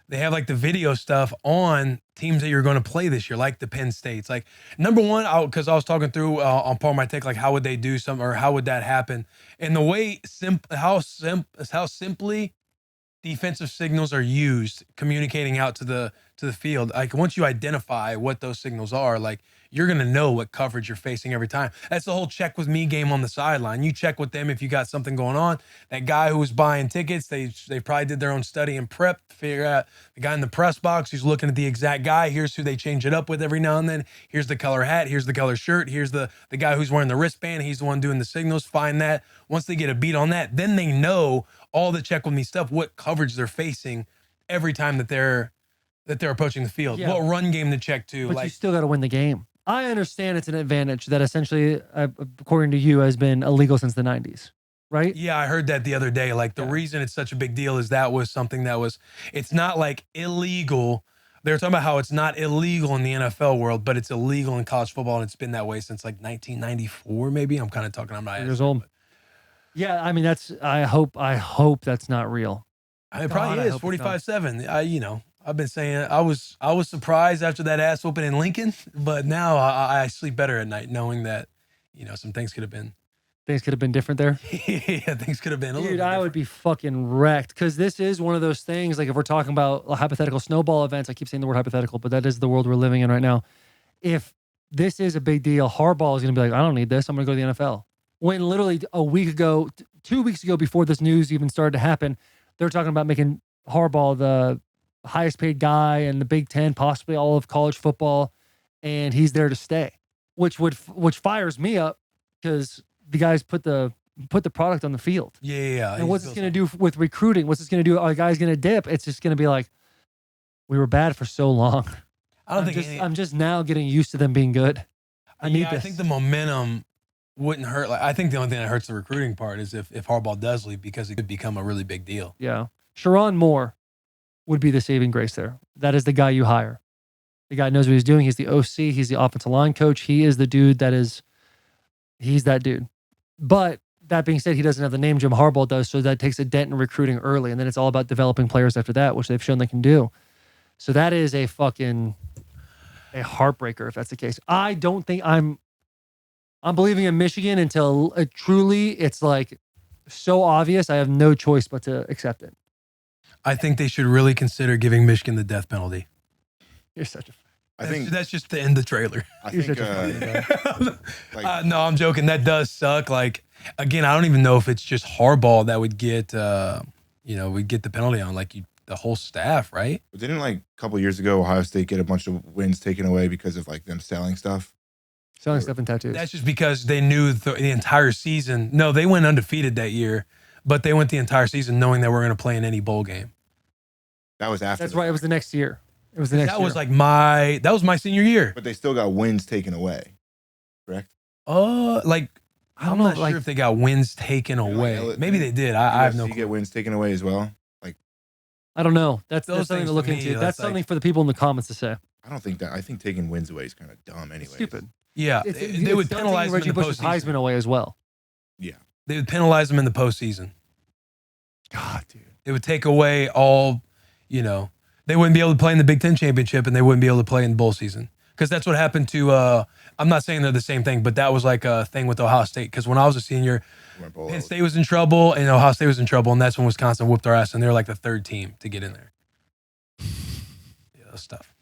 they have like the video stuff on teams that you're going to play this year, like the Penn States. Like, number one, because I was talking through on part of my take, like how would they do something or how would that happen? And the way how simply defensive signals are used, communicating out to the field. Like once you identify what those signals are, like you're going to know what coverage you're facing every time. That's the whole check with me game on the sideline. You check with them if you got something going on. That guy who was buying tickets, they probably did their own study and prep to figure out the guy in the press box who's looking at the exact guy. Here's who they change it up with every now and then. Here's the color hat. Here's the color shirt. Here's the guy who's wearing the wristband. He's the one doing the signals. Find that. Once they get a beat on that, then they know all the check with me stuff, what coverage they're facing every time that they're approaching the field. Yeah. What run game to check to. But you still got to win the game. I understand it's an advantage that essentially, according to you, has been illegal since the 90s, right? Yeah, I heard that the other day. Like the reason it's such a big deal is that was something that was, it's not like illegal. They were talking about how it's not illegal in the NFL world, but it's illegal in college football, and it's been that way since like 1994, maybe. I'm kind of talking, I'm not years old. Yeah, I mean, I hope that's not real. It probably is 45-7. I've been saying I was surprised after that ass whooping in Lincoln, but now I sleep better at night knowing that, some things could have been. Things could have been different there. Yeah, things could have been a little Dude, bit I would be fucking wrecked because this is one of those things. Like if we're talking about hypothetical snowball events, I keep saying the word hypothetical, but that is the world we're living in right now. If this is a big deal, Harbaugh is going to be like, I don't need this. I'm going to go to the NFL. When literally a week ago, 2 weeks ago, before this news even started to happen, they're talking about making Harbaugh the highest paid guy in the Big Ten, possibly all of college football, and he's there to stay, which fires me up because the guys put the product on the field. Yeah. And what's this going to do with recruiting? What's this going to do? Are guys going to dip? It's just going to be like, we were bad for so long. I'm just now getting used to them being good. I need this. I think the momentum wouldn't hurt. Like I think the only thing that hurts the recruiting part is if Harbaugh does leave because it could become a really big deal. Yeah. Sharon Moore would be the saving grace there. That is the guy you hire. The guy knows what he's doing. He's the OC. He's the offensive line coach. He is the dude he's that dude. But that being said, he doesn't have the name Jim Harbaugh does, so that takes a dent in recruiting early, and then it's all about developing players after that, which they've shown they can do. So that is a heartbreaker if that's the case. I don't think I'm believing in Michigan until truly it's like so obvious I have no choice but to accept it. I think they should really consider giving Michigan the death penalty. You're such a... I think that's just to end the trailer. I think no, I'm joking. That does suck. Like again, I don't even know if it's just Harbaugh that would get would get the penalty on the whole staff, right? Didn't a couple years ago Ohio State get a bunch of wins taken away because of them selling stuff? Selling stuff and tattoos. That's just because they knew the entire season. No, they went undefeated that year, but they went the entire season knowing that we're going to play in any bowl game. That was after. That's right. It was the next year. It was the next year. That was my senior year. But they still got wins taken away, correct? I'm not sure if they got wins taken away. Maybe they did. I have no clue. You get wins taken away as well? I don't know. That's something to look into. That's something for the people in the comments to say. I don't think that. I think taking wins away is kind of dumb anyway. Stupid. Yeah. They would penalize them in the Bush's postseason. Heisman away as well. Yeah. They would penalize them in the postseason. God, dude. They would take away all, they wouldn't be able to play in the Big Ten championship and they wouldn't be able to play in bowl season. Because that's what happened to, I'm not saying they're the same thing, but that was like a thing with Ohio State. Because when I was a senior, Penn State was in trouble and Ohio State was in trouble. And that's when Wisconsin whooped our ass. And they were like the third team to get in there. Yeah, that's tough.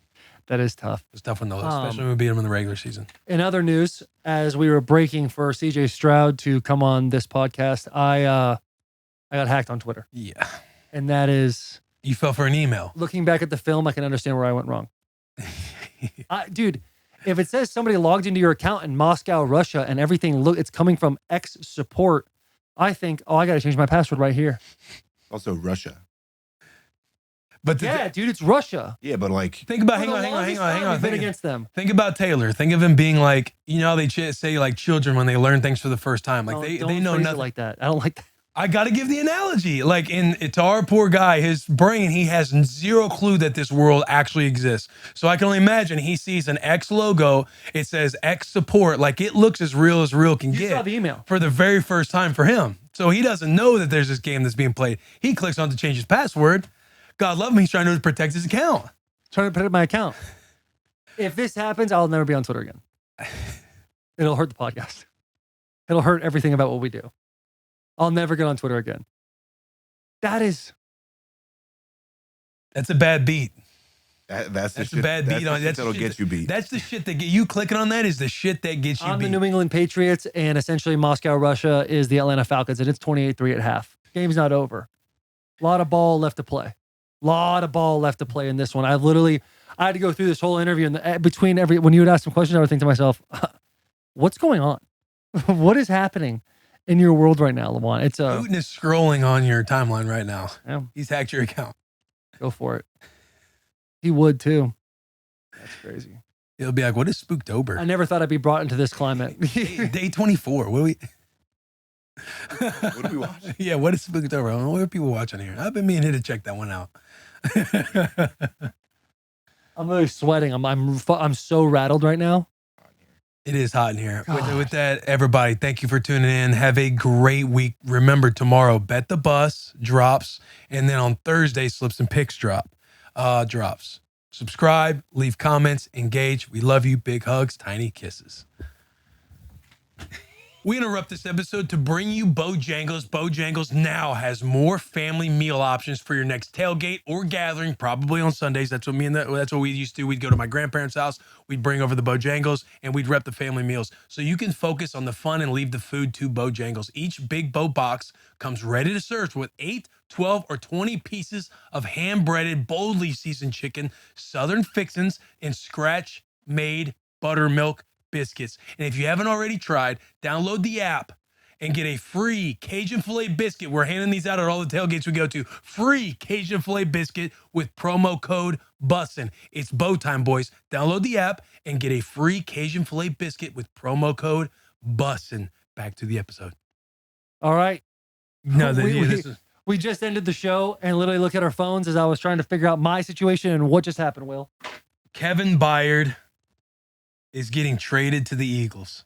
That is tough. It's tough when those, especially when we beat them in the regular season. In other news, as we were breaking for CJ Stroud to come on this podcast, I got hacked on Twitter. Yeah. And that is... You fell for an email. Looking back at the film, I can understand where I went wrong. Dude, if it says somebody logged into your account in Moscow, Russia, and everything, it's coming from X support, I think, I got to change my password right here. Also Russia. But dude, it's Russia. Yeah, but think about, hang on. Think against them. Think about Taylor. Think of him being like, how they say like children when they learn things for the first time. Like they know nothing like that. I don't like that. I got to give the analogy. Like to our poor guy, his brain, he has zero clue that this world actually exists. So I can only imagine he sees an X logo. It says X support. Like it looks as real can get. You saw the email. For the very first time for him. So he doesn't know that there's this game that's being played. He clicks on to change his password. God love him. He's trying to protect his account. Trying to protect my account. If this happens, I'll never be on Twitter again. It'll hurt the podcast. It'll hurt everything about what we do. I'll never get on Twitter again. That's a bad beat. That's a bad beat. That'll get you beat. That's the shit that you clicking on that is the shit that gets you beat. I'm the New England Patriots, and essentially Moscow, Russia is the Atlanta Falcons, and it's 28-3 at half. Game's not over. A lot of ball left to play. In this one. I had to go through this whole interview, and when you would ask some questions, I would think to myself, what's going on? What is happening in your world right now, Lamont? Putin is scrolling on your timeline right now. Yeah. He's hacked your account. Go for it. He would tue. That's crazy. He'll be like, what is spooktober? I never thought I'd be brought into this climate. Day 24. What do we watch? Yeah, what is spooktober? What are people watching here? I've been meaning to check that one out. I'm really sweating. I'm so rattled right now. It is hot in here. With that, everybody, thank you for tuning in. Have a great week. Remember, tomorrow, Bet the Bus drops, and then on Thursday, Slips and Picks drop. drops. Subscribe, leave comments, engage. We love you. Big hugs, tiny kisses. We interrupt this episode to bring you Bojangles. Bojangles now has more family meal options for your next tailgate or gathering, probably on Sundays. That's what that's what we used to do. We'd go to my grandparents' house, we'd bring over the Bojangles, and we'd rep the family meals. So you can focus on the fun and leave the food to Bojangles. Each big Bo box comes ready to serve with 8, 12, or 20 pieces of hand-breaded, boldly seasoned chicken, southern fixins, and scratch-made buttermilk biscuits. And if you haven't already tried, download the app and get a free Cajun filet biscuit. We're handing these out at all the tailgates we go to. Free Cajun filet biscuit with promo code Bussin. It's bow time, boys. Download the app and get a free Cajun filet biscuit with promo code Bussin. Back to the episode. All right. No, we just ended the show and literally looked at our phones as I was trying to figure out my situation and what just happened, Will. Kevin Byard is getting traded to the Eagles.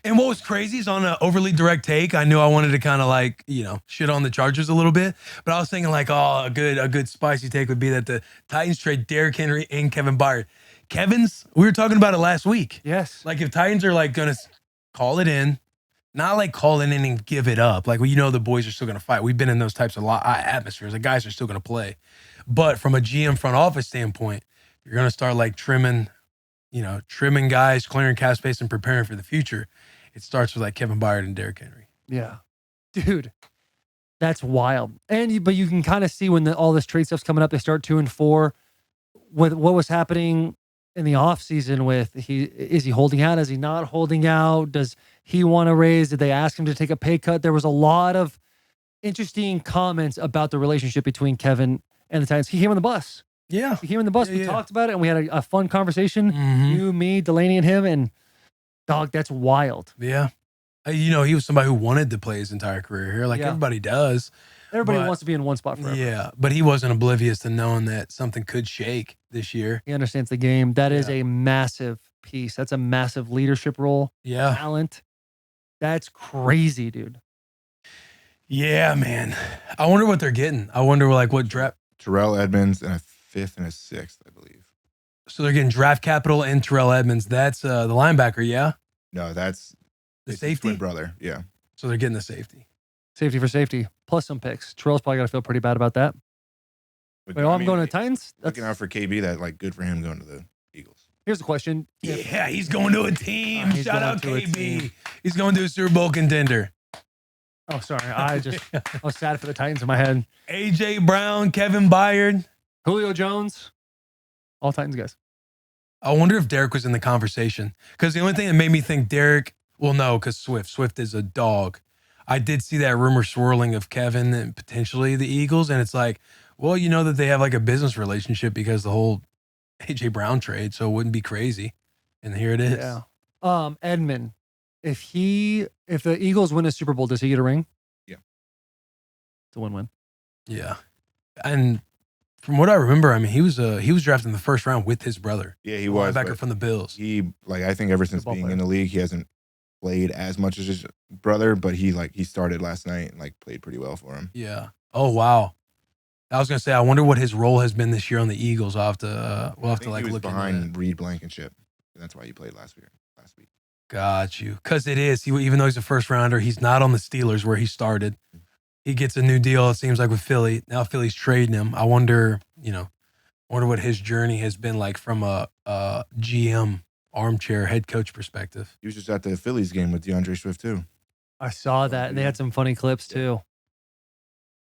And what was crazy is on an overly direct take, I knew I wanted to kind of like, shit on the Chargers a little bit. But I was thinking like, a good spicy take would be that the Titans trade Derrick Henry and Kevin Byard. We were talking about it last week. Yes. Like if Titans are like going to call it in, not like call it in and give it up. Like, the boys are still going to fight. We've been in those types of atmospheres. The guys are still going to play. But from a GM front office standpoint, you're going to start like trimming guys, clearing cap space, and preparing for the future. It starts with like Kevin Byard and Derrick Henry. Yeah. Dude, that's wild. But you can kind of see when all this trade stuff's coming up, they start 2-4 with what was happening in the offseason with is he holding out? Is he not holding out? Does he want to raise? Did they ask him to take a pay cut? There was a lot of interesting comments about the relationship between Kevin and the Titans. He came on the bus. Yeah. He came on the bus. We talked about it and we had a fun conversation. You, me, Delaney, and him. And dog, that's wild. Yeah. He was somebody who wanted to play his entire career here. Like everybody does. Everybody wants to be in one spot forever. Yeah. But he wasn't oblivious to knowing that something could shake this year. He understands the game. That is a massive piece. That's a massive leadership role. Yeah. Talent. That's crazy, dude. Yeah, man. I wonder what they're getting. I wonder like what draft. Terrell Edmonds and a 5th and a 6th, I believe. So they're getting draft capital and Terrell Edmonds. That's the linebacker, yeah? No, that's the safety twin brother. Yeah. So they're getting the safety. Safety for safety, plus some picks. Terrell's probably got to feel pretty bad about that. But, Wait, I'm going to the Titans? Looking out for KB, that like good for him going to the Eagles. Here's the question. Yeah, he's going to a team. Shout out KB. He's going to a Super Bowl contender. Oh, sorry. I was sad for the Titans in my head. AJ Brown, Kevin Byard, Julio Jones, all Titans guys. I wonder if Derek was in the conversation. Because the only thing that made me think Derek, well, no, because Swift is a dog. I did see that rumor swirling of Kevin and potentially the Eagles. And it's like, well, that they have like a business relationship because the whole AJ Brown trade. So it wouldn't be crazy. And here it is. Yeah. Edmund, if the Eagles win a Super Bowl, does he get a ring? Yeah. It's a win-win. Yeah. And from what I remember, I mean, he was drafted in the first round with his brother. Yeah, he was. Linebacker from the Bills. I think ever since being in the league, he hasn't played as much as his brother, but he started last night and like played pretty well for him. Yeah. Oh, wow. I was gonna say, I wonder what his role has been this year on the Eagles. We'll have to like look behind Reed Blankenship. That's why he played last week. Got you. Because it is. Even though he's a first rounder, he's not on the Steelers where he started. He gets a new deal, it seems like, with Philly. Now Philly's trading him. I wonder what his journey has been like from a GM armchair head coach perspective. He was just at the Phillies game with DeAndre Swift too. I saw that, and they had some funny clips too.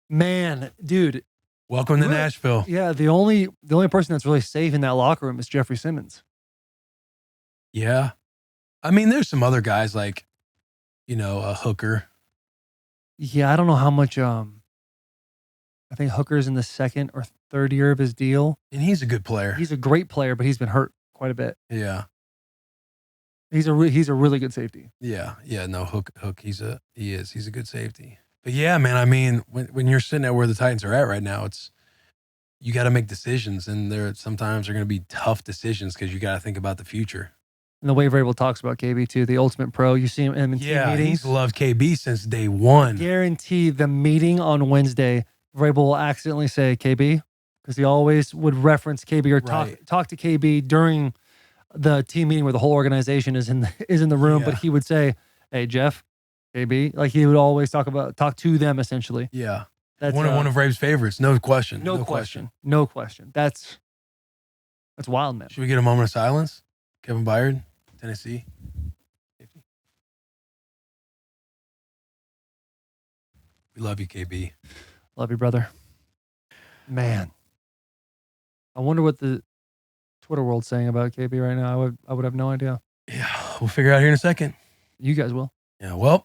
Man, dude. Welcome to Nashville. Yeah, the only person that's really safe in that locker room is Jeffrey Simmons. Yeah. I mean, there's some other guys like, a Hooker. Yeah, I don't know how much. I think Hooker's in the 2nd or 3rd year of his deal. And he's a good player. He's a great player, but he's been hurt quite a bit. Yeah. He's a really good safety. Yeah. Yeah. No, Hook. He's a good safety. But yeah, man, I mean, when you're sitting at where the Titans are at right now, you got to make decisions, and sometimes they're going to be tough decisions because you got to think about the future. And the way Vrabel talks about KB too, the ultimate pro. You see him in team meetings. He's loved KB since day one. I guarantee the meeting on Wednesday, Vrabel will accidentally say, KB, because he always would reference KB or Right. talk to KB during the team meeting where the whole organization is in the room. But Yeah. he would say, "Hey, Jeff, KB," like he would always talk to them essentially. Yeah. That's One of Rave's favorites. No question. no question. That's wild, man. Should we get a moment of silence? Kevin Byard, Tennessee. We love you, KB. Love you, brother. Man, I wonder what the Twitter world's saying about KB right now. I would have no idea. Yeah, we'll figure it out here in a second. You guys will. Yeah, well,